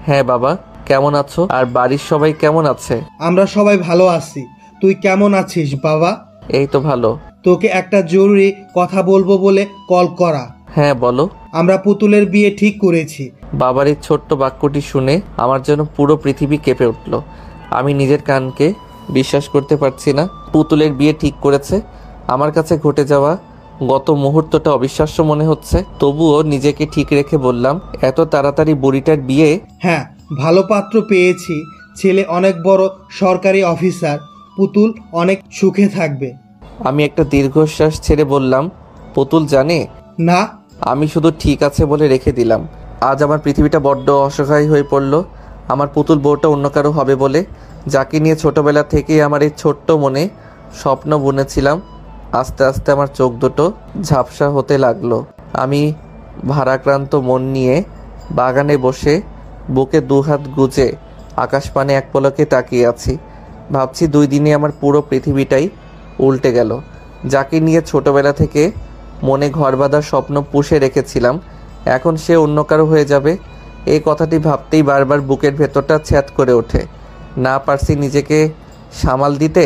S2: হ্যাঁ বাবা, কেমন আছো? আর বাড়ির সবাই কেমন আছে?
S4: আমরা সবাই ভালো আছি। তুই কেমন আছিস বাবা?
S2: এই তো ভালো।
S4: তোকে একটা জরুরি কথা বলবো বলে কল করা।
S2: হ্যাঁ বলো।
S4: আমরা পুতুলের বিয়ে ঠিক করেছি।
S2: বাবার এই ছোট্ট বাক্যটি শুনে আমার যেন পুরো পৃথিবী কেঁপে উঠল। আমি নিজের কানকে বিশ্বাস করতে পারছি না। পুতুলের বিয়ে ঠিক করেছে। আমার কাছে ঘটে যাওয়া গত মুহূর্তটা অবিশ্বাস্য মনে হচ্ছে, তবুও নিজেকে ঠিক রেখে বললাম, এত তাড়াতাড়ি বুড়িটার বিয়ে?
S4: হ্যাঁ, ভালো পাত্র পেয়েছি। ছেলে অনেক বড় সরকারি অফিসার। পুতুল অনেক সুখে থাকবে।
S2: আমি একটা দীর্ঘশ্বাস ছেড়ে বললাম, পুতুল জানে?
S4: না।
S2: আমি শুধু ঠিক আছে বলে রেখে দিলাম। আজ আমার পৃথিবীটা বড্ড অসহায় হয়ে পড়ল। আমার পুতুল বউটা অন্য কারো হবে বলে, যাকে নিয়ে ছোটবেলা থেকেই আমার এই ছোট্ট মনে স্বপ্ন বুনেছিলাম, আস্তে আস্তে আমার চোখ দুটো ঝাপসা হতে লাগলো। আমি ভারাক্রান্ত মন নিয়ে বাগানে বসে বুকে দুহাত গুজে আকাশপানে এক পলকে তাকিয়ে আছি। ভাবছি 2 দিনে আমার পুরো পৃথিবীটাই উল্টে গেল। যাকে নিয়ে ছোটবেলা থেকে মনে ঘর বাঁধার স্বপ্ন পুষে রেখেছিলাম, এখন সে অন্য কারো হয়ে যাবে। এই কথাটি ভাবতেই বারবার বুকের ভেতরটা ছ্যাদ করে ওঠে। না পারছি নিজেকে সামাল দিতে,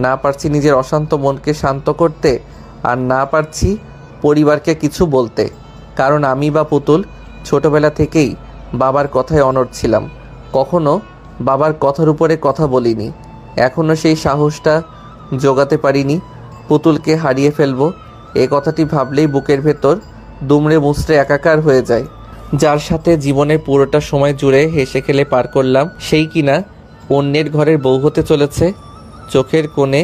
S2: না পারছি নিজের অশান্ত মনকে শান্ত করতে, আর না পারছি পরিবারকে কিছু বলতে। কারণ আমি বা পুতুল ছোটবেলা থেকেই বাবার কথায় অনড় ছিলাম। কখনো বাবার কথার উপরে কথা বলিনি। এখনও সেই সাহসটা জোগাতে পারিনি পুতুলকে হারিয়ে ফেলবো। এই কথাটি ভাবলেই বুকের ভেতর দুমড়ে মুচড়ে একাকার হয়ে যায়। যার সাথে জীবনের পুরোটা সময় জুড়ে হেসে খেলে পার করলাম, সেই কিনা অন্যের ঘরের বউ হতে চলেছে। চোখের কোণে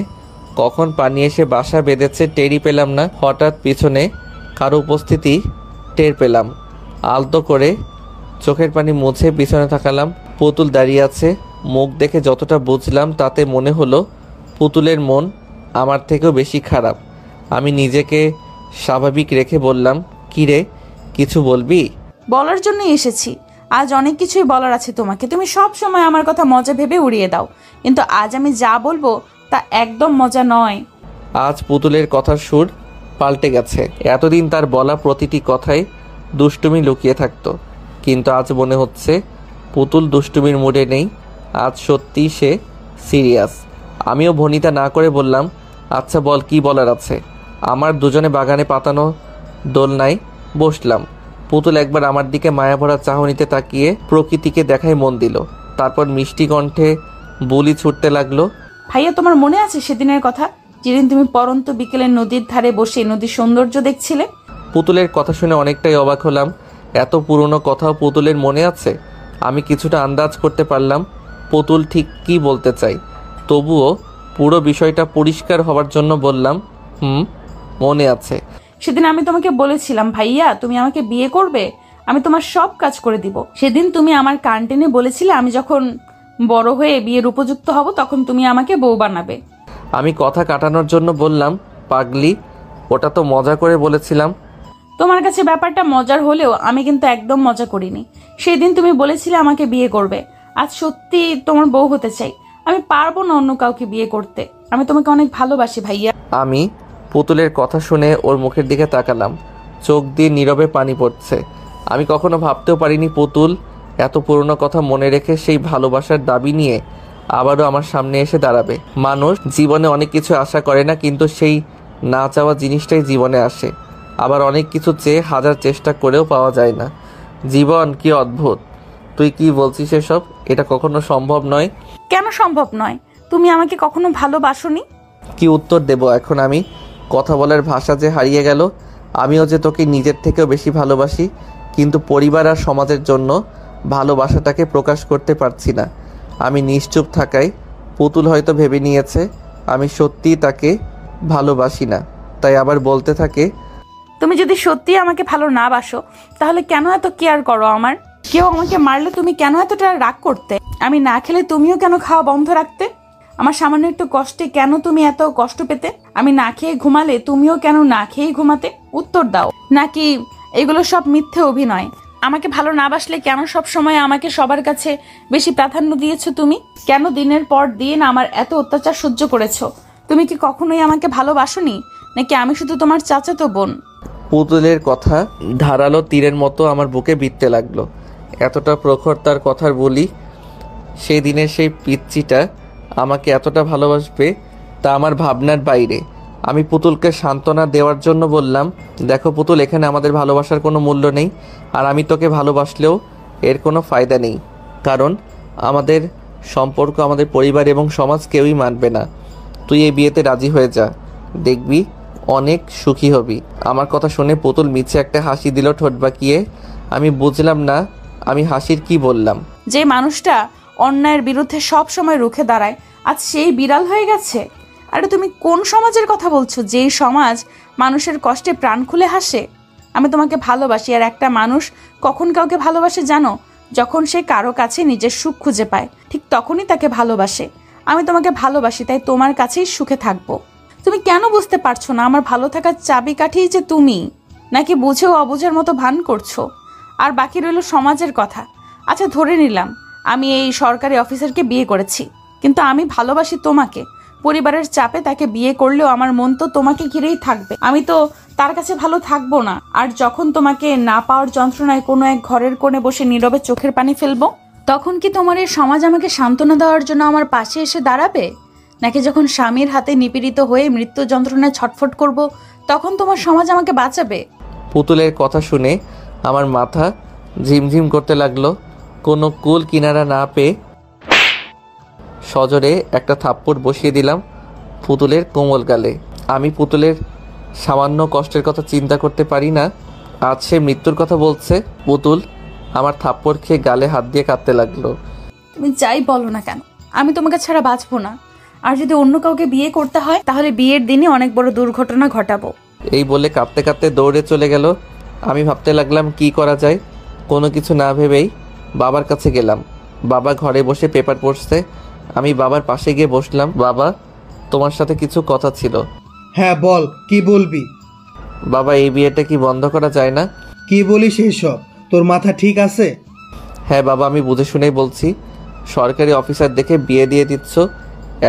S2: কখন পানি এসে বাসা বেঁধেছে টেরই পেলাম না। হঠাৎ পিছনে কারো উপস্থিতি টের পেলাম। আলতো করে চোখের পানি মুছে পিছনে তাকালাম। পুতুল দাঁড়িয়ে আছে। মুখ দেখে যতটা বুঝলাম তাতে মনে হলো পুতুলের মন আমার থেকেও বেশি খারাপ। আমি নিজেকে স্বাভাবিক রেখে বললাম, কি রে, কিছু বলবি?
S1: বলার জন্যই এসেছি। আজ অনেক কিছুই বলার আছে তোমাকে। তুমি সব সময় আমার কথা মজা ভেবে উড়িয়ে দাও, কিন্তু আজ আমি যা বলবো তা একদম মজা নয়।
S2: আজ পুতুলের কথার সুর পাল্টে গেছে। এতদিন তার বলা প্রতিটি কথায় দুষ্টুমি লুকিয়ে থাকতো, কিন্তু আজ মনে হচ্ছে পুতুল দুষ্টুমির মুডে নেই। আজ সত্যি সে সিরিয়াস। আমিও ভনিতা না করে বললাম, আচ্ছা বল, কি বলার আছে? আমার দুজনে বাগানে পাতানো দোলনায় বসলাম। পুতুল একবার আমার দিকে মায়াভরা চাহনিতে তাকিয়ে প্রকৃতিকে দেখায় মন দিল। তারপর মিষ্টি কণ্ঠে বুলি ছুটতে লাগলো,
S1: ভাইয়া, তোমার মনে আছে সেদিনের কথা, যেদিন তুমি পরন্ত বিকেলে নদীর ধারে বসে নদীর সৌন্দর্য দেখছিলে?
S2: পুতুলের কথা শুনে অনেকটাই অবাক হলাম। এত পুরনো কথাও পুতুলের মনে আছে? আমি কিছুটা আন্দাজ করতে পারলাম পুতুল ঠিক কী বলতে চাই। তবুও পুরো বিষয়টা পরিষ্কার হওয়ার জন্য বললাম, মনে আছে।
S1: সেদিন আমি তোমাকে বলেছিলাম, ভাইয়া তুমি আমাকে বিয়ে করবে, আমি তোমার সব কাজ করে দিব। সেদিন তুমি আমার কান টেনে বলেছিলে, আমি যখন বড় হয়ে বিয়ের উপযুক্ত হব তখন তুমি আমাকে বউ বানাবে।
S2: আমি কথা কাটানোর জন্য বললাম, পাগলি, ওটা তো মজা করে বলেছিলাম।
S1: তোমার কাছে ব্যাপারটা মজার হলেও আমি কিন্তু একদম মজা করিনি। সেদিন তুমি বলেছিলে আমাকে বিয়ে করবে। আজ সত্যি তোমার বউ হতে চাই। আমি পারবো না অন্য কাউকে বিয়ে করতে। আমি তোমাকে অনেক ভালোবাসি ভাইয়া।
S2: আমি পুতুলের কথা শুনে ওর মুখের দিকে তাকালাম। চোখ দিয়ে নীরবে পানি পড়ছে। আমি কখনো ভাবতেও পারিনি পুতুল এত পুরনো কথা মনে রেখে সেই ভালোবাসার দাবি নিয়ে আবারও আমার সামনে এসে দাঁড়াবে। মানুষ জীবনে অনেক কিছু আশা করে না, কিন্তু সেই না চাওয়া জিনিসটাই জীবনে আসে। আবার অনেক কিছু চেয়ে হাজার চেষ্টা করেও পাওয়া যায় না। জীবন কি অদ্ভুত। তুই কি বলছিস এসব? এটা কখনো সম্ভব নয়।
S1: কেন সম্ভব নয়? তুমি আমাকে কখনো ভালোবাসোনি?
S2: কি উত্তর দেব এখন আমি? কথা বলার ভাষা যে হারিয়ে গেল। আমিও যে তোকে নিজের থেকেও বেশি ভালোবাসি, কিন্তু পরিবার আর সমাজের জন্য ভালোবাসাটাকে প্রকাশ করতে পারছি না। আমি নিশ্চুপ থাকায় পুতুল হয়তো ভেবে নিয়েছে আমি সত্যিই তাকে ভালোবাসি না, তাই আবার বলতে থাকে,
S1: তুমি যদি সত্যি আমাকে ভালো না বাসো তাহলে কেন এত কেয়ার করো আমার? কেউ আমাকে মারলে তুমি কেন এতটা রাগ করতে? আমি না খেলে তুমিও কেন খাওয়া বন্ধ রাখতে? আমার সামান্য একটু কষ্টে কেন তুমি এত কষ্ট পেতে? আমি না খেয়ে ঘুমালে তুমিও কেন না খেয়ে ঘুমাতে? উত্তর দাও। নাকি এগুলো সব মিথ্যে অভিনয়? আমাকে ভালো না বাসলে কেন সব সময় আমাকে সবার কাছে বেশি প্রাধান্য দিয়েছো তুমি? কেন দিনের পর দিন আমার এত অত্যাচার সহ্য করেছো? তুমি কি কখনোই আমাকে ভালোবাসোনি, নাকি আমি শুধু তোমার চাচাতো বোন?
S2: পুতুলের কথা ধারালো তীরের মতো আমার বুকে বিঁধতে লাগলো। এতটা প্রখর তার কথার বলি, সেই দিনের সেই পিচ্চিটা আমাকে এতটা ভালোবাসবে তা আমার ভাবনার বাইরে। আমি পুতুলকে সান্ত্বনা দেওয়ার জন্য বললাম, দেখো পুতুল, এখানে আমাদের ভালোবাসার কোনো মূল্য নেই, আর আমি তোকে ভালোবাসলেও এর কোনো ফায়দা নেই, কারণ আমাদের সম্পর্ক আমাদের পরিবার এবং সমাজ কেউই মানবে না। তুই এই বিয়েতে রাজি হয়ে যা, দেখবি অনেক সুখী হবি। আমার কথা শুনে পুতুল মিছে একটা হাসি দিল ঠোঁট বাঁকিয়ে। আমি বুঝলাম না আমি হাসির কি বললাম।
S1: যে মানুষটা অন্যায়ের বিরুদ্ধে সব সময় রুখে দাঁড়ায় আজ সেই বিড়াল হয়ে গেছে। আরে তুমি কোন সমাজের কথা বলছো, যেই সমাজ মানুষের কষ্টে প্রাণ খুলে হাসে? আমি তোমাকে ভালোবাসি, আর একটা মানুষ কখন কাউকে ভালোবাসে জানো? যখন সে কারো কাছে নিজের সুখ খুঁজে পায়, ঠিক তখনই তাকে ভালোবাসে। আমি তোমাকে ভালোবাসি, তাই তোমার কাছেই সুখে থাকবো। তুমি কেন বুঝতে পারছো না আমার ভালো থাকার চাবিকাঠি যে তুমি? নাকি বুঝেও অবুঝের মতো ভান করছো? আর বাকি রইল সমাজের কথা। আচ্ছা, ধরে নিলাম আমি এই সরকারি অফিসারকে বিয়ে করেছি, কিন্তু আমি ভালোবাসি তোমাকে। পরিবারের চাপে তাকে বিয়ে করলেও আমার মন তো তোমাকে ঘিরেই থাকবে। আমি তো তার কাছে ভালো থাকবো না। আর যখন তোমাকে না পাওয়ার যন্ত্রণায় কোনো এক ঘরের কোণে বসে নীরবে চোখের পানি ফেলবো, তখন কি তোমার এই সমাজ আমাকে সান্ত্বনা দেওয়ার জন্য আমার পাশে এসে দাঁড়াবে? নাকি যখন স্বামীর হাতে নিপীড়িত হয়ে মৃত্যু যন্ত্রণায় ছটফট করব, তখন তোমার সমাজ আমাকে বাঁচাবে?
S2: পুতুলের কথা শুনে আমার মাথা ঝিমঝিম করতে লাগলো। কোনো কুল কিনারা না পেয়ে সজোরে একটা থাপ্পড় বসিয়ে দিলাম পুতুলের কোমল গালে। আমি পুতুলের সামান্য কষ্টের কথা চিন্তা করতে পারি না, আজ সে মৃত্যুর কথা বলছে। পুতুল আমার থাপ্পড় খেয়ে গালে হাত দিয়ে কাঁদতে লাগলো।
S1: তুমি যাই বলো না কেন, আমি তোমাকে ছাড়া বাঁচবো না। আর যদি অন্য কাউকে বিয়ে করতে হয়, তাহলে বিয়ের দিনই অনেক বড় দুর্ঘটনা ঘটাবো।
S2: এই বলে কাঁদতে কাঁদতে দৌড়ে চলে গেল। আমি ভাবতে লাগলাম কি করা যায়। কোনো কিছু না ভেবেই বাবার কাছে গেলাম। বাবা ঘরে বসে পেপার পড়ছে। আমি বাবার পাশে গিয়ে বসলাম। বাবা, তোমার সাথে কিছু কথা ছিল।
S4: হ্যাঁ বল, কি বলবি?
S2: বাবা, এই বিয়েটা কি বন্ধ করা যায় না?
S4: কি বলিস এইসব? তোর মাথা ঠিক আছে?
S2: হ্যাঁ বাবা, আমি বুঝে শুনেই বলছি। সরকারি অফিসার দেখে বিয়ে দিয়ে দিচ্ছ,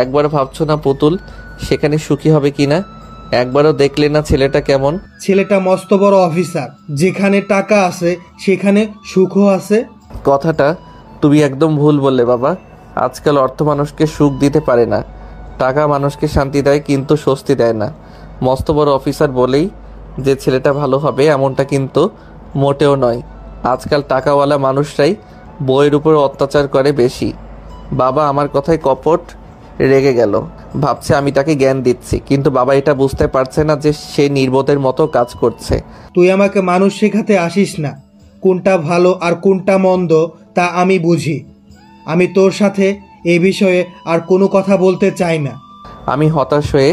S2: একবারও ভাবছো না পুতুল সেখানে সুখী হবে কিনা? একবারও দেখলে না ছেলেটা কেমন?
S4: ছেলেটা মস্ত বড় অফিসার, যেখানে টাকা আছে সেখানে সুখও আছে।
S2: কথাটা তুমি একদম ভুল বললে বাবা। আজকাল অর্থ মানুষকে সুখ দিতে পারে না, টাকা মানুষকে শান্তি দেয় কিন্তু স্বস্তি দেয় না। মস্ত বড় অফিসার বলেই যে ছেলেটা ভালো হবে এমনটা কিন্তু মোটেও নয়। আজকাল টাকাওয়ালা মানুষরাই বইয়ের উপর অত্যাচার করে বেশি। বাবা আমার কথায় কপট রেগে গেল, ভাবছে আমি তাকে জ্ঞান দিচ্ছি, কিন্তু বাবা এটা বুঝতে পারছে না যে সে নির্বোধের মতো কাজ করছে।
S4: তুই আমাকে মানুষ শেখাতে আসিস না। কোনটা ভালো আর কোনটা মন্দ তা আমি বুঝি। আমি তোর সাথে এই বিষয়ে আর কোনো কথা বলতে চাই না।
S2: আমি হতাশ হয়ে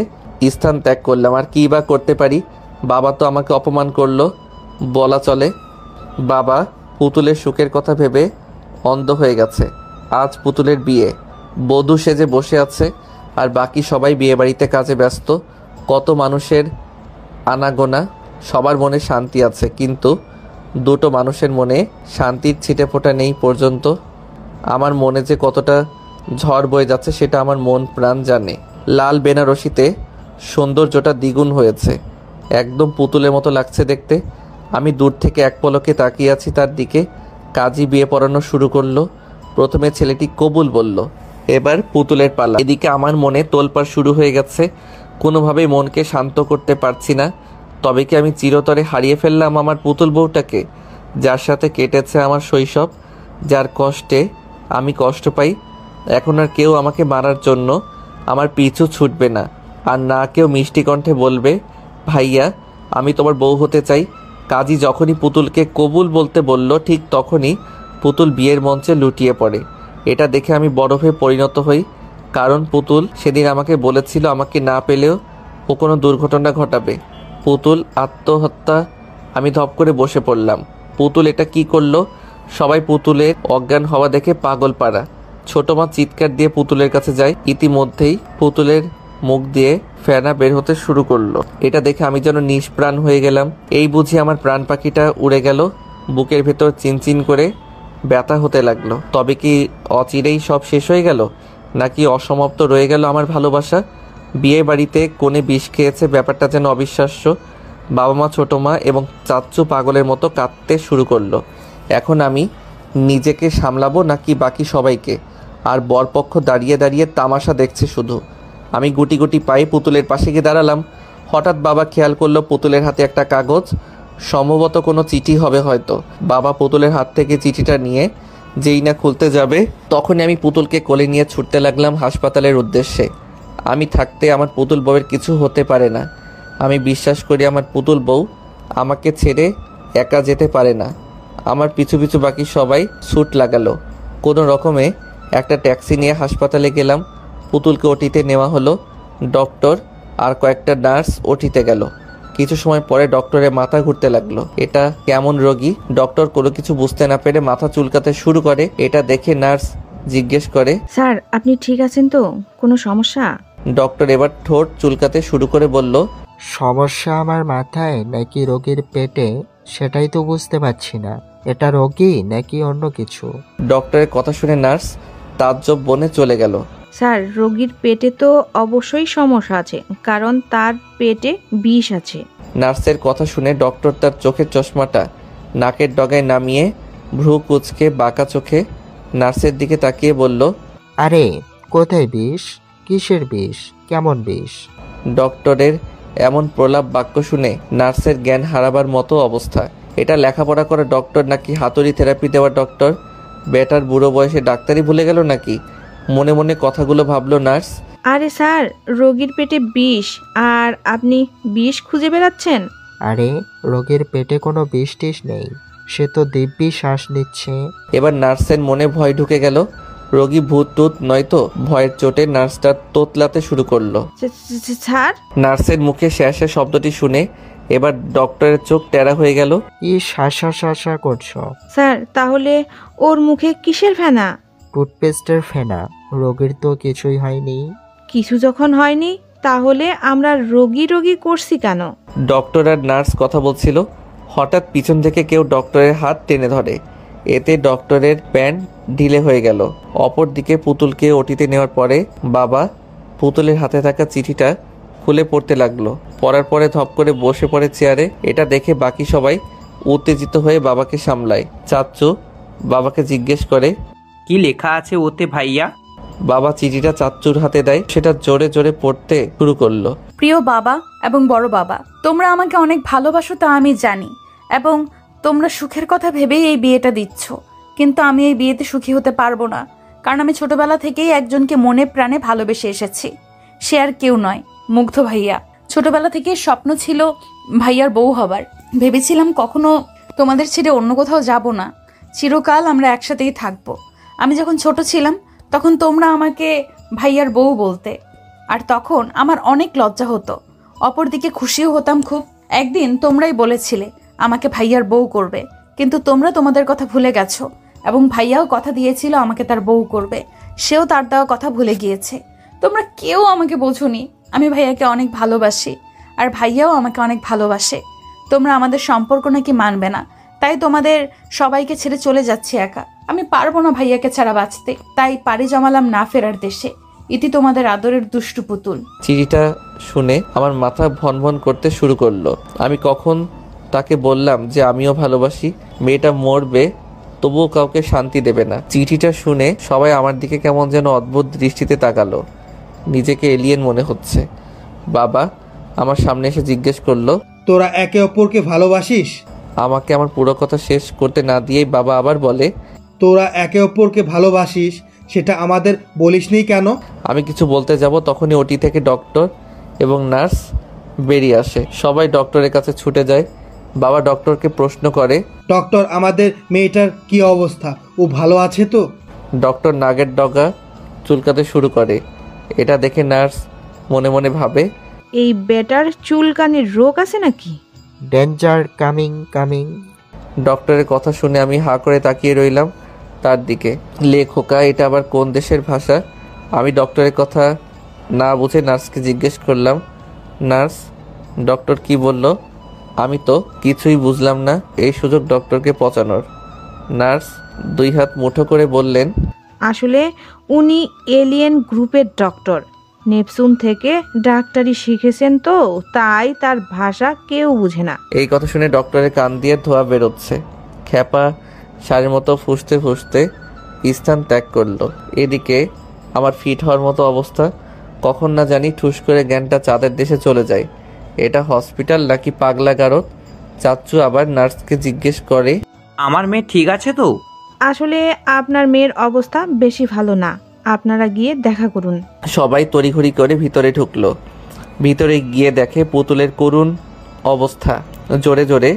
S2: স্থান ত্যাগ করলাম। আর কী বা করতে পারি? বাবা তো আমাকে অপমান করলো বলা চলে। বাবা পুতুলের সুখের কথা ভেবে অন্ধ হয়ে গেছে। আজ পুতুলের বিয়ে, বধূ সেজে বসে আছে, আর বাকি সবাই বিয়ে বাড়িতে কাজে ব্যস্ত। কত মানুষের আনাগোনা, সবার মনে শান্তি আছে, কিন্তু দুটো মানুষের মনে শান্তির ছিটেফোঁটা নেই পর্যন্ত। আমার মনে যে কতটা ঝড় বয়ে যাচ্ছে সেটা আমার মন প্রাণ জানে। লাল বেনারসিতে সৌন্দর্যটা দ্বিগুণ হয়েছে, একদম পুতুলের মতো লাগছে দেখতে। আমি দূর থেকে এক পলকে তাকিয়ে আছি তার দিকে। কাজী বিয়ে পড়ানো শুরু করলো। প্রথমে ছেলেটি কবুল বলল, এবার পুতুলের পালা। এদিকে আমার মনে তোলপাড় শুরু হয়ে গেছে। কোনোভাবেই মনকে শান্ত করতে পারছি না। তবে কি আমি চিরতরে হারিয়ে ফেললাম আমার পুতুল বউটাকে, যার সাথে কেটেছে আমার শৈশব, যার কষ্টে আমি কষ্ট পাই? এখন আর কেউ আমাকে মারার জন্য আমার পিছু ছুটবে না, আর না কেউ মিষ্টি কণ্ঠে বলবে, ভাইয়া আমি তোমার বউ হতে চাই। কাজী যখনই পুতুলকে কবুল বলতে বলল, ঠিক তখনই পুতুল বিয়ের মঞ্চে লুটিয়ে পড়ে। এটা দেখে আমি বরফে পরিণত হই, কারণ পুতুল সেদিন আমাকে বলেছিল আমাকে না পেলেও ও কোনো দুর্ঘটনা ঘটাবে। পুতুল আত্মহত্যা। আমি ধপ করে বসে পড়লাম। পুতুল এটা কি করলো? সবাই পুতুলের অজ্ঞান হওয়া দেখে পাগল পাড়া। ছোট মা চিৎকার দিয়ে পুতুলের কাছে যায়। ইতিমধ্যেই পুতুলের মুখ দিয়ে ফেনা বের হতে শুরু করলো। এটা দেখে আমি যেন নিষ্প্রাণ হয়ে গেলাম। এই বুঝি আমার প্রাণ পাখিটা উড়ে গেল। বুকের ভেতর চিনচিন করে ব্যথা হতে লাগলো। তবে কি অচিরেই সব শেষ হয়ে গেল, নাকি অসমাপ্ত রয়ে গেল আমার ভালোবাসা? বিয়ে বাড়িতে কোণে বিষ খেয়েছে, ব্যাপারটা যেন অবিশ্বাস্য। বাবা মা, ছোটো মা এবং চাচ্চু পাগলের মতো কাঁদতে শুরু করলো। এখন আমি নিজেকে সামলাবো নাকি বাকি সবাইকে? আর বরপক্ষ দাঁড়িয়ে দাঁড়িয়ে তামাশা দেখছে শুধু। আমি গুটি গুটি পায়ে পুতুলের পাশে গিয়ে দাঁড়ালাম। হঠাৎ বাবা খেয়াল করলো পুতুলের হাতে একটা কাগজ, সম্ভবত কোনো চিঠি হবে হয়তো। বাবা পুতুলের হাত থেকে চিঠিটা নিয়ে যেই না খুলতে যাবে, তখনই আমি পুতুলকে কোলে নিয়ে ছুটতে লাগলাম হাসপাতালের উদ্দেশ্যে। আমি থাকতে আমার পুতুল বউয়ের কিছু হতে পারে না। আমি বিশ্বাস করি আমার পুতুল বউ আমাকে ছেড়ে একা যেতে পারে না। আমার পিছু পিছু বাকি সবাই ছুট লাগালো। কোনো রকমে একটা ট্যাক্সি নিয়ে হাসপাতালে গেলাম। পুতুলকে ওটিতে নেওয়া হলো। ডক্টর আর কয়েকটা নার্স ওটিতে গেল। কিছু সময় পরে ডক্টরের মাথা ঘুরতে লাগলো। এটা কেমন রোগী? ডক্টর কোনো কিছু বুঝতে না পেরে মাথা চুলকাতে শুরু করে। এটা দেখে নার্স জিজ্ঞেস করে,
S14: স্যার আপনি ঠিক আছেন তো? কোনো সমস্যা?
S2: ডক্টর এবার ঠোঁট চুলকাতে শুরু করে বলল,
S15: সমস্যা আমার মাথায় নাকি রোগীর পেটে সেটাই তো বুঝতে পারছি না। এটা রোগী নাকি অন্য কিছু?
S2: ডক্টরের কথা শুনে নার্স তাজ্জব বনে চলে গেল।
S14: স্যার রোগীর পেটে তো অবশ্যই সমস্যা আছে, কারণ তার পেটে বিষ আছে।
S2: নার্সের কথা শুনে ডক্টর তার চোখের চশমাটা নাকের ডগায় নামিয়ে ভ্রু কুঁচকে বাঁকা চোখে নার্সের দিকে তাকিয়ে বলল,
S15: আরে কোথায় বিষ? কিসের বিষ? কেমন বিষ?
S2: ডক্টরের এমন প্রলাপ বাক্য শুনে নার্সের জ্ঞান হারাবার মতো অবস্থা। এটা লেখাপড়া করা ডক্টর নাকি হাতুড়ি থেরাপি দেওয়া ডক্টর? বেটার বুড়ো বয়সে ডাক্তারি ভুলে গেল নাকি? মনে মনে কথাগুলো ভাবলো নার্স।
S14: আরে স্যার রোগীর পেটে বিষ আর আপনি বিষ খুঁজে বেড়াচ্ছেন?
S15: আরে রোগীর পেটে কোনো বিষ টিষ নেই, সে তো দিব্যি শ্বাস নিচ্ছে।
S2: এবার নার্সের মনে ভয় ঢুকে গেল। রোগী ভূত টুত নয়তো? ভয়ের চোটে নার্সটা তোতলাতে শুরু করলো।
S14: স্যার?
S2: নার্সের মুখে শ্যাশা শব্দটি শুনে এবার ডক্টরের চোখ টেরা হয়ে গেল।
S15: কি শাসা শাসা করছো?
S14: স্যার তাহলে ওর মুখে কিসের ফেনা?
S15: টুথপেস্টের ফেনা। রোগীর তো কিছুই হয়নি।
S14: কিছু যখন হয়নি তাহলে আমরা রোগী রোগী করছি কেন?
S2: ডক্টর আর নার্স কথা বলছিল। হঠাৎ পিছন থেকে কেউ ডক্টরের হাত টেনে ধরে। এতে ডক্টরের প্যান্ট ঢিলে হয়ে গেল। অপরদিকে পুতুলকে ওটিতে নেওয়ার পরে বাবা পুতুলের হাতে থাকা চিঠিটা খুলে পড়তে লাগলো। পড়ার পরে ধপ করে বসে পড়ে চেয়ারে। এটা দেখে বাকি সবাই উত্তেজিত হয়ে বাবাকে সামলায়। চাচ্চু বাবাকে জিজ্ঞেস করে,
S6: কি লেখা আছে ওতে ভাইয়া?
S2: বাবা চিঠিটা চাচ্চুর হাতে দেয়। সেটা জোরে জোরে পড়তে শুরু করলো।
S1: প্রিয় বাবা এবং বড় বাবা, তোমরা আমাকে অনেক ভালোবাসো তা আমি জানি, এবং তোমরা সুখের কথা ভেবেই এই বিয়েটা দিচ্ছ। কিন্তু আমি এই বিয়েতে সুখী হতে পারবো না, কারণ আমি ছোটবেলা থেকেই একজনকে মনে প্রাণে ভালোবেসে এসেছি। সে আর কেউ নয়, মুগ্ধ ভাইয়া। ছোটবেলা থেকে স্বপ্ন ছিল ভাইয়ার বউ হবার। ভেবেছিলাম কখনো তোমাদের ছেড়ে অন্য কোথাও যাব না, চিরকাল আমরা একসাথেই থাকবো। আমি যখন ছোট ছিলাম তখন তোমরা আমাকে ভাইয়ার বউ বলতে, আর তখন আমার অনেক লজ্জা হতো, অপরদিকে খুশিও হতাম খুব। একদিন তোমরাই বলেছিলে আমাকে ভাইয়ার বউ করবে, কিন্তু তোমরা তোমাদের কথা ভুলে গেছো, এবং ভাইয়াও কথা দিয়েছিল আমাকে তার বউ করবে, সেও তার দেওয়া কথা ভুলে গিয়েছে। তোমরা কেউ আমাকে বোঝোনি। আমি ভাইয়াকে অনেক ভালোবাসি, আর ভাইয়াও আমাকে অনেক ভালোবাসে। তোমরা আমাদের সম্পর্ক নাকি মানবে না, তাই তোমাদের সবাইকে ছেড়ে চলে যাচ্ছি একা। আমি পারবো না ভাইয়াকে ছাড়া বাঁচতে, তাই পাড়ি জমালাম না ফেরার দেশে। ইতি তোমাদের আদরের দুষ্টু পুতুল।
S2: চিঠিটা শুনে আমার মাথা ভনভন করতে শুরু করলো। আমি কখন তাকে বললাম যে আমিও ভালোবাসি? মেয়েটা মরবে তবুও কাউকে শান্তি দেবে না। চিঠিটা শুনে সবাই আমার দিকে কেমন যেন অদ্ভুত দৃষ্টিতে তাকালো। নিজেকে এলিয়েন মনে হচ্ছে। বাবা আমার সামনে এসে জিজ্ঞেস করলো,
S4: তোরা একে অপরকে ভালোবাসিস?
S2: আমাকে আমার পুরো কথা শেষ করতে না দিয়েই বাবা আবার বলে,
S4: তোরা একে অপরকে ভালোবাসিস সেটা আমাদের বলিসনি কেন?
S2: আমি কিছু বলতে যাব তখনই ওটি থেকে ডক্টর এবং নার্স বেরিয়ে আসে। সবাই ডক্টরের কাছে ছুটে যায়। বাবা ডক্টরকে প্রশ্ন করে,
S4: ডক্টর আমাদের মেয়েটার কি অবস্থা? ও ভালো আছে তো?
S2: ডক্টর নাগের ডগা চুলকাতে শুরু করে। এটা দেখে নার্স মনে মনে ভাবে,
S14: এই বেটার চুলকানির রোগ আছে নাকি?
S15: Danger coming coming.
S2: ডক্টরের কথা শুনে আমি হাঁ করে তাকিয়ে রইলাম তার দিকে। লেখোকা এটা আবার কোন দেশের ভাষা? আমি ডক্টরের কথা না বুঝে নার্সকে জিজ্ঞেস করলাম, নার্স ডক্টর কি বলল? আমি তো কিছুই বুঝলাম না। এই সুযোগ ডক্টরকে পচানোর। নার্স 2 হাত মুঠো করে বললেন,
S14: আসলে উনি এলিয়েন গ্রুপের ডক্টর, নেপচুন থেকে ডাক্তারি শিখেছেন, তো তাই তার ভাষা কেউ বুঝে না।
S2: এই কথা শুনে ডক্টরের কান দিয়ে ধোঁয়া বেরোচ্ছে। খ্যাপা সারের মতো ফুঁসতে ফুঁসতে স্থান ত্যাগ করলো। এদিকে আমার ফিট হওয়ার মতো অবস্থা, কখন না জানি ঠুস করে জ্ঞানটা চাঁদের দেশে চলে যায়। এটা হসপিটাল নাকি পাগলা গারদ? চাচ্চু আবার নার্সকে জিজ্ঞেস করে,
S6: আমার মেয়ে ঠিক আছে তো?
S14: আসলে আপনার মেয়ের অবস্থা বেশি ভালো না, আপনারা গিয়ে দেখা করুন।
S2: সবাই তড়িঘড়ি করে ভিতরে ঢুকলো। ভিতরে গিয়ে দেখে পুতুলের করুণ অবস্থা, জোরে জোরে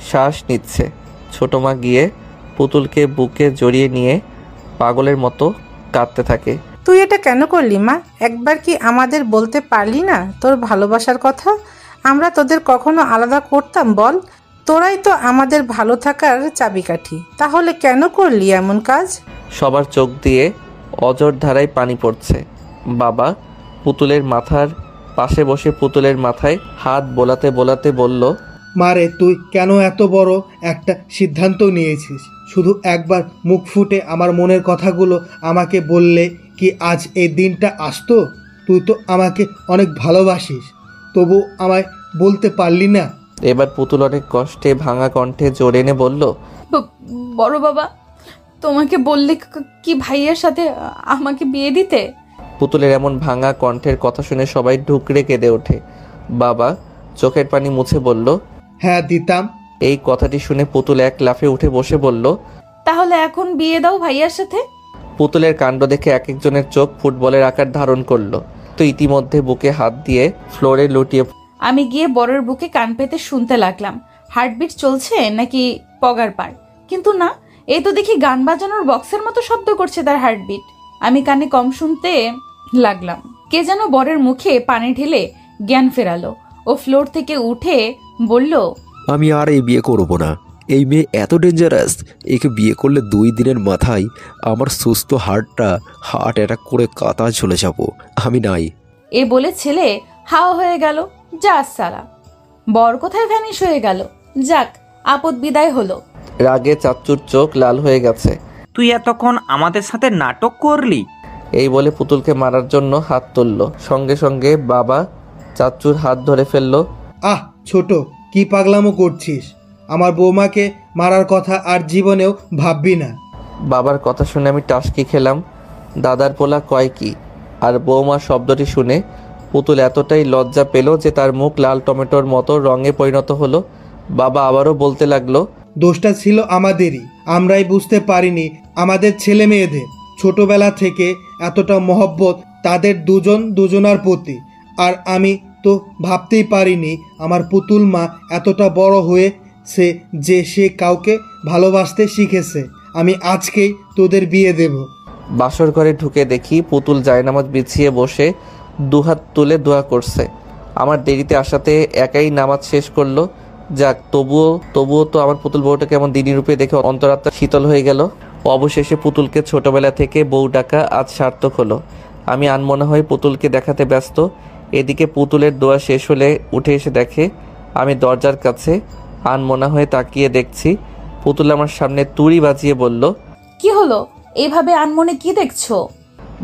S2: শ্বাস নিচ্ছে। ছোট মা গিয়ে পুতুলকে বুকে জড়িয়ে নিয়ে পাগলের মতো কাঁদতে থাকে।
S3: তুই এটা কেন করলি মা? একবার কি আমাদের বলতে পারলি না তোর ভালোবাসার কথা? আমরা তোদের কখনো আলাদা করতাম বল? তোরাই তো আমাদের ভালো থাকার চাবিকাঠি, তাহলে কেন করলি এমন কাজ?
S2: সবার চোখ দিয়ে অজর ধারায় পানি পড়ছে। বাবা পুতুলের মাথার পাশে বসে পুতুলের মাথায় হাত বোলাতে বোলাতে বলল,
S4: মারে, তুই কেন এত বড় একটা সিদ্ধান্ত নিয়েছিস? শুধু একবার মুখ ফুটে আমার মনের কথাগুলো আমাকে বললে কি আজ এই দিনটা আসতো? তুই তো আমাকে অনেক ভালোবাসিস, তবু আমায় বলতে পারলি না।
S2: এবার পুতুল অনেক কষ্টে ভাঙা কণ্ঠে জোরে এনে বলল,
S1: বড় বাবা, তোমাকে বললে কি ভাইয়ের সাথে আমাকে বিয়ে দিতে?
S2: পুতুলের এমন ভাঙা কণ্ঠের কথা শুনে সবাই ঢুকরে কেঁদে ওঠে। বাবা চোখের পানি মুছে বলল,
S4: হ্যাঁ দিতাম।
S2: এই কথাটি শুনে পুতুল এক লাফে উঠে বসে বলল,
S1: তাহলে এখন বিয়ে দাও ভাইয়ার সাথে।
S2: পুতুলের কাণ্ড দেখে এক একজনের চোখ ফুটবলের আকার ধারণ করলো। তো ইতিমধ্যে বুকে হাত দিয়ে ফ্লোরে লুটিয়ে
S1: আমি গিয়ে বরের বুকে কান পেতে শুনতে লাগলাম হার্টবিট চলছে নাকি পগার পার, কিন্তু না, এই তো দেখি গান বাজানোর বক্সের মতো শব্দ করছে তার হার্টবিট। আমি কানে কম শুনতে লাগলাম। কে যেন বরের মুখে পানি ঢেলে জ্ঞান ফেরালো। ও ফ্লোর থেকে উঠে বলল,
S16: আমি আর এই বিয়ে করবো না। এই মেয়ে এত ডেঞ্জারাস, একে বিয়ে করলে 2 দিনের মাথায় আমার সুস্থ হার্ট অ্যাটাক করে কাতার চলে যাব। আমি নাই।
S1: এ বলে ছেলে হাওয়া হয়ে গেল। যা সালা, বর কোথায় ভ্যানিশ হয়ে গেল। যাক, আপদ বিদায় হলো।
S2: রাগে চাচ্চুর চোখ লাল হয়ে গেছে।
S6: তুই এতক্ষণ আমাদের সাথে নাটক করলি?
S2: এই বলে পুতুলকে মারার জন্য হাত তুলল। সঙ্গে সঙ্গে বাবা চাচ্চুর হাত ধরে ফেলল।
S4: আহ ছোট, কি পাগলামো করছিস? আমার বৌমাকে মারার কথা আর জীবনেও ভাববি না।
S2: বাবার কথা শুনে আমি টাসকি খেলাম। দাদার পোলা কয় কি? আর বৌমা শব্দটি শুনে পুতুল এতটাই লজ্জা পেল যে তার মুখ লাল টমেটোর মতো রঙে পরিণত হলো। বাবা আবারও বলতে লাগলো,
S4: দোষটা ছিল আমাদেরই, আমরাই বুঝতে পারিনি আমাদের ছেলে মেয়েদের। ছোটবেলা থেকে এতটা মহব্বত তাদের দুজনার প্রতি, আর আমি তো ভাবতেই পারিনি আমার পুতুল মা এতটা বড় হয়েছে যে সে কাউকে ভালোবাসতে শিখেছে। আমি আজকেই তোদের বিয়ে দেব।
S2: বাসর ঘরে ঢুকে দেখি পুতুল জায়নামাজ বিছিয়ে বসে দুহাত তুলে দোয়া করছে। আমার দেরিতে আসাতে একাই নামাজ শেষ করলো। যাক, তবুও তো আমার পুতুল বউটা কেমন দিনী রূপে দেখে অন্তরাত্মা শীতল হয়ে গেল। অবশেষে পুতুলকে ছোটবেলা থেকে বউ ডাকা আজ সার্থক হলো। আমি আনমনা হয়ে পুতুলকে দেখাতে ব্যস্ত। এদিকে পুতুলের দোয়া শেষ হলে উঠে এসে দেখে আমি দরজার কাছে আনমনা হয়ে তাকিয়ে দেখছি। পুতুল আমার সামনে তুড়ি বাজিয়ে বলল,
S1: কি হলো? এইভাবে আনমনে কি দেখছো?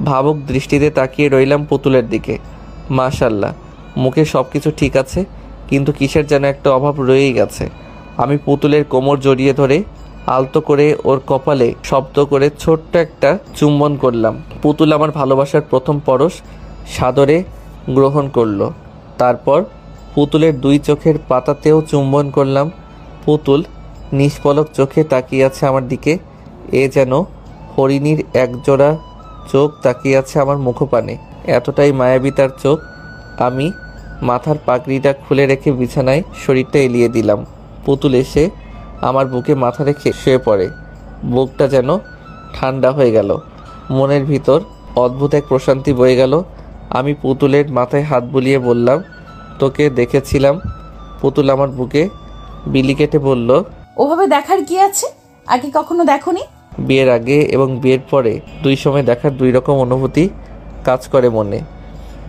S2: ভাবুক দৃষ্টিতে তাকিয়ে রইলাম পুতুলের দিকে। মাশাল্লাহ, মুখে সবকিছু ঠিক আছে, কিন্তু কিসের যেন একটা অভাব রয়েই গেছে। আমি পুতুলের কোমর জড়িয়ে ধরে আলতো করে ওর কপালে শব্দ করে ছোট্ট একটা চুম্বন করলাম। পুতুল আমার ভালোবাসার প্রথম পরশ সাদরে গ্রহণ করলো। তারপর পুতুলের 2 চোখের পাতাতেও চুম্বন করলাম। পুতুল নিষ্পলক চোখে তাকিয়ে আছে আমার দিকে। এ যেন হরিণীর একজোড়া চোখ তাকিয়ে আছে আমার মুখপানে। এতটাই মায়াবী তার চোখ। আমি মাথার পাগড়িটা খুলে রেখে বিছানায় শরীরটা এলিয়ে দিলাম। পুতুল এসে আমার বুকে মাথা রেখে শুয়ে পড়ে। বুকটা যেন ঠান্ডা হয়ে গেল। মনের ভিতর অদ্ভুত এক প্রশান্তি বয়ে গেল। আমি পুতুলের মাথায় হাত বুলিয়ে বললাম, তোকে দেখেছিলাম। পুতুল আমার বুকে বিলি কেটে বলল,
S1: ওভাবে দেখার কি আছে? আগে কখনো দেখোনি?
S2: বিয়ের আগে এবং বিয়ের পরে 2 সময় দেখার 2 রকম অনুভূতি কাজ করে মনে।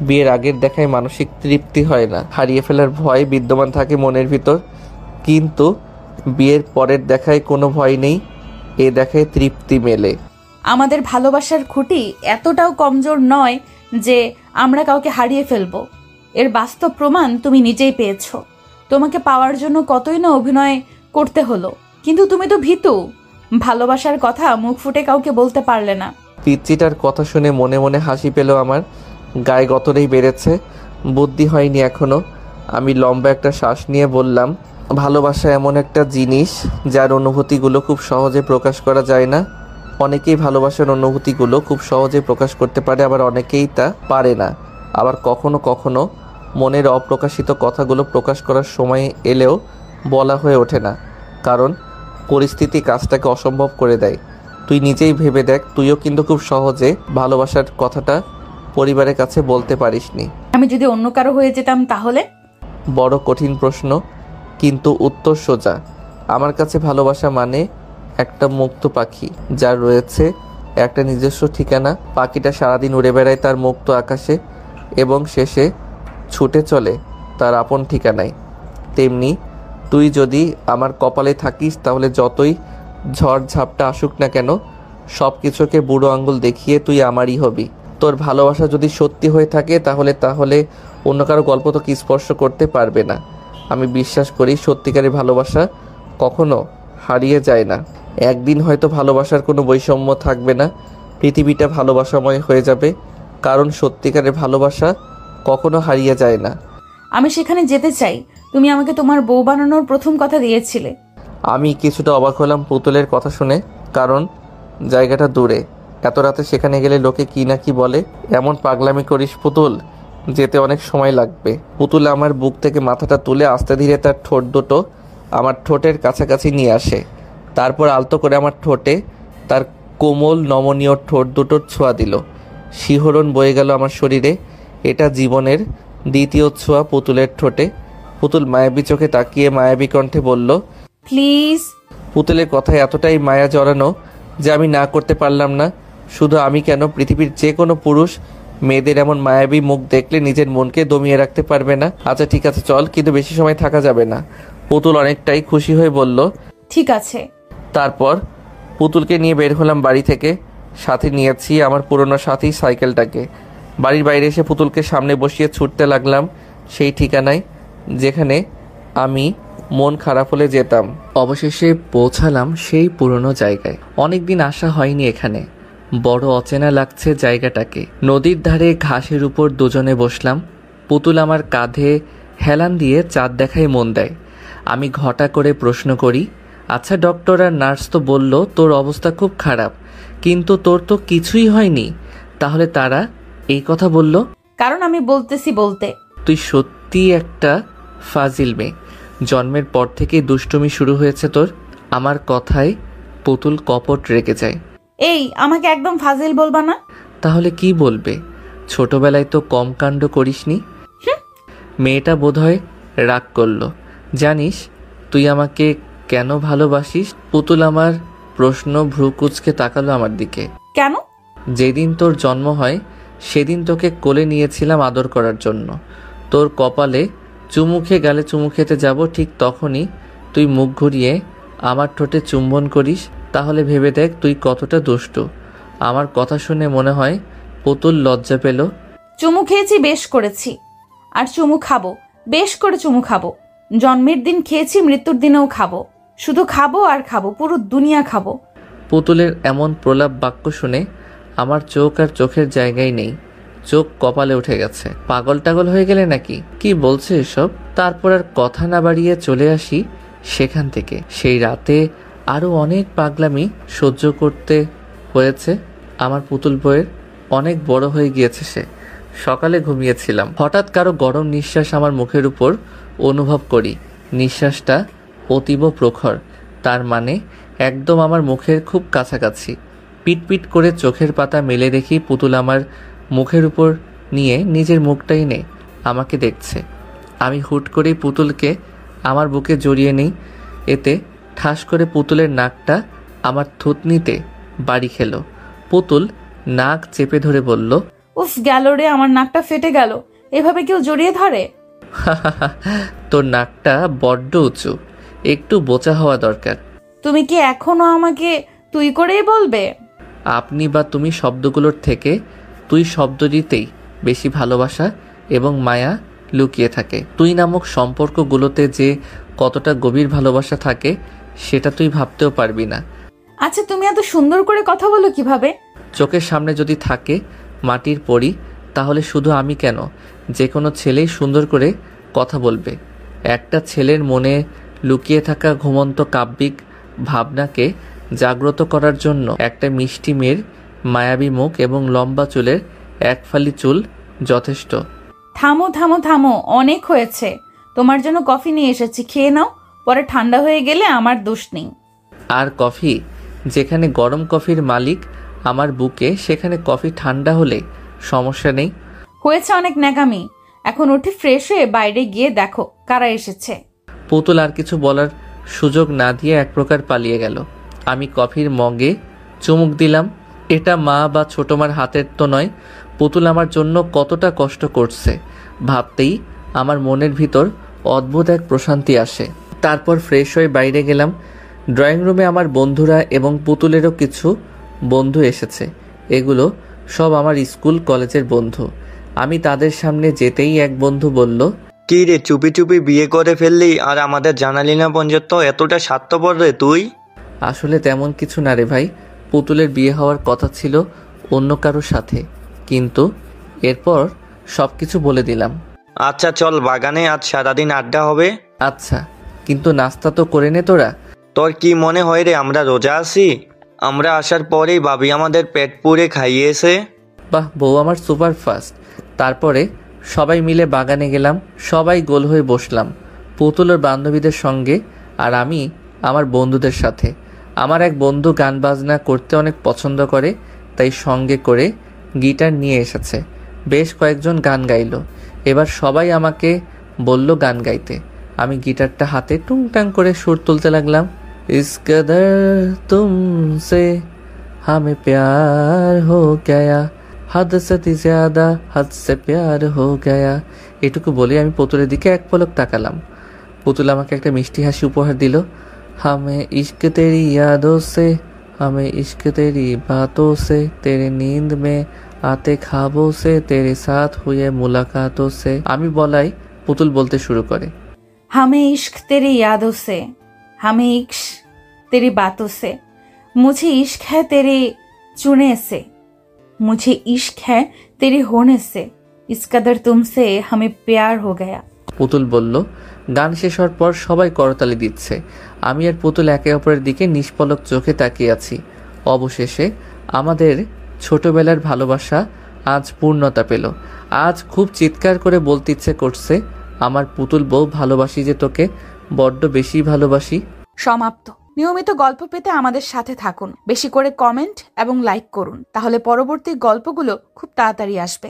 S2: বিয়ের আগের দেখায় মানসিক তৃপ্তি হয় না, হারিয়ে ফেলার ভয় বিদ্যমান থাকে মনের ভিতর। কিন্তু বিয়ের পরের দেখায় কোনো ভয় নেই, এ দেখায় তৃপ্তি মেলে।
S1: আমাদের ভালোবাসার খুঁটি এতটাও কমজোর নয় যে আমরা কাউকে হারিয়ে ফেলবো। এর বাস্তব প্রমাণ তুমি নিজেই পেয়েছো। তোমাকে পাওয়ার জন্য কতই না অভিনয় করতে হলো, কিন্তু তুমি তো ভীতু। ভালোবাসার কথা মুখ ফুটে কাউকে বলতে পারলে না।
S2: পিচ্চিটার কথা শুনে মনে মনে হাসি পেল আমার। গায়ে গতরেই বেড়েছে, বুদ্ধি হয়নি এখনো। আমি লম্বা একটা শ্বাস নিয়ে বললাম, ভালোবাসা এমন একটা জিনিস যার অনুভূতিগুলো খুব সহজে প্রকাশ করা যায় না। অনেকেই ভালোবাসার অনুভূতিগুলো খুব সহজে প্রকাশ করতে পারে, আবার অনেকেই তা পারে না। আবার কখনো কখনো মনের অপ্রকাশিত কথাগুলো প্রকাশ করার সময় এলেও বলা হয়ে ওঠে না, কারণ পরিস্থিতি কাজটাকে অসম্ভব করে দেয়। তুই নিজেই ভেবে দেখ, তুইও কিন্তু খুব সহজে ভালোবাসার কথাটা পরিবারের কাছে বলতে পারিসনি।
S1: আমি যদি অন্য কারো হয়ে যেতাম তাহলে?
S2: বড় কঠিন প্রশ্ন, কিন্তু উত্তর সোজা। আমার কাছে ভালোবাসা মানে একটা মুক্ত পাখি, যার রয়েছে একটা নিজস্ব ঠিকানা। পাখিটা সারাদিন উড়ে বেড়ায় তার মুক্ত আকাশে এবং শেষে ছুটে চলে তার আপন ঠিকানায়। তেমনি তুই যদি আমার কপালে থাকিস, তাহলে যতই ঝড় ঝাপটা আসুক না কেন, সব কিছুকে বুড়ো আঙ্গুল দেখিয়ে তুই আমারই হবি। তোর ভালোবাসা যদি সত্যি হয়ে থাকে তাহলে অন্য কারো গল্প তো কি স্পর্শ করতে পারবে না। আমি বিশ্বাস করি সত্যিকারের ভালোবাসা কখনো হারিয়ে যায় না। একদিন হয়তো ভালোবাসার কোনো বৈষম্য থাকবে না, পৃথিবীটা ভালোবাসাময় হয়ে যাবে, কারণ সত্যিকারের ভালোবাসা কখনো হারিয়ে যায় না।
S1: আমি সেখানে যেতে চাই। তুমি আমাকে তোমার বউ বানানোর প্রথম কথা দিয়েছিলে।
S2: আমি কিছুটা অবাক হলাম পুতুলের কথা শুনে, কারণ জায়গাটা দূরে। এত রাতে সেখানে গেলে লোকে কি না কি বলে। এমন পাগলামি করিস পুতুল, যেতে অনেক সময় লাগবে। পুতুল আমার বুক থেকে মাথাটা তুলে আস্তে ধীরে তার ঠোঁট দুটো আমার ঠোঁটের কাছাকাছি নিয়ে আসে। তারপর আলতো করে আমার ঠোঁটে তার কোমল নমনীয় ঠোঁট দুটোর ছোঁয়া দিল। শিহরণ বয়ে গেল আমার শরীরে। এটা জীবনের দ্বিতীয় ছোঁয়া পুতুলের ঠোঁটে। পুতুল মায়াবী চোখে তাকিয়ে মায়াবী কণ্ঠে বলল,
S1: প্লিজ।
S2: পুতুলের কথায় এতটাই মায়া জড়ানো যে আমি না করতে পারলাম না। শুধু আমি কেন, পৃথিবীর যে কোনো পুরুষ মেয়েদের এমন মায়াবী মুখ দেখলে নিজের মনকে দমিয়ে রাখতে পারবে না। আচ্ছা ঠিক আছে চল, কিন্তু বেশি সময় থাকা যাবে না। পুতুল অনেকটাই খুশি হয়ে বলল,
S1: ঠিক আছে।
S2: তারপর পুতুলকে নিয়ে বের হলাম বাড়ি থেকে। সাথে নিয়েছি আমার পুরনো সাথী সাইকেলটাকে। বাড়ির বাইরে এসে পুতুলকে সামনে বসিয়ে ছুটতে লাগলাম সেই ঠিকানায় যেখানে আমি মন খারাপ হলে যেতাম। অবশেষে পৌঁছালাম সেই পুরনো জায়গায়। অনেকদিন আসা হয়নি এখানে, বড় অচেনা লাগছে জায়গাটাকে। নদীর ধারে ঘাসের উপর দুজনে বসলাম। পুতুল আমার কাঁধে হেলান দিয়ে চাঁদ দেখায় মন দেয়। আমি ঘটা করে প্রশ্ন করি, আচ্ছা ডক্টর আর নার্স তো বলল তোর অবস্থা খুব খারাপ, কিন্তু তোর তো কিছুই হয়নি, তাহলে তারা এই কথা বলল?
S1: কারণ আমি বলতেছি বলতে।
S2: তুই সত্যি একটা ফাজিল মেয়ে। জন্মের পর থেকেই দুষ্টুমি শুরু হয়েছে তোর। আমার কথায় পুতুল কপট রেগে যায়।
S1: এই, আমাকে একদম ফাজিল বলবা না।
S2: তাহলে কি বলবে? ছোটবেলায় তো কম কাণ্ড করিসনি। মেয়েটা বোধহয় রাগ করলো। জানিস তুই আমাকে কেন ভালোবাসিস? পুতুল আমার প্রশ্ন ভ্রু কুঁচকে তাকালো আমার দিকে।
S1: কেন?
S2: যেদিন তোর জন্ম হয় সেদিন তোকে কোলে নিয়েছিলাম আদর করার জন্য। তোর কপালে চুমু খেয়ে গালে চুমু খেতে যাব, ঠিক তখনই তুই মুখ ঘুরিয়ে আমার ঠোঁটে চুম্বন করিস। তাহলে ভেবে দেখ তুই কতটা দুষ্টু। আমার কথা শুনে মনে হয় পুতুল লজ্জা পেল।
S1: চুমু খেয়েছি, বেশ করেছি, আর চুমু খাবো, বেশ করে চুমু খাবো। জন্মের দিন খেয়েছি, মৃত্যুর দিনেও খাবো। শুধু খাবো আর খাবো, পুরো দুনিয়া খাবো।
S2: পুতুলের এমন প্রলাপ বাক্য শুনে আমার চোখ আর চোখের জায়গায় নেই, চোখ কপালে উঠে গেছে। পাগল টাগল হয়ে গেলে নাকি? কি বলছে এসব? তারপর আর কথা না বাড়িয়ে চলে আসি সেখান থেকে। সেই রাতে আরও অনেক পাগলামি সহ্য করতে হয়েছে। আমার পুতুল বইয়ের অনেক বড় হয়ে গিয়েছে সে। সকালে ঘুমিয়েছিলাম, হঠাৎ কারো গরম নিঃশ্বাস আমার মুখের উপর অনুভব করি। নিঃশ্বাসটা অতীব প্রখর, তার মানে একদম আমার মুখের খুব কাছাকাছি। পিটপিট করে চোখের পাতা মেলে দেখি পুতুল আমার মুখের উপর নিয়ে নিজের মুখটাই নেই আমাকে দেখছে। আমি হুট করেই পুতুলকে আমার বুকে জড়িয়ে নিই। এতে ঠাস করে পুতুলের নাকটা আমার থুতনিতে বাড়ি খেলো। পুতুল নাক চেপে ধরে বলল,
S1: উফ, গেল রে, আমার নাকটা ফেটে গেল। এভাবে কেউ জড়িয়ে ধরে?
S2: তোর নাকটা বড্ড উঁচু, একটু বোচা হওয়া দরকার।
S1: তুমি কি এখনো আমাকে তুই করেই বলবে?
S2: আপনি বা তুমি শব্দগুলোর থেকে তুই শব্দটিতেই বেশি ভালোবাসা এবং মায়া লুকিয়ে থাকে। তুই নামক সম্পর্কগুলোতে যে কতটা গভীর ভালোবাসা থাকে সেটা তুই ভাবতেও পারবি না।
S1: আচ্ছা, তুমি এত সুন্দর করে কথা বলো কিভাবে?
S2: চোখের সামনে যদি থাকে মাটির পরি, তাহলে শুধু আমি কেন, যে কোনো ছেলেই সুন্দর করে কথা বলবে। একটা ছেলের মনে লুকিয়ে থাকা ঘুমন্ত কাব্যিক ভাবনাকে জাগ্রত করার জন্য একটা মিষ্টি মেয়ের মায়াবী মুখ এবং লম্বা চুলের এক ফালি চুল যথেষ্ট।
S1: থামো থামো থামো, অনেক হয়েছে। তোমার জন্য কফি নিয়ে এসেছি, খেয়ে নাও। পরে ঠান্ডা হয়ে গেলে আমার দোষ নেই।
S2: আর কফি? যেখানে গরম কফির মালিক আমার বুকে, সেখানে কফি ঠান্ডা হলে সমস্যা নেই।
S1: হয়েছে অনেক ন্যাকামি। এখন উঠে ফ্রেশ হয়ে বাইরে গিয়ে দেখো কারা এসেছে।
S2: পুতুল আর কিছু বলার সুযোগ না দিয়ে এক প্রকার পালিয়ে গেল। আমি কফির মগে চুমুক দিলাম। এটা মা বা ছোট মার হাতের তো নয়। পুতুল আমার জন্য কতটা কষ্ট করছে ভাবতেই আমার মনের ভিতর অদ্ভুত এক প্রশান্তি আসে। তারপর ফ্রেশ হয়ে বাইরে গেলাম। ড্রয়িং রুমে আমার বন্ধুরা এবং পুতুলেরও কিছু বন্ধু এসেছে। এগুলো সব আমার স্কুল কলেজের বন্ধু। আমি তাদের সামনে যেতেই এক বন্ধু বলল,
S17: কি রে, চুপি চুপি বিয়ে করে ফেললি আর আমাদের জানালি না পর্যন্ত? এতটা স্বার্থপর রে তুই?
S2: আসলে তেমন কিছু না রে ভাই, পুতুলের বিয়ে হওয়ার কথা ছিল অন্য কারোর সাথে, কিন্তু এরপর সব কিছু বলে দিলাম।
S17: আচ্ছা চল বাগানে, আজ সারাদিন আড্ডা হবে।
S2: আচ্ছা, কিন্তু নাস্তা তো করে নে তোরা।
S17: তোর কি মনে হয় রে আমরা রোজা আছি? আমরা আসার পরেই ভাবি আমাদের পেট পুড়ে খাইয়েছে।
S2: বাহ, বউ আমার সুপার ফাস্ট। তারপরে সবাই মিলে বাগানে গেলাম। সবাই গোল হয়ে বসলাম, পুতুলের বান্ধবীদের সঙ্গে আর আমি আমার বন্ধুদের সাথে। আমার এক বন্ধু গান বাজনা করতে অনেক পছন্দ করে, তাই সঙ্গে করে গিটার নিয়ে এসেছে। বেশ কয়েকজন গান গাইল। এবার সবাই আমাকে বলল গান গাইতে। আমি গিটারটা হাতে টুংটাং করে সুর তুলতে লাগলাম। ইস কদর তুমসে হামে প্যার হো গয়া, হদ সে জ্যাদা হদ সে প্যার হো গয়া। এটুকু বলে আমি পুতুলের দিকে এক পলক তাকালাম। পুতুল আমাকে একটা মিষ্টি হাসি উপহার দিল। हमें इश्क तेरी यादों से, हमें इश्क तेरी बातों से, तेरे नींद में आते ख्वाबों से, तेरे साथ हुए मुलाकातों से। আমি বলাই পুতুল বলতে শুরু করে,
S1: हमें इश्क तेरी यादों से, हमें इश्क तेरी बातों से, मुझे इश्क है तेरे चुने से, मुझे इश्क है तेरे होने से, इस कदर तुमसे हमें प्यार हो गया।
S2: পুতুল বলল। গান শেষ হওয়ার পর সবাই করতালি দিচ্ছে। আমি আর পুতুল একে অপরের দিকে নিষ্পলক চোখে তাকিয়ে আছি। অবশেষে আমাদের ছোটবেলার ভালোবাসা আজ পূর্ণতা পেল। আজ খুব চিৎকার করে বলতে ইচ্ছে করছে, আমার পুতুল বউ, ভালোবাসি যে তোকে, বড্ড বেশি ভালোবাসি।
S1: সমাপ্ত। নিয়মিত গল্প পেতে আমাদের সাথে থাকুন, বেশি করে কমেন্ট এবং লাইক করুন, তাহলে পরবর্তী গল্পগুলো খুব তাড়াতাড়ি আসবে।